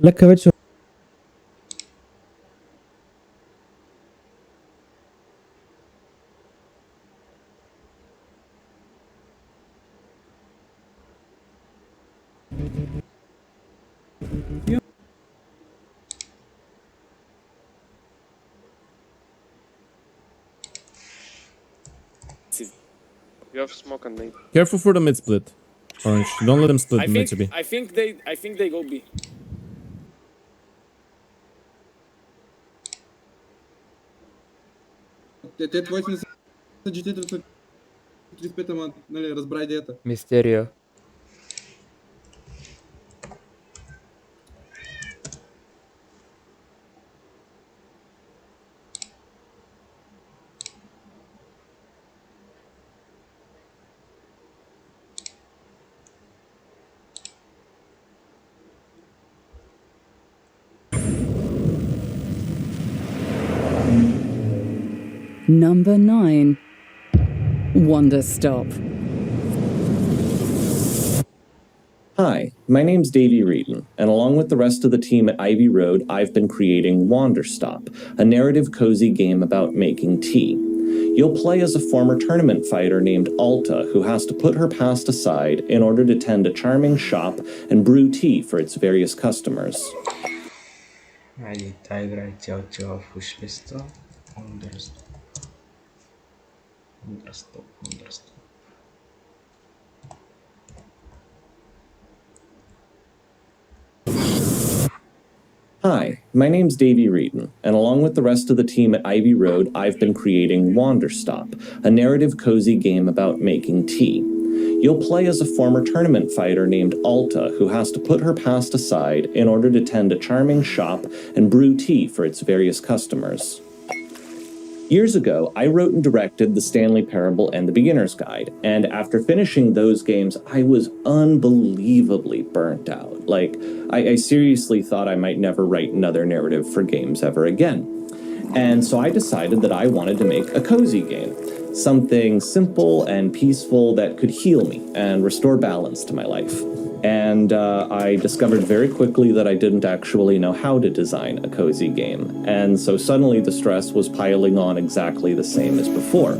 Лека вечер. You have smoke on me. Careful for the mid split. Orange. Don't let them split mid to B. I think they go B. Те твоите не са GT 35, ама, нали, разбра идеята. Мистерио. Number 9. Wonder Stop. Hi, my name's Davey Reedon, and along with the rest of the team at Ivy Road, I've been creating Wanderstop, a narrative cozy game about making tea. You'll play as a former tournament fighter named Alta, who has to put her past aside in order to tend a charming shop and brew tea for its various customers. Айде, тази игра е цяла в ушлиста. Wanderstop. Hi, my name's Davey Reedon, and along with the rest of the team at Ivy Road, I've been creating Wanderstop, a narrative cozy game about making tea. You'll play as a former tournament fighter named Alta, who has to put her past aside in order to tend a charming shop and brew tea for its various customers. Years ago, I wrote and directed The Stanley Parable and The Beginner's Guide, and after finishing those games, I was unbelievably burnt out. Like, I seriously thought I might never write another narrative for games ever again. And so I decided that I wanted to make a cozy game, something simple and peaceful that could heal me and restore balance to my life. And I discovered very quickly that I didn't actually know how to design a cozy game. And so suddenly the stress was piling on exactly the same as before.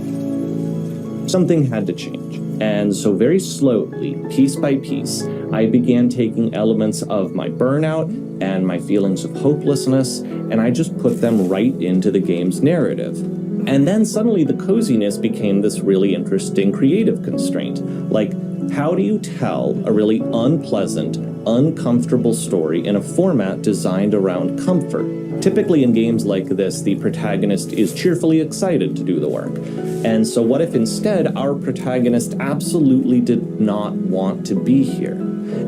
Something had to change. And so very slowly, piece by piece, I began taking elements of my burnout and my feelings of hopelessness, and I just put them right into the game's narrative. And then suddenly the coziness became this really interesting creative constraint. Like, how do you tell a really unpleasant, uncomfortable story in a format designed around comfort? Typically in games like this, the protagonist is cheerfully excited to do the work. And so what if instead our protagonist absolutely did not want to be here?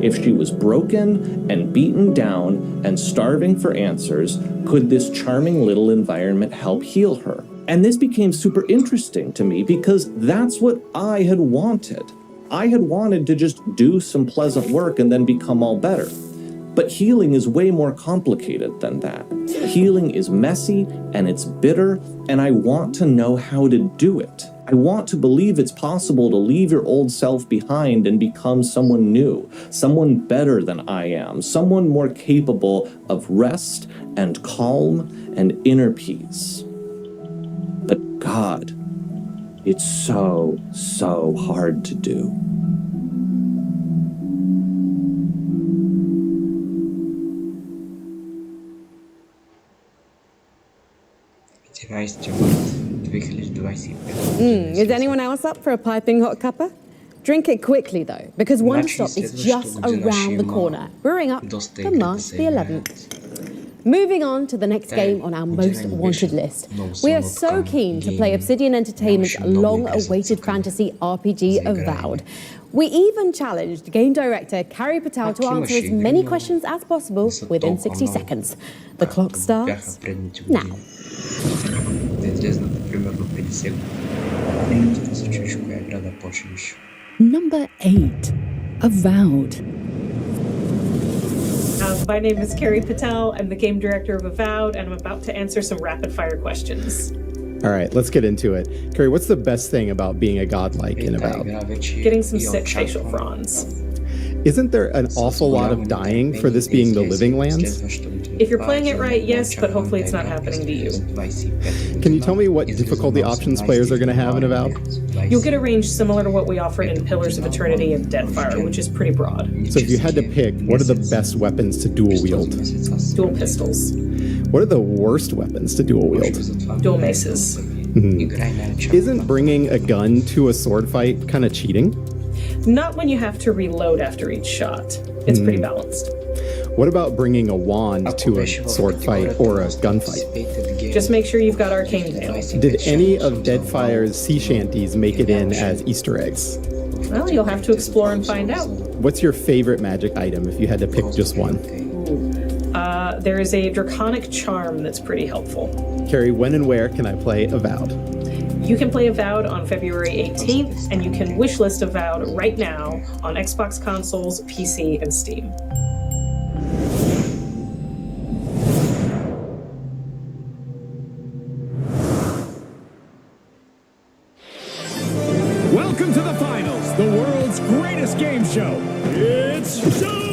If she was broken and beaten down and starving for answers, could this charming little environment help heal her? And this became super interesting to me because that's what I had wanted. I had wanted to just do some pleasant work and then become all better. But healing is way more complicated than that. Healing is messy and it's bitter, and I want to know how to do it. I want to believe it's possible to leave your old self behind and become someone new, someone better than I am, someone more capable of rest and calm and inner peace. But God, it's so hard to do. Is anyone else up for a piping hot cuppa? Drink it quickly though, because Wanderstop is just around the corner, brewing up for March the 11th. Moving on to the next game on our most wanted list. We are so keen to play Obsidian Entertainment's long-awaited fantasy RPG Avowed. We even challenged game director Carrie Patel to answer as many questions as possible within 60 seconds. The clock starts now. Number 8. Avowed. My name is Carrie Patel. I'm the game director of Avowed, and I'm about to answer some rapid-fire questions. All right, let's get into it. Carrie, what's the best thing about being a godlike in Avowed? Getting some sick facial fronds. Isn't there an awful lot of dying for this being the living lands? If you're playing it right, yes, but hopefully it's not happening to you. Can you tell me what difficulty options players are going to have in Avowed? You'll get a range similar to what we offered in Pillars of Eternity and Deadfire, which is pretty broad. So if you had to pick, what are the best weapons to dual wield? Dual pistols. What are the worst weapons to dual wield? Dual maces. Isn't bringing a gun to a sword fight kind of cheating? Not when you have to reload after each shot. It's pretty balanced. What about bringing a wand to a sword fight or a gunfight? Just make sure you've got Arcane Veil. Did any of Deadfire's sea shanties make it in as Easter eggs? Well, you'll have to explore and find out. What's your favorite magic item if you had to pick just one? There is a Draconic Charm that's pretty helpful. Carrie, when and where can I play Avowed? You can play Avowed on February 18th, and you can wishlist Avowed right now on Xbox consoles, PC, and Steam. Welcome to the finals, the world's greatest game show. It's showtime!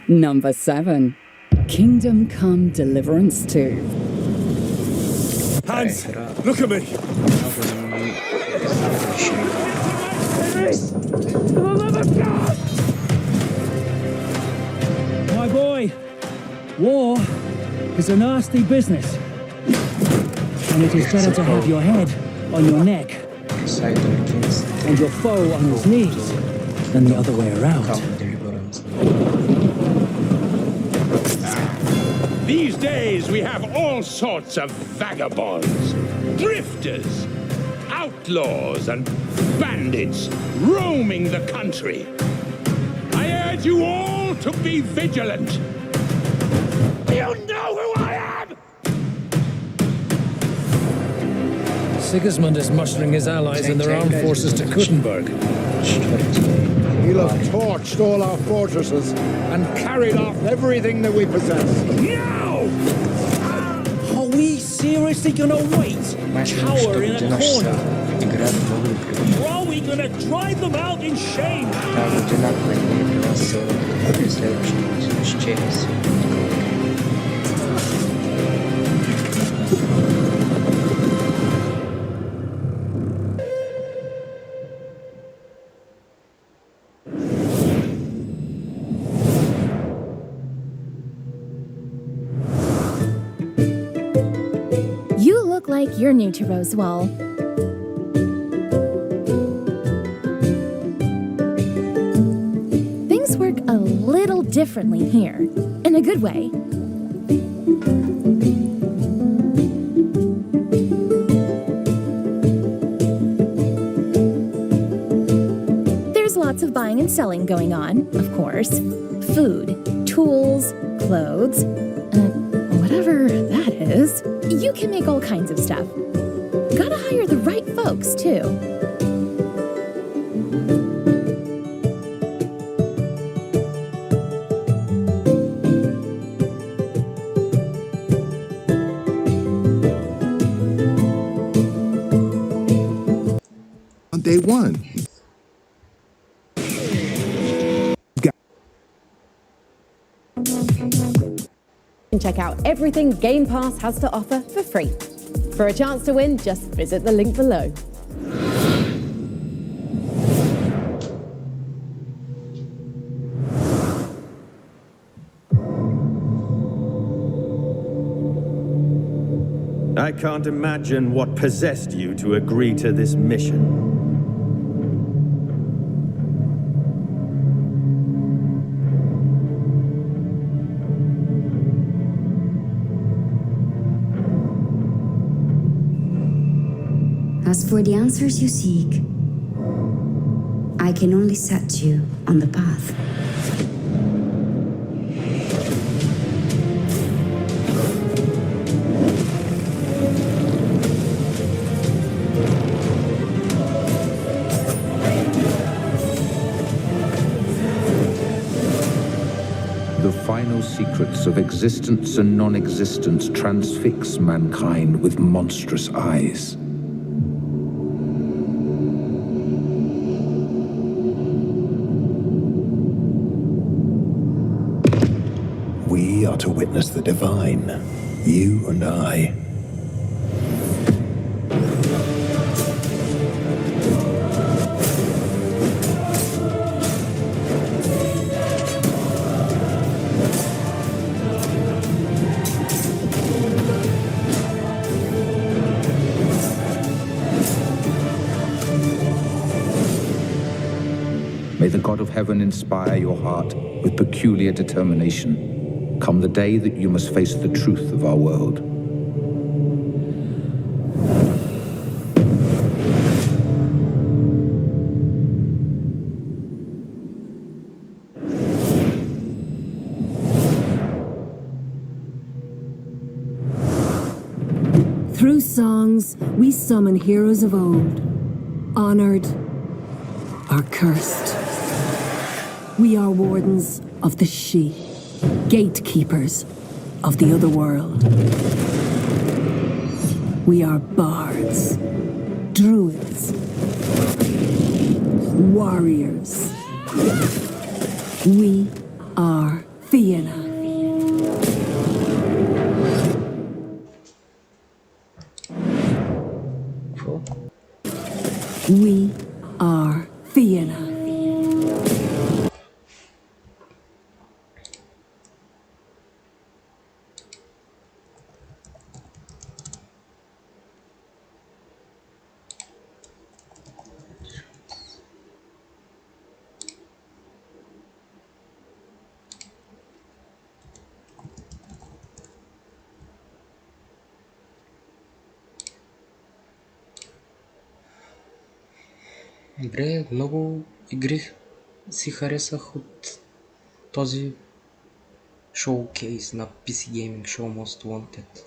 Number 7. Kingdom Come Deliverance 2. Hans, look at me. My boy, war is a nasty business. And it is better to have your head on your neck and your foe on his knees than the other way around. These days we have all sorts of vagabonds, drifters, outlaws, and bandits roaming the country. I urge you all to be vigilant. You know who I am! Sigismund is mustering his allies and their armed forces to Kuttenberg. He'll have torched all our fortresses and carried off everything that we possess. Now! Are we seriously gonna wait? Cower in a corner? Or are we gonna drive them out in shame? You look like you're new to Rosewall. Things work a little differently here, in a good way. There's lots of buying and selling going on, of course. Food, tools, clothes, whatever that is. You can make all kinds of stuff. Gotta hire the right folks, too. On day one. and check out everything Game Pass has to offer for free. For a chance to win, just visit the link below. I can't imagine what possessed you to agree to this mission. As for the answers you seek, I can only set you on the path. The final secrets of existence and non-existence transfix mankind with monstrous eyes. We are to witness the divine, you and I. May the God of heaven inspire your heart with peculiar determination. Come the day that you must face the truth of our world. Through songs, we summon heroes of old, honored or cursed. We are wardens of the She, gatekeepers of the other world. We are bards, druids, warriors. We are Fianna. We are Fianna. Добре, много игри си харесах от този шоукейс на PC Gaming Show Most Wanted.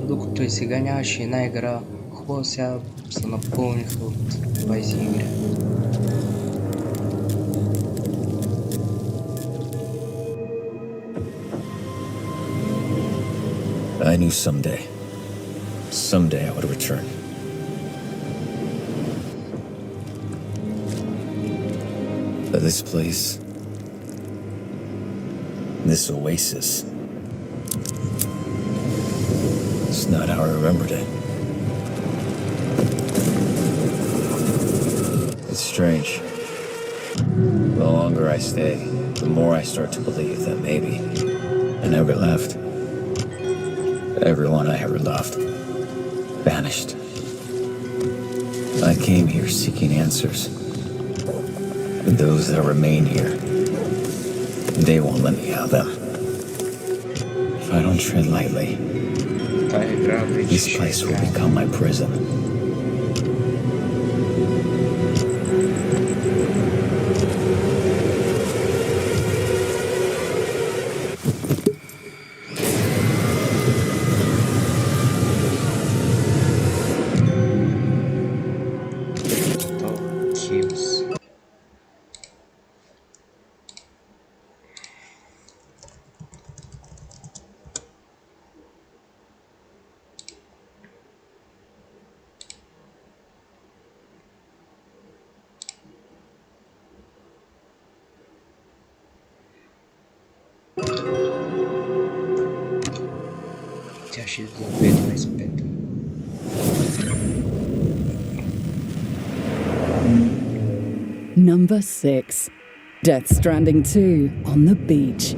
Докато и сега нямаше една игра хубава, сега се напълниха от 20 игри. I knew someday I would return. But this place, this oasis, it's not how I remembered it. It's strange. The longer I stay, the more I start to believe that maybe I never left. Everyone I ever loved vanished. I came here seeking answers. But those that remain here, they won't let me have them. If I don't tread lightly, this place will become my prison. 6 за 2025. Number 6. Death Stranding 2 on the beach.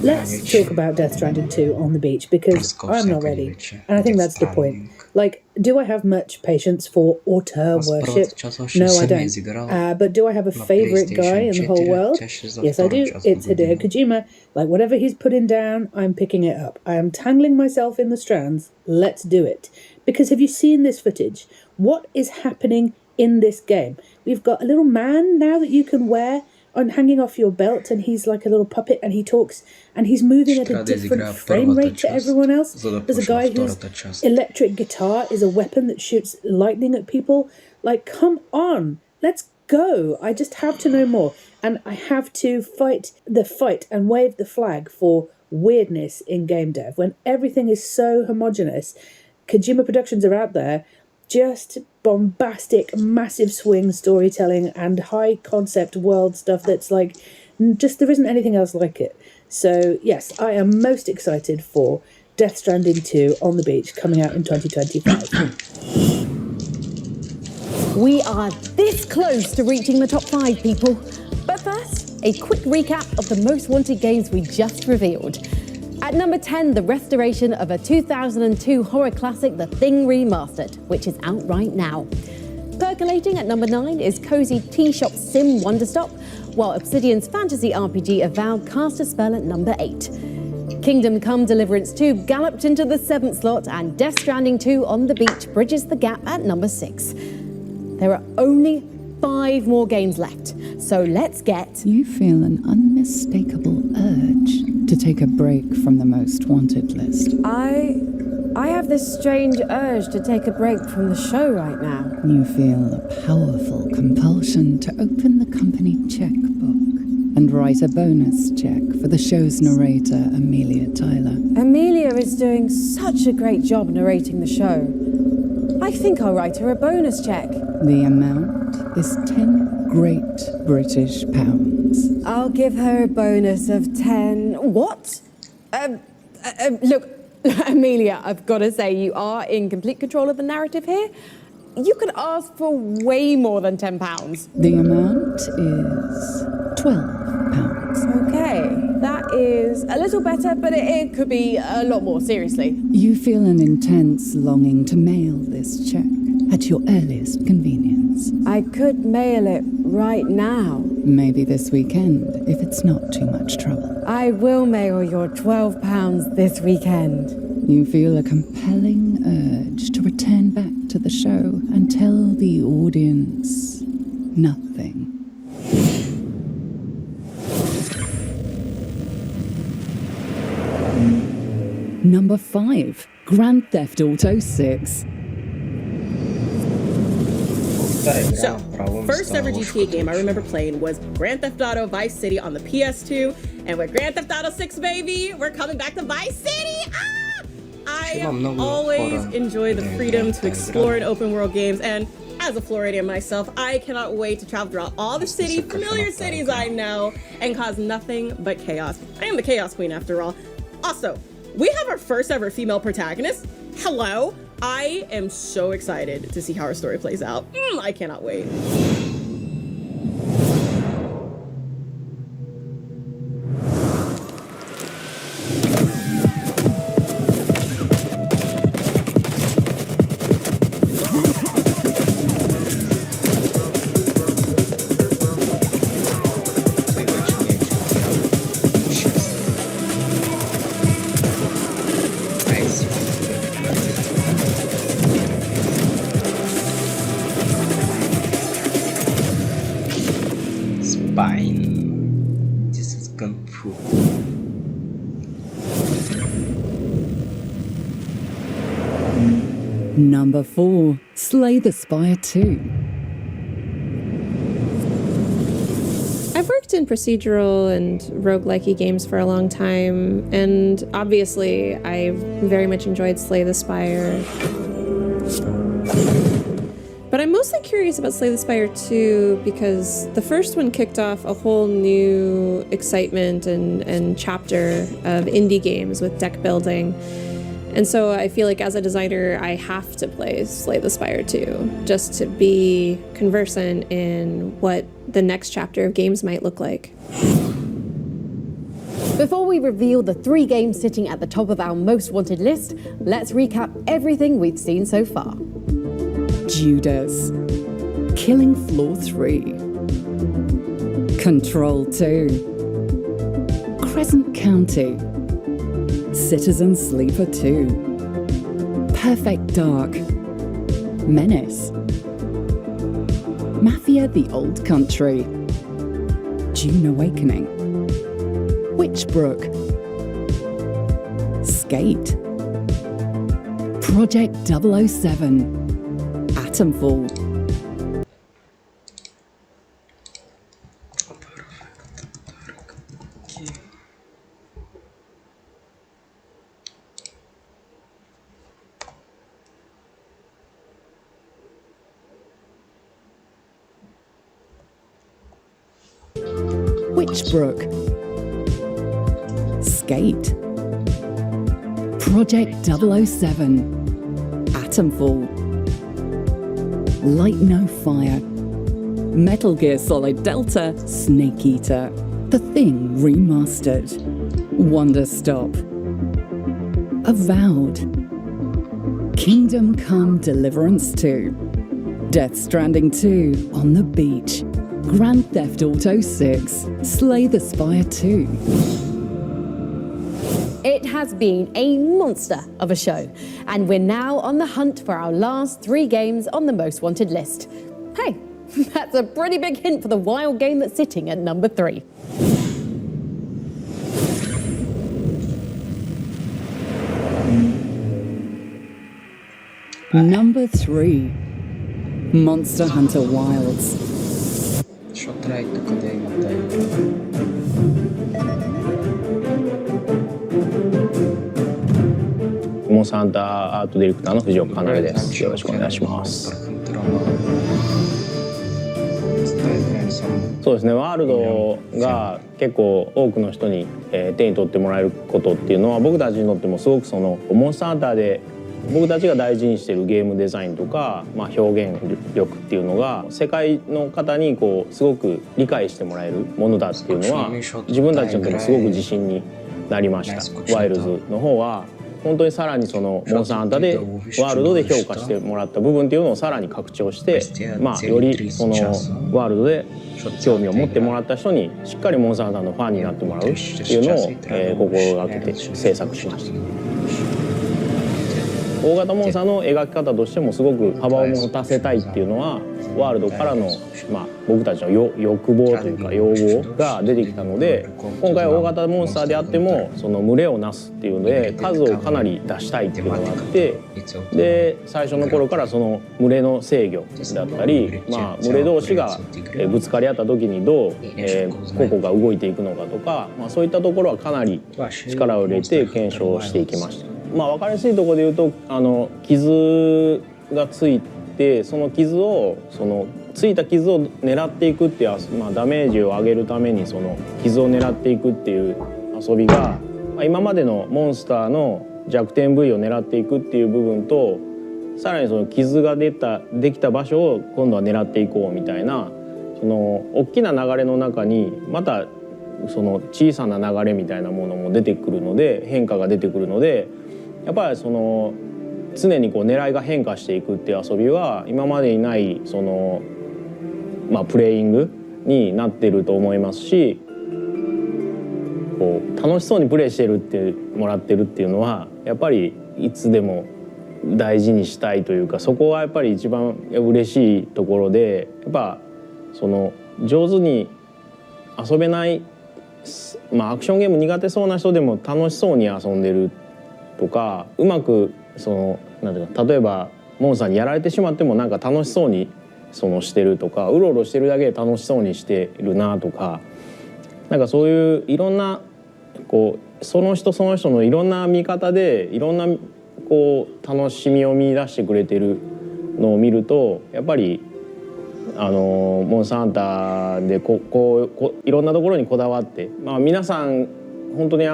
Let's talk about Death Stranding 2 on the beach, because I'm not ready. And I think that's the point. Like, do I have much patience for auteur worship? No, I don't. But do I have a favorite guy in the whole world? Yes, I do. It's Hideo Kojima. Like, whatever he's putting down, I'm picking it up. I am tangling myself in the strands. Let's do it. Because have you seen this footage? What is happening in this game? We've got a little man now that you can wear on hanging off your belt, and he's like a little puppet, and he talks, and he's moving at a different frame rate to everyone else. There's a guy whose electric guitar is a weapon that shoots lightning at people. Like, come on, let's go. I just have to know more, and I have to fight the fight and wave the flag for weirdness in game dev. When everything is so homogenous, Kojima Productions are out there just bombastic, massive swing storytelling and high concept world stuff that's like, just there isn't anything else like it. So yes, I am most excited for Death Stranding 2 on the beach, coming out in 2025. We are this close to reaching the top 5, people. But first, a quick recap of the most wanted games we just revealed. At number 10, the restoration of a 2002 horror classic, The Thing Remastered, which is out right now. Percolating at number 9 is cozy tea shop sim Wonderstop, while Obsidian's fantasy RPG Avowed cast a spell at number 8. Kingdom Come Deliverance 2 galloped into the 7th slot, and Death Stranding 2 on the beach bridges the gap at number 6. There are only 5 more games left, so let's get... You feel an unmistakable urge to take a break from the most wanted list. I have this strange urge to take a break from the show right now. You feel a powerful compulsion to open the company checkbook and write a bonus check for the show's narrator, Amelia Tyler. Amelia is doing such a great job narrating the show. I think I'll write her a bonus check. The amount is 10 great British pounds. I'll give her a bonus of 10... What? Look, Amelia, I've got to say, you are in complete control of the narrative here. You could ask for way more than £10. The amount is £12. Okay, that is a little better, but it could be a lot more, seriously. You feel an intense longing to mail this check at your earliest convenience. I could mail it right now. Maybe this weekend, if it's not too much trouble. I will mail your £12 this weekend. You feel a compelling urge to return back to the show and tell the audience nothing. Number 5, Grand Theft Auto 6. So, first ever GTA game I remember playing was Grand Theft Auto Vice City on the PS2, and with Grand Theft Auto 6, baby, we're coming back to Vice City! I always enjoy the freedom to explore in open world games, and as a Floridian myself, I cannot wait to travel throughout all the familiar cities I know, and cause nothing but chaos. I am the Chaos Queen after all. Also, we have our first ever female protagonist. Hello! I am so excited to see how our story plays out. I cannot wait. Number 4, Slay the Spire 2. I've worked in procedural and roguelike games for a long time, and obviously I very much enjoyed Slay the Spire. But I'm mostly curious about Slay the Spire 2 because the first one kicked off a whole new excitement and chapter of indie games with deck building. And so I feel like as a designer, I have to play Slay the Spire 2 just to be conversant in what the next chapter of games might look like. Before we reveal the 3 games sitting at the top of our most wanted list, let's recap everything we've seen so far. Judas. Killing Floor 3. Control 2. Crescent County. Citizen Sleeper 2. Perfect Dark. Menace. Mafia the Old Country. Dune Awakening. Witchbrook. Skate. Project 007. Atomfall. Witchbrook. Skate. Project 007. Atomfall. Light No Fire. Metal Gear Solid Delta. Snake Eater. The Thing Remastered. Wonder Stop. Avowed. Kingdom Come Deliverance 2. Death Stranding 2. On the Beach. Grand Theft Auto 6. Slay the Spire 2. It has been a monster of a show, and we're now on the hunt for our last 3 games on the most wanted list. Hey, that's a pretty big hint for the wild game that's sitting at number 3. Number 3. Monster Hunter Wilds.モンスターハンターアートディレクターの藤岡かなでです。よろしくお願いします。そうですね、ワールドが結構多くの人に手に取ってもらえることっていうのは僕たちにとってもすごくそのモンスターハンターで僕たちが大事にしているゲームデザインとか、表現力っていうのが世界の方にこうすごく理解してもらえるものだっていうのは自分たちにとってもすごく自信になりました。ワイルズの方は本当にさらにそのモンスターハンターでワールドで評価してもらった部分っていうのをさらに拡張して、よりそのワールドで興味を持ってもらった人にしっかりモンスターハンターのファンになってもらうっていうのを心がけて制作しました。大型モンスターの描き方としてもすごく幅を持たせたいっていうのはワールドからの、僕たちの欲望というか要望が出てきたので、今回大型モンスターであってもその群れをなすっていうので数をかなり出したいっていうのがあって、で最初の頃からその群れの制御だったり、群れ同士がぶつかり合った時にどう個々が動いていくのかとか、そういったところはかなり力を入れて検証していきました。分かりやすいところで言うと傷がついてそのついた傷を狙っていくっていう、ダメージを上げるためにその傷を狙っていくっていう遊びが、今までのモンスターの弱点部位を狙っていくっていう部分とさらにその傷ができた場所を今度は狙っていこうみたいな、その大きな流れの中にまたその小さな流れみたいなものも出てくるので変化が出てくるので。やっぱりその常にこう狙いが変化していくっていう遊びは今までにないその、プレイングになってると思いますし、こう楽しそうにプレイしてるってもらってるっていうのはやっぱりいつでも大事にしたいというか、そこはやっぱり一番嬉しいところで、やっぱその上手に遊べない、アクションゲーム苦手そうな人でも楽しそうに遊んでるとか、うまくそのなんていうか、例えばモンスターにやられてしまってもなんか楽しそうにそのしてるとか、うろうろしてるだけで楽しそうにしてるなとか、なんかそういういろんなこうその人その人のいろんな見方でいろんなこう楽しみを見出してくれてるのを見ると、やっぱりモンスターハンターでこういろんなところにこだわって、皆さん本当に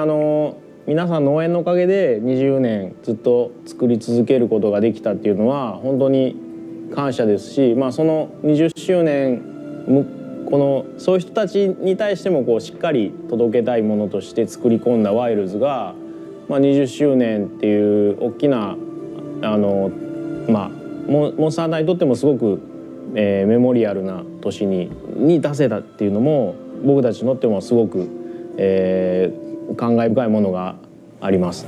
皆さんの応援のおかげで20年ずっと作り続けることができたっていうのは本当に感謝ですし、その20周年そういう人たちに対してもしっかり届けたいものとして作り込んだワイルズが、20周年っていう大きなモンスターハンターにとってもすごく、メモリアルな年に出せたっていうのも僕たちにとってもすごく、感慨深いものがあります。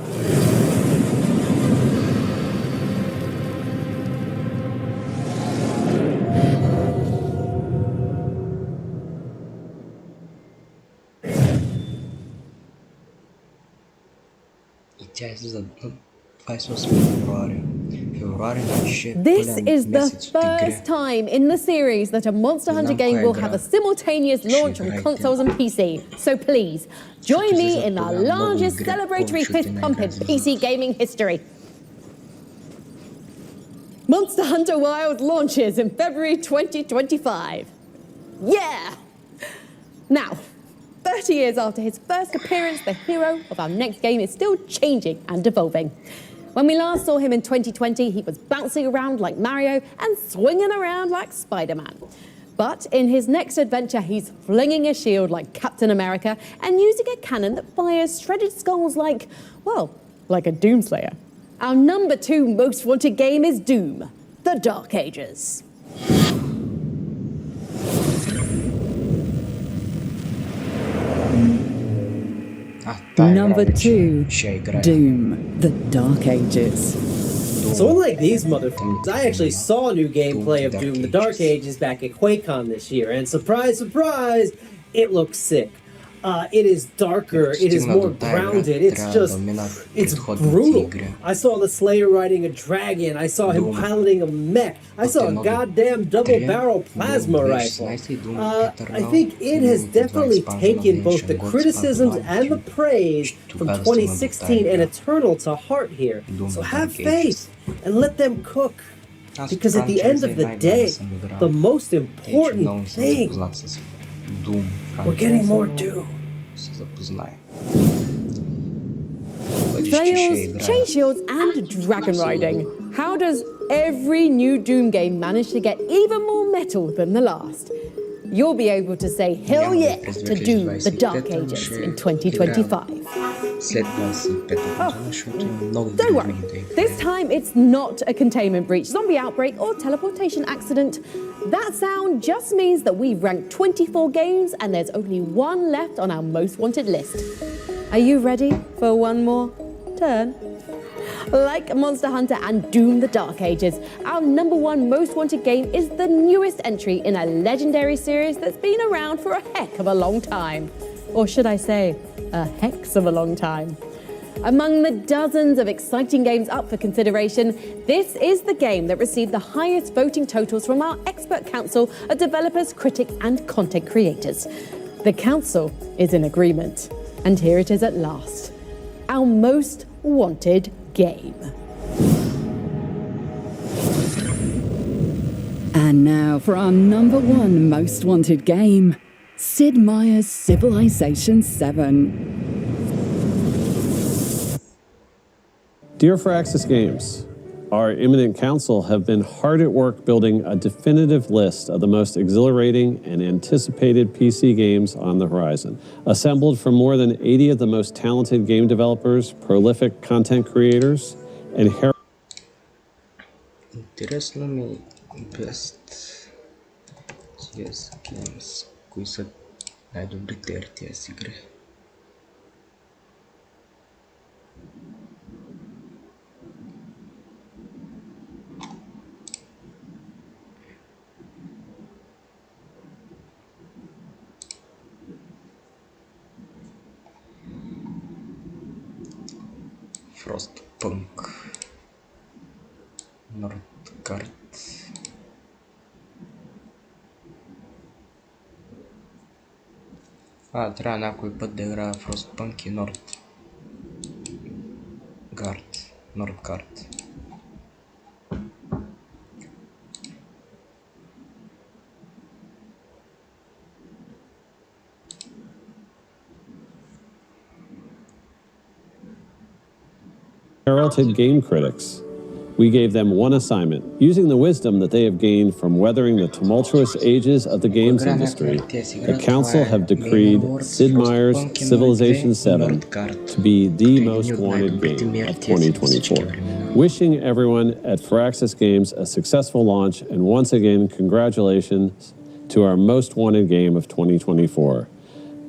This is the first time in the series that a Monster Hunter game will have a simultaneous launch on consoles and PC. So please, join me in the largest celebratory fist pump in PC gaming history. Monster Hunter Wilds launches in February 2025. Yeah! Now, 30 years after his first appearance, the hero of our next game is still changing and evolving. When we last saw him in 2020, he was bouncing around like Mario and swinging around like Spider-Man. But in his next adventure, he's flinging a shield like Captain America and using a cannon that fires shredded skulls like a Doomslayer. Our number 2 most wanted game is Doom, The Dark Ages. Number 2, Doom, The Dark Ages. So unlike these motherfuckers, I actually saw new gameplay of Doom, The Dark Ages back at QuakeCon this year, and surprise, surprise, it looks sick. It is darker, it is more grounded, it's brutal. I saw the Slayer riding a dragon, I saw him piloting a mech, I saw a goddamn double-barrel plasma rifle. I think it has definitely taken both the criticisms and the praise from 2016 and Eternal to heart here. So have faith and let them cook. Because at the end of the day, the most important thing, we're getting more Doom. Flails, chain shields, and dragon riding. How does every new Doom game manage to get even more metal than the last? You'll be able to say hell yeah to Doom, The Dark Ages in 2025. Don't worry, this time it's not a containment breach, zombie outbreak, or teleportation accident. That sound just means that we've ranked 24 games and there's only one left on our most wanted list. Are you ready for one more turn? Like Monster Hunter and Doom, The Dark Ages, our number 1 most wanted game is the newest entry in a legendary series that's been around for a heck of a long time. Or should I say, a hex of a long time. Among the dozens of exciting games up for consideration, this is the game that received the highest voting totals from our expert council of developers, critics, and content creators. The council is in agreement, and here it is at last. Our most wanted game. And now for our number 1 most wanted game, Sid Meier's Civilization 7. Dear Firaxis Games, our imminent council have been hard at work building a definitive list of the most exhilarating and anticipated PC games on the horizon. Assembled from more than 80 of the most talented game developers, prolific content creators, and Интересно ми best CS Games. Кои са най-добрите RTS игри? Frostpunk, Nordgard, трябва някой път да играя Frostpunk и Nordgard. Heralded game critics. We gave them one assignment. Using the wisdom that they have gained from weathering the tumultuous ages of the games industry, the Council have decreed Sid Meier's Civilization 7 to be the most wanted game of 2024. Wishing everyone at Firaxis Games a successful launch, and once again, congratulations to our most wanted game of 2024.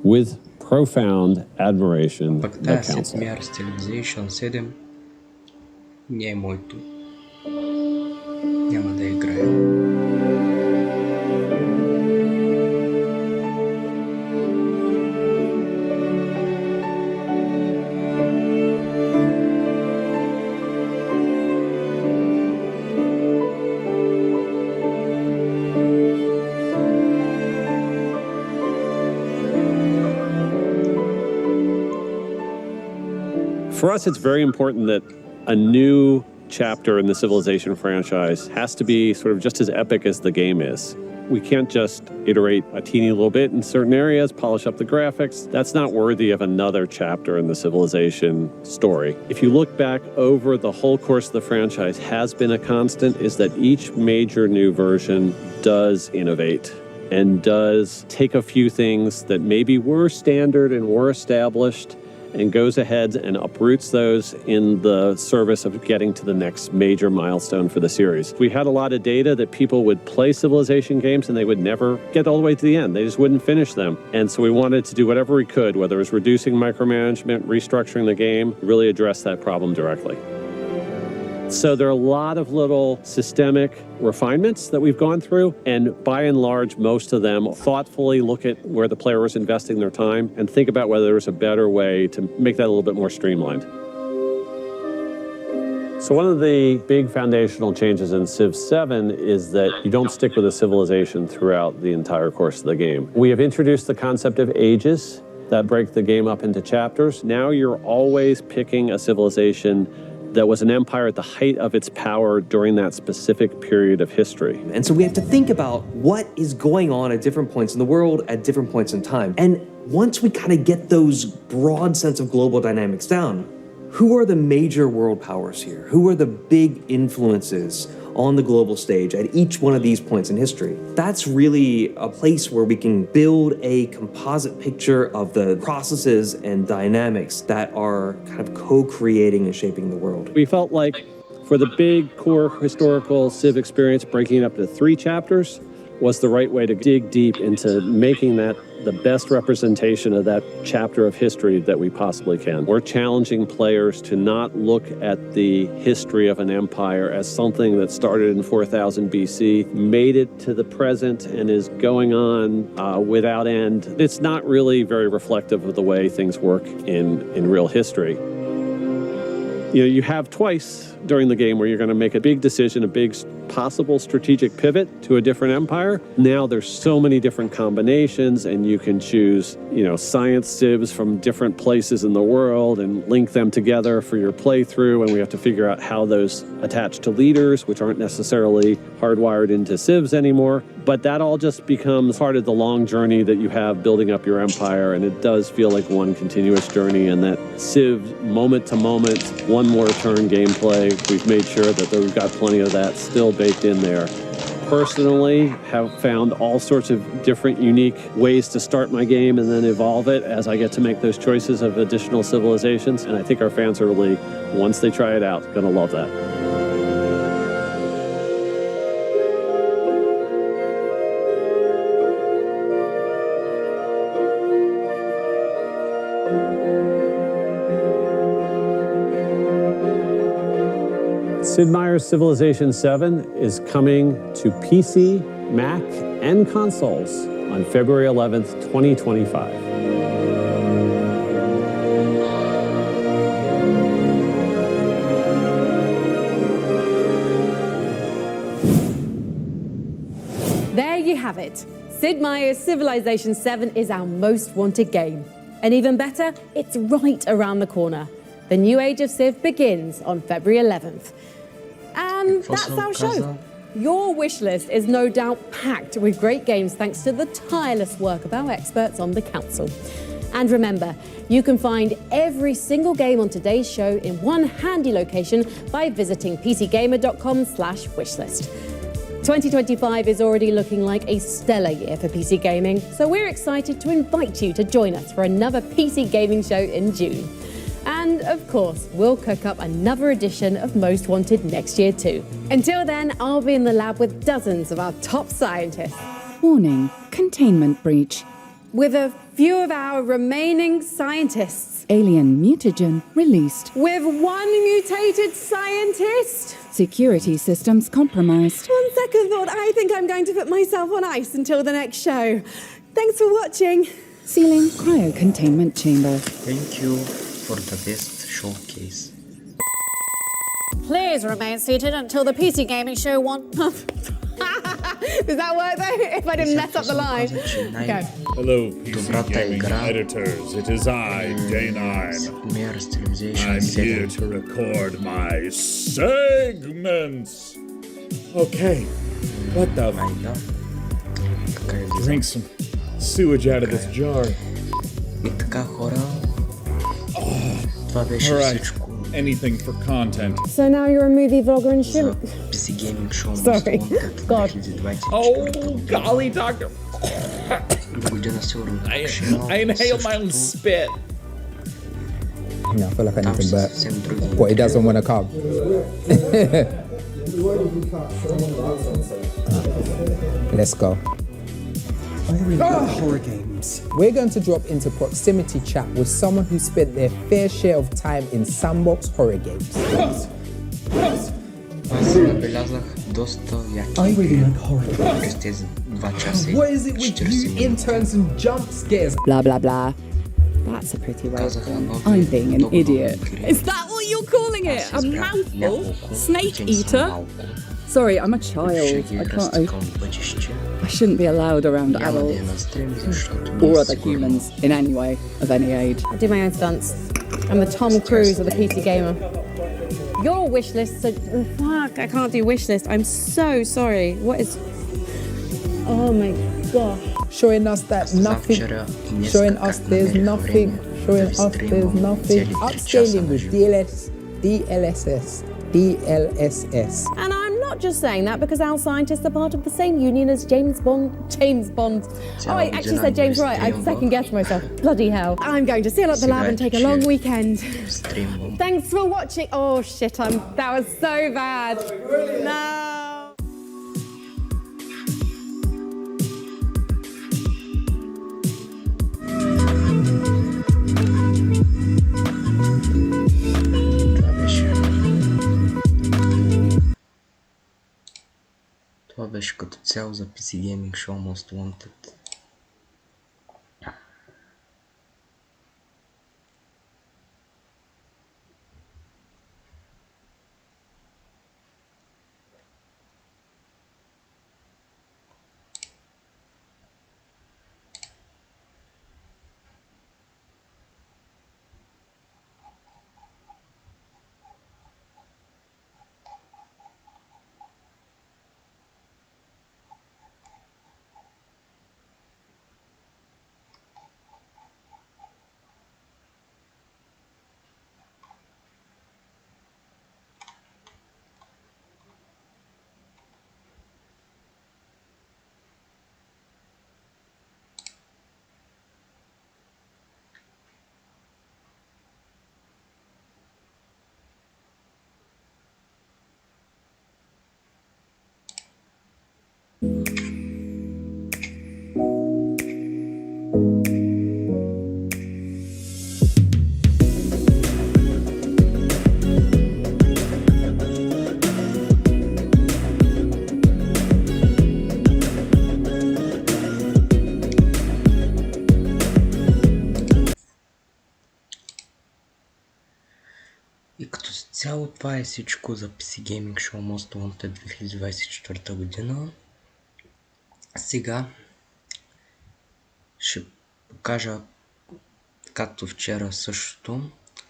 With profound admiration, the Council. Civilization 7 не е моето. Няма да играя. For us, it's very important that a new chapter in the Civilization franchise has to be sort of just as epic as the game is. We can't just iterate a teeny little bit in certain areas, polish up the graphics. That's not worthy of another chapter in the Civilization story. If you look back over the whole course of the franchise, has been a constant is that each major new version does innovate and does take a few things that maybe were standard and were established and goes ahead and uproots those in the service of getting to the next major milestone for the series. We had a lot of data that people would play Civilization games and they would never get all the way to the end. They just wouldn't finish them. And so we wanted to do whatever we could, whether it was reducing micromanagement, restructuring the game, really address that problem directly. So there are a lot of little systemic refinements that we've gone through, and by and large, most of them thoughtfully look at where the player is investing their time and think about whether there's a better way to make that a little bit more streamlined. So one of the big foundational changes in Civ 7 is that you don't stick with a civilization throughout the entire course of the game. We have introduced the concept of ages that break the game up into chapters. Now you're always picking a civilization that was an empire at the height of its power during that specific period of history. And so we have to think about what is going on at different points in the world at different points in time. And once we kind of get those broad sense of global dynamics down, who are the major world powers here? Who are the big influences on the global stage at each one of these points in history? That's really a place where we can build a composite picture of the processes and dynamics that are kind of co-creating and shaping the world. We felt like for the big core historical Civ experience, breaking it up to 3 chapters was the right way to dig deep into making that the best representation of that chapter of history that we possibly can. We're challenging players to not look at the history of an empire as something that started in 4000 BC, made it to the present, and is going on without end. It's not really very reflective of the way things work in real history. You know, you have twice during the game where you're going to make a big decision, a big possible strategic pivot to a different empire. Now there's so many different combinations, and you can choose, science civs from different places in the world and link them together for your playthrough. And we have to figure out how those attach to leaders, which aren't necessarily hardwired into civs anymore. But that all just becomes part of the long journey that you have building up your empire. And it does feel like one continuous journey, and that civ moment to moment, one more turn gameplay. We've made sure that we've got plenty of that still baked in there. Personally, have found all sorts of different unique ways to start my game and then evolve it as I get to make those choices of additional civilizations. And I think our fans are really, once they try it out, going to love that. Sid Meier's Civilization 7 is coming to PC, Mac, and consoles on February 11th, 2025. There you have it. Sid Meier's Civilization 7 is our most wanted game. And even better, it's right around the corner. The new age of Civ begins on February 11th. And that's our show. Your wish list is no doubt packed with great games thanks to the tireless work of our experts on the council. And remember, you can find every single game on today's show in one handy location by visiting pcgamer.com/wishlist. 2025 is already looking like a stellar year for PC gaming, so we're excited to invite you to join us for another PC gaming show in June. And of course, we'll cook up another edition of Most Wanted next year too. Until then, I'll be in the lab with dozens of our top scientists. Warning, containment breach. With a few of our remaining scientists. Alien mutagen released. With one mutated scientist. Security systems compromised. On second thought, I think I'm going to put myself on ice until the next show. Thanks for watching. Sealing cryo-containment chamber. Thank you for the best showcase. Please remain seated until the PC gaming show Does that work though? If I didn't mess up the line. Go. Hello, PC gaming editors. It is I, Day9. I'm here to record my segments. Okay, what the? Drink some sewage out of this jar. Alright, anything for content. So now you're a movie vlogger and shrimp. Sorry. God. Oh, golly, doctor. I inhaled my own spit. Yeah, I feel like I need to burp. But he doesn't want to come. Let's go. Horror games. We're going to drop into proximity chat with someone who spent their fair share of time in sandbox horror games. I really like horror games. What is it with you interns and jump scares? Blah, blah, blah. That's a pretty word. I'm being an idiot. Is that what you're calling it? A mouthful? Snake eater? Sorry, I'm a child. I shouldn't be allowed around adults. Or other humans in any way, of any age. I do my own stunts. I'm the Tom Cruise of the PC gamer. Your wish list, so fuck, I can't do wish list. I'm so sorry. What is... Oh my gosh. Showing us that nothing, showing us there's nothing, showing us there's nothing. Upscaling with DLSS. And I'm not just saying that because our scientists are part of the same union as James Bond. Oh, I actually said James right. I second guessed myself. Bloody hell. I'm going to seal up the lab and take a long weekend. Thanks for watching. Oh shit, that was so bad. No. Това беше като цяло за PC Gaming Show Most Wanted. И като цяло това е всичко за PC Gaming Show Most Wanted 2024 година. Сега ще покажа както вчера същото,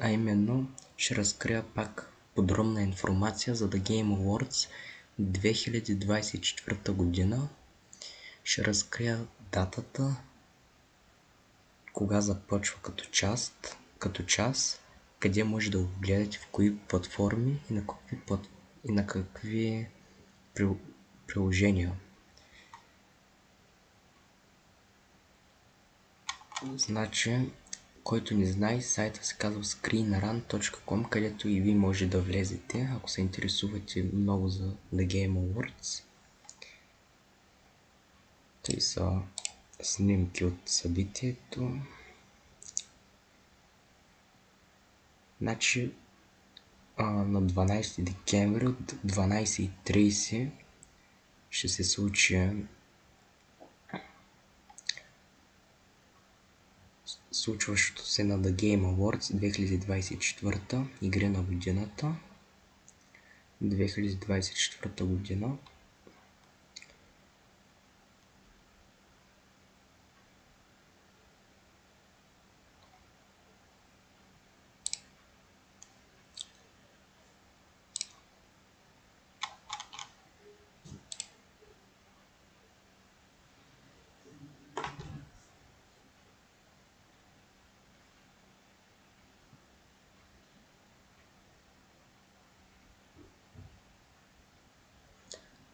а именно ще разкрия пак подробна информация за The Game Awards 2024 година. Ще разкрия датата, кога започва като час, къде може да го гледате, в кои платформи и на какви приложения. Значи, който не знае, сайта се казва screenrun.com, където и ви може да влезете, ако се интересувате много за The Game Awards. Те са снимки от събитието. Значи, на 12 декември от 12:30 ще се случи случващото се на The Game Awards 2024, игри на годината 2024 година.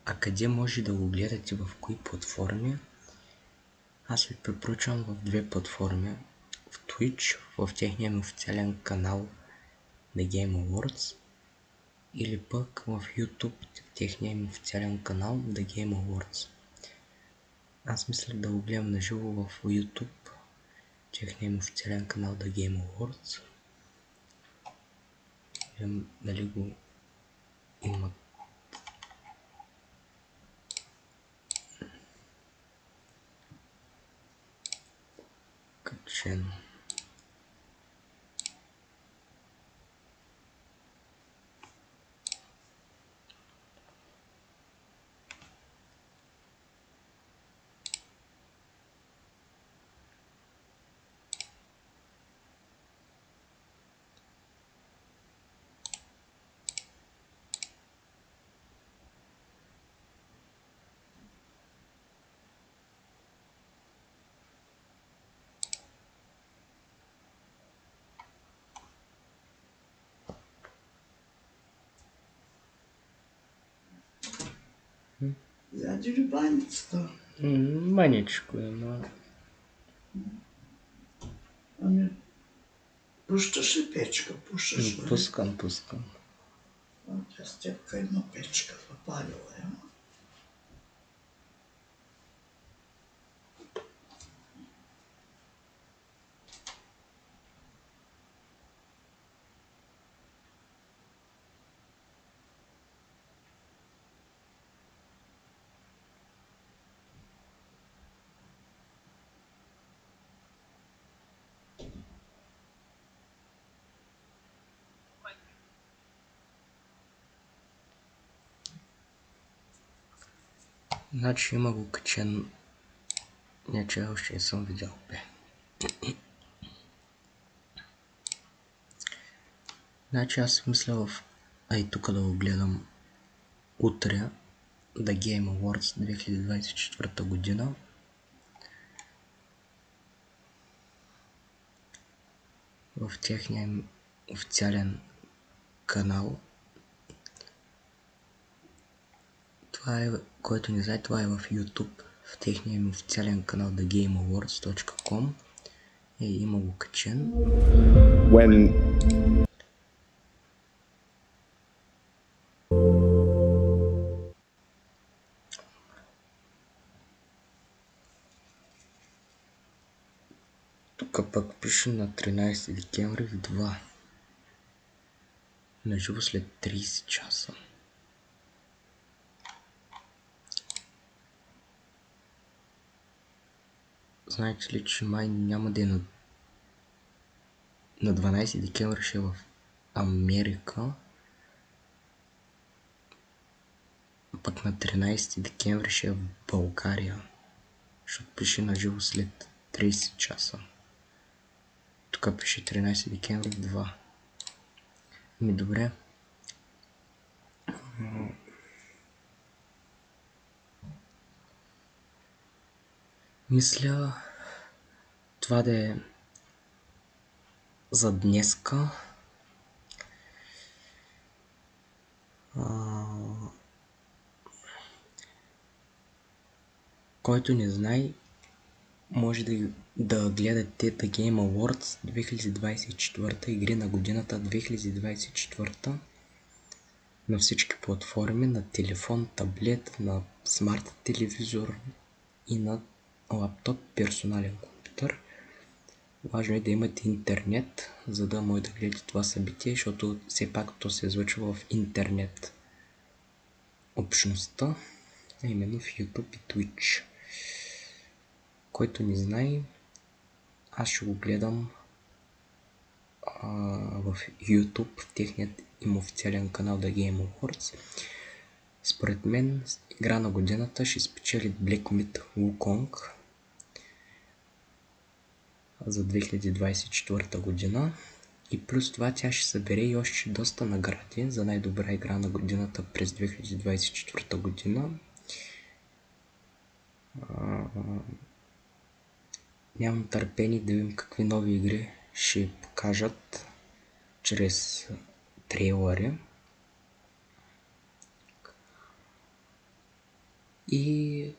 А къде може да го гледате, в кои платформи? Аз ви препоръчвам в две платформи. В Twitch, в техния официален канал The Game Awards, или пък в YouTube, в техния официален канал The Game Awards. Аз мислях да го гледам на живо в YouTube, техния официален канал The Game Awards. Дали го имат качено. Задери баницата. Маничко има. Ами, пущаш ли печка? Пущаш ли? Пускам. Тя степка една печка запалила я. Значи има го качен. Не, че още не съм видял. Значи аз мисля и тук да го гледам утре The Game Awards 2024 година. В техния официален канал. Това е, който не знае, това е в YouTube, в техния официален канал thegameawards.com. Има го качен. Тук пък пише на 13 декември в 2. Наживо след 30 часа. Знаете ли, че май няма да е на 12 декември ще е в Америка, пък на 13 декември ще е в България, защото пише на живо след 30 часа. Тук пише 13 декември в 2. Ми добре. Мисля това да е за днеска. Който не знае, може да гледате The Game Awards 2024, игри на годината 2024 на всички платформи, на телефон, таблет, на смарт телевизор и на лаптоп, персонален компютър. Важно е да имате интернет, за да може да гледате това събитие, защото все пак то се излъчва в интернет общността, а именно в YouTube и Twitch. Който не знае, аз ще го гледам в YouTube, в техният им официален канал The Game Awards. Според мен игра на годината ще спечели Black Myth Wukong за 2024 година. И плюс това тя ще събере и още доста награди за най-добра игра на годината през 2024 година. Нямам търпение да видим какви нови игри ще покажат чрез трейлъри. И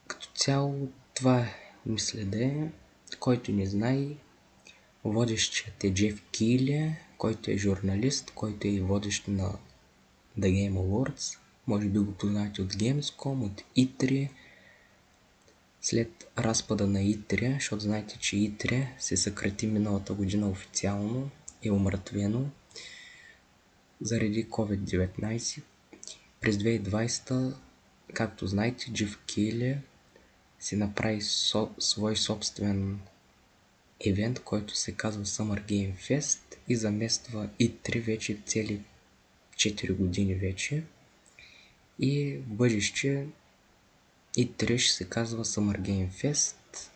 като цяло това мисля да е. Който не знае, водещият е Джеф Кийли, който е журналист, който е и водещ на The Game Awards. Може би го познавате от Gamescom, от E3. След разпада на E3, защото знаете, че E3 се съкрати миналата година официално, е умъртвено заради COVID-19. През 2020, както знаете, Джеф Кийли си направи свой собствен евент, който се казва Summer Game Fest и замества E3 вече цели 4 години вече. И в бъдеще E3 ще се казва Summer Game Fest.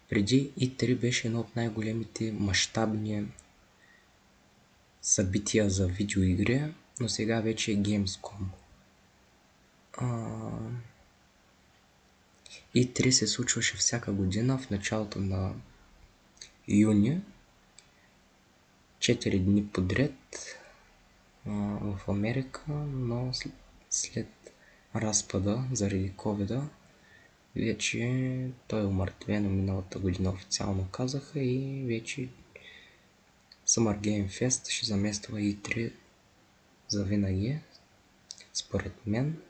Преди E3 беше едно от най-големите мащабни събития за видеоигри, но сега вече е Gamescom. E3 се случваше всяка година в началото на юни, 4 дни подред в Америка, но след разпада заради COVID-а вече той е умъртвено миналата година официално казаха и вече Summer Game Fest ще замества E3 завинаги, според мен.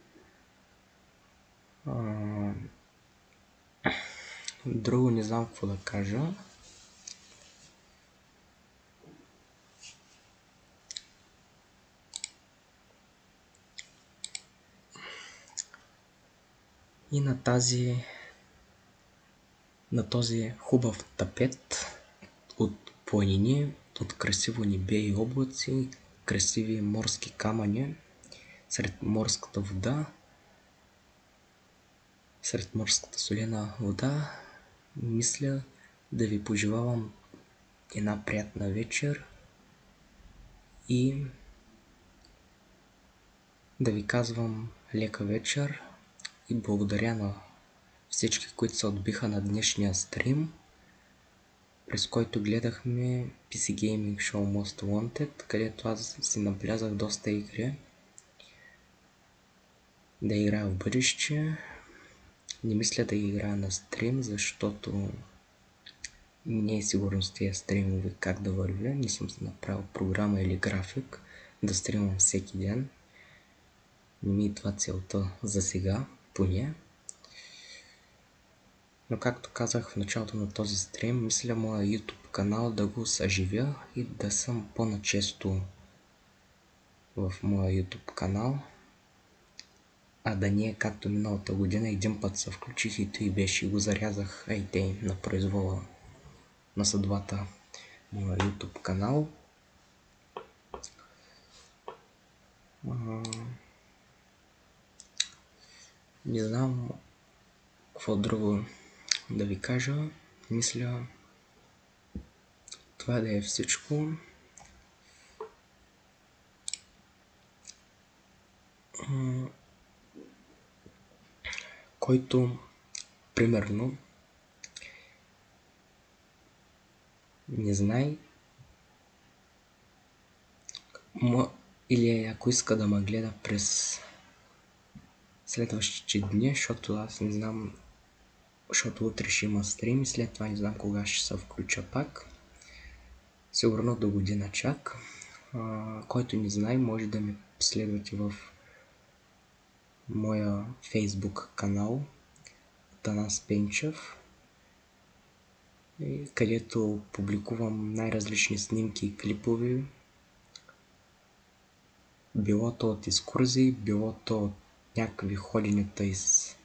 Друго не знам какво да кажа. И на този хубав тапет от планини, от красиво небе и облаци, красиви морски камъни, сред морската вода, сред морската солена вода, мисля да ви пожелавам една приятна вечер и да ви казвам лека вечер и благодаря на всички, които се отбиха на днешния стрим, през който гледахме PC Gaming Show Most Wanted, където аз си наблязах доста игри да играя в бъдеще. Не мисля да играя на стрим, защото не е сигурно с тези стримове как да вървя. Не съм си направил програма или график да стримам всеки ден. Не ми идва целта за сега, поне. Но както казах в началото на този стрим, мисля моя YouTube канал да го съживя и да съм по-начесто в моя YouTube канал, а да не е както миналата година, един път се включих и той беше и го зарязах на произвола на съдбата моя YouTube канал. Не знам какво друго да ви кажа. Мисля това да е всичко. Който примерно не знай. Или ако иска да ме гледа през следващите дни, защото аз не знам, защото утре ще има стрим и след това не знам кога ще се включа пак. Сигурно до година чак. Който не знае, може да ме последвате в моя Facebook канал Танас Пенчев, където публикувам най-различни снимки и клипове, било то от екскурзии, било то от някакви ходенета из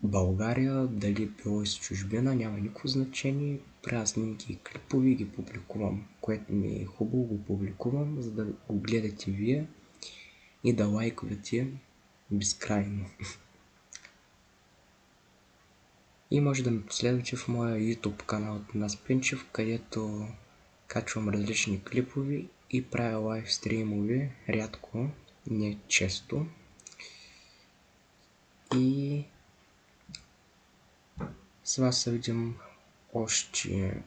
България, дали било из чужбина, няма никакво значение. Правя снимки и клипове, ги публикувам, което ми е хубаво, го публикувам, за да го гледате вие и да лайквате безкрайно. И може да ме последвате в моя YouTube канал Танас Пенчев, където качвам различни клипове и правя лайвстримове, рядко, не често. И с вас се видим още,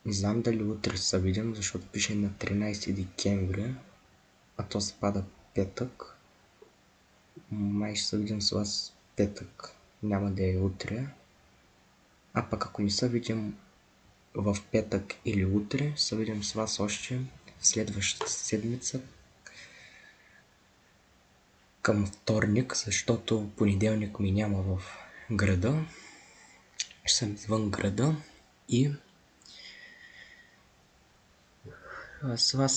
не знам дали утре се видим, защото пише на 13 декември, а то се пада петък. Май ще се видим с вас петък, няма да е утре. А пък ако не се видим в петък или утре, се видим с вас още следващата седмица към вторник, защото понеделник ми няма в града. Ще съм извън града и с вас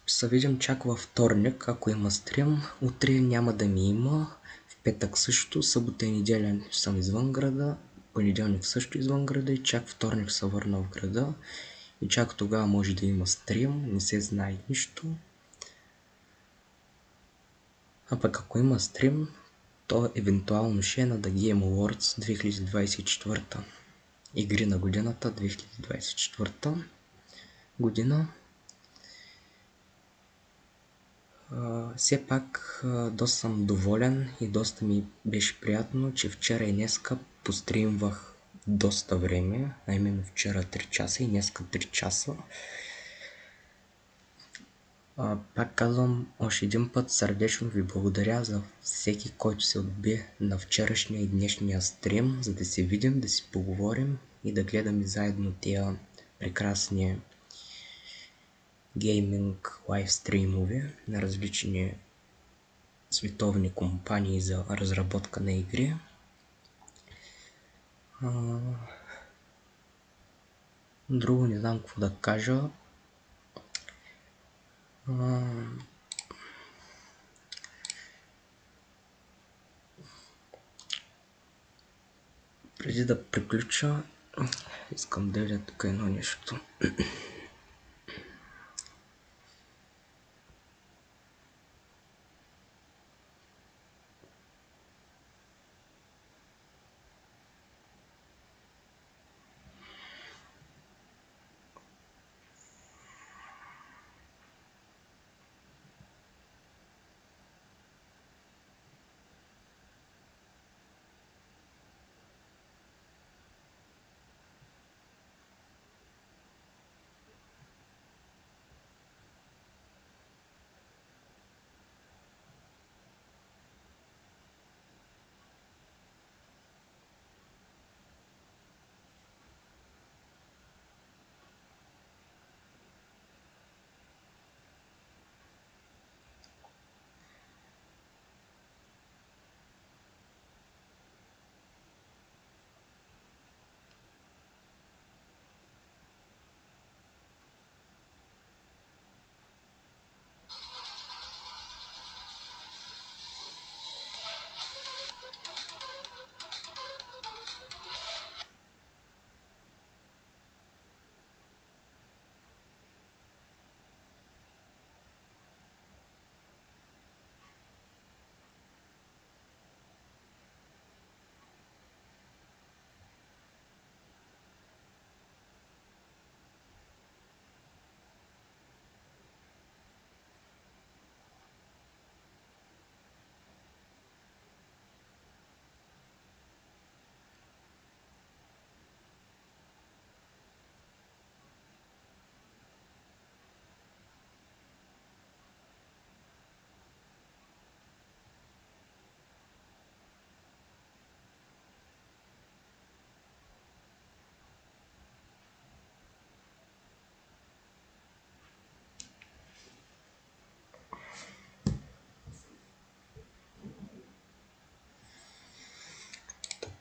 се видим чак във вторник, ако има стрим. Утре няма да ми има, в петък също, събота и неделя съм извън града, понеделник също извън града и чак вторник се върна в града. И чак тогава може да има стрим, не се знае нищо. А пък ако има стрим, то евентуално ще е на The Game Awards 2024. Игри на годината 2024 година. Все пак доста съм доволен и доста ми беше приятно, че вчера и днеска постримвах доста време, а именно вчера 3 часа и днеска 3 часа. Пак казвам още един път сърдечно ви благодаря за всеки, който се отби на вчерашния и днешния стрим, за да се видим, да си поговорим и да гледаме заедно тия прекрасни гейминг лайвстримове на различни световни компании за разработка на игри. Друго не знам какво да кажа. Преди да приключа, искам да видя тук едно нещо.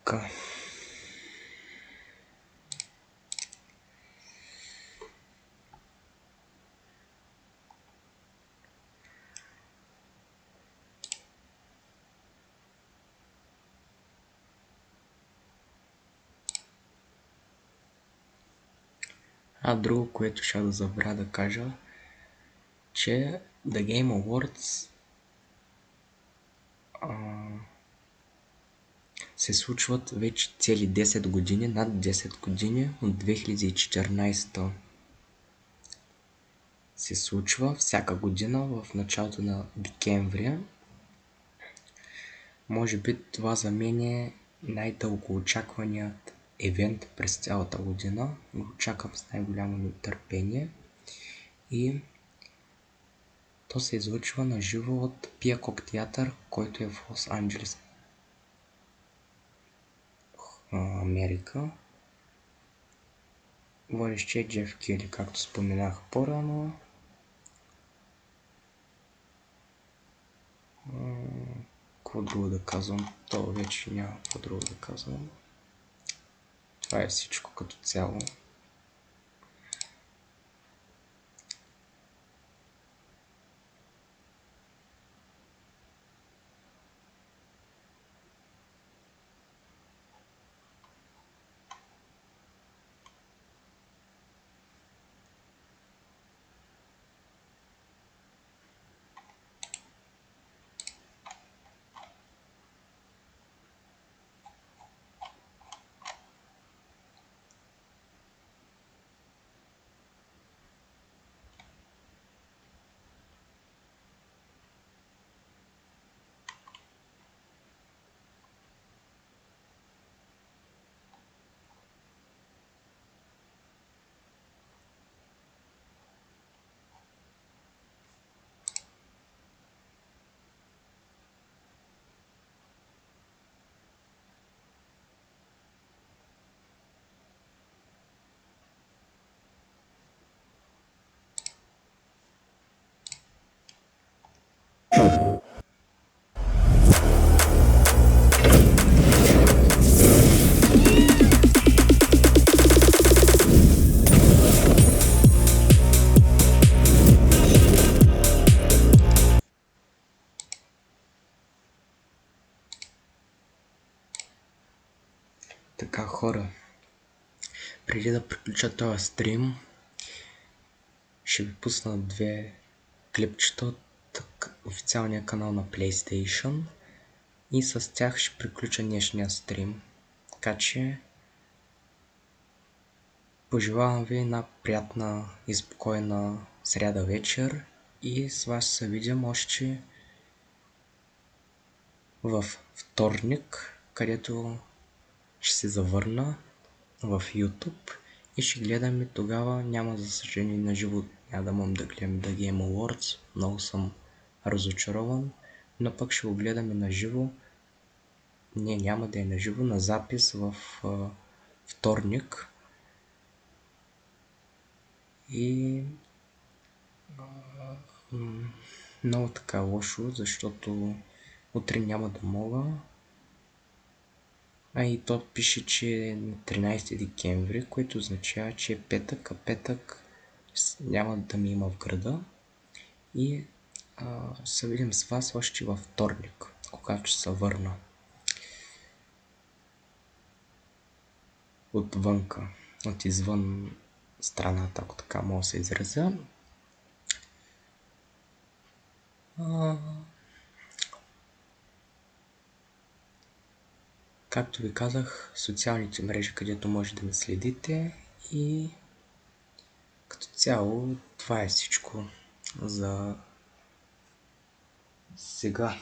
Така. Друго, което ще да забравя да кажа, че The Game Awards се случват вече цели 10 години, над 10 години, от 2014 се случва всяка година в началото на декември. Може би това за мен е най-дълго очакваният евент през цялата година. Го очаквам с най-голямо нетърпение. И то се излъчва на живо от Peacock театър, който е в Лос Анджелес, Америка. Водещ е Джеф Кели, както споменах по-рано. Какво друго да казвам? То вече няма какво друго да казвам. Това е всичко като цяло. Така, хора, преди да приключа този стрим, ще ви пусна 2 клипчета от официалния канал на PlayStation и с тях ще приключа днешния стрим. Така че пожелавам ви една приятна и спокойна сряда вечер и с вас се видим още в вторник, където ще се завърна в YouTube и ще гледаме тогава. Няма, за съжаление, на живо няма да мога да гледам The Game Awards. Много съм разочарован, но пък ще го гледаме на живо. Не, няма да е на живо, на запис в вторник. И много така лошо, защото утре няма да мога. И то пише, че е на 13 декември, което означава, че е петък, а петък няма да ми има в града. И се видим с вас още във вторник, когато ще се върна отвънка, от извън страната, ако така мога да се изразя. Както ви казах, социалните мрежи, където може да ме следите, и като цяло това е всичко за сега.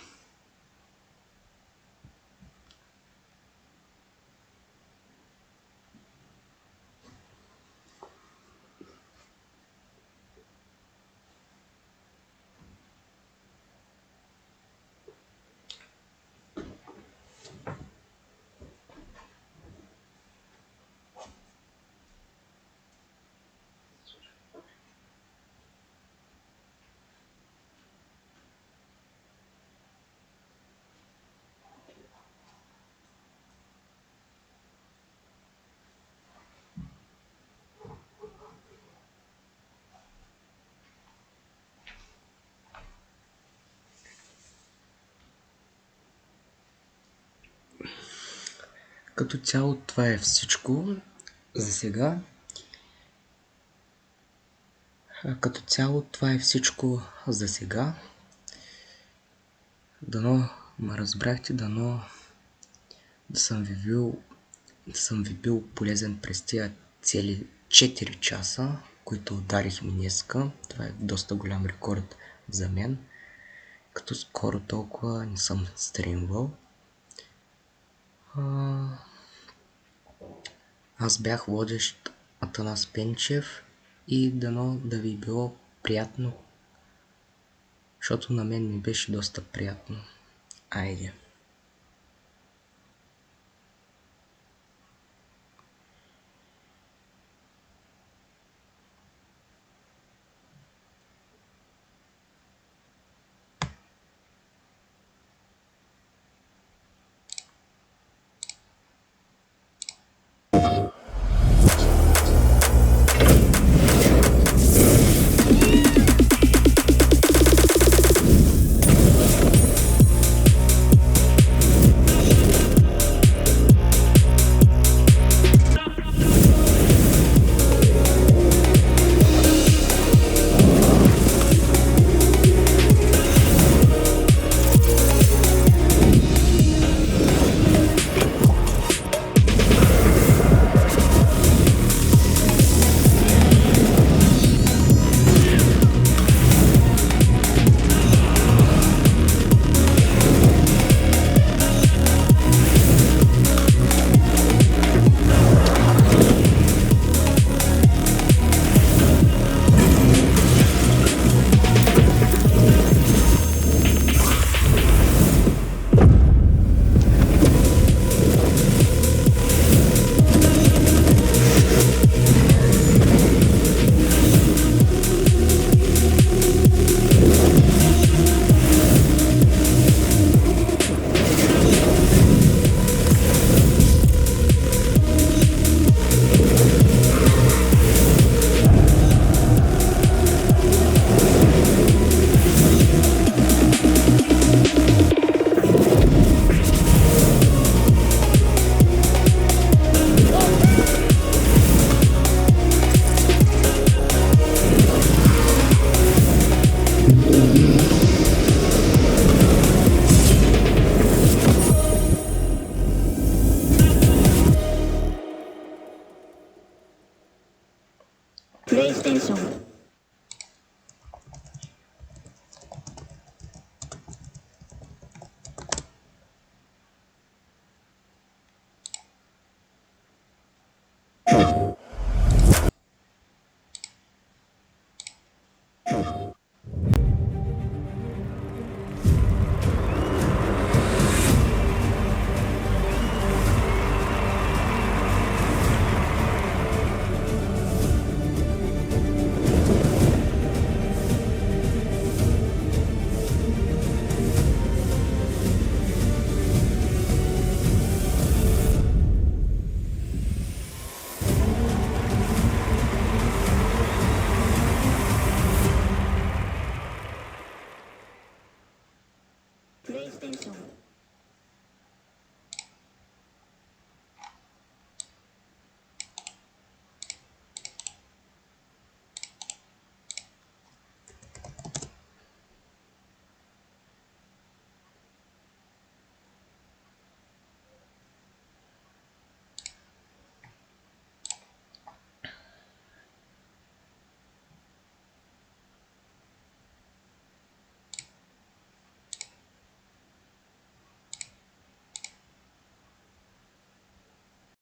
Като цяло това е всичко за сега. Дано ме разбрахте, дано да съм ви бил полезен през тия цели 4 часа, които ударихме днеска. Това е доста голям рекорд за мен, като скоро толкова не съм стримвал. Аз бях водещ Атанас Пенчев и дано да ви било приятно, защото на мен ми беше доста приятно. Айде! PlayStation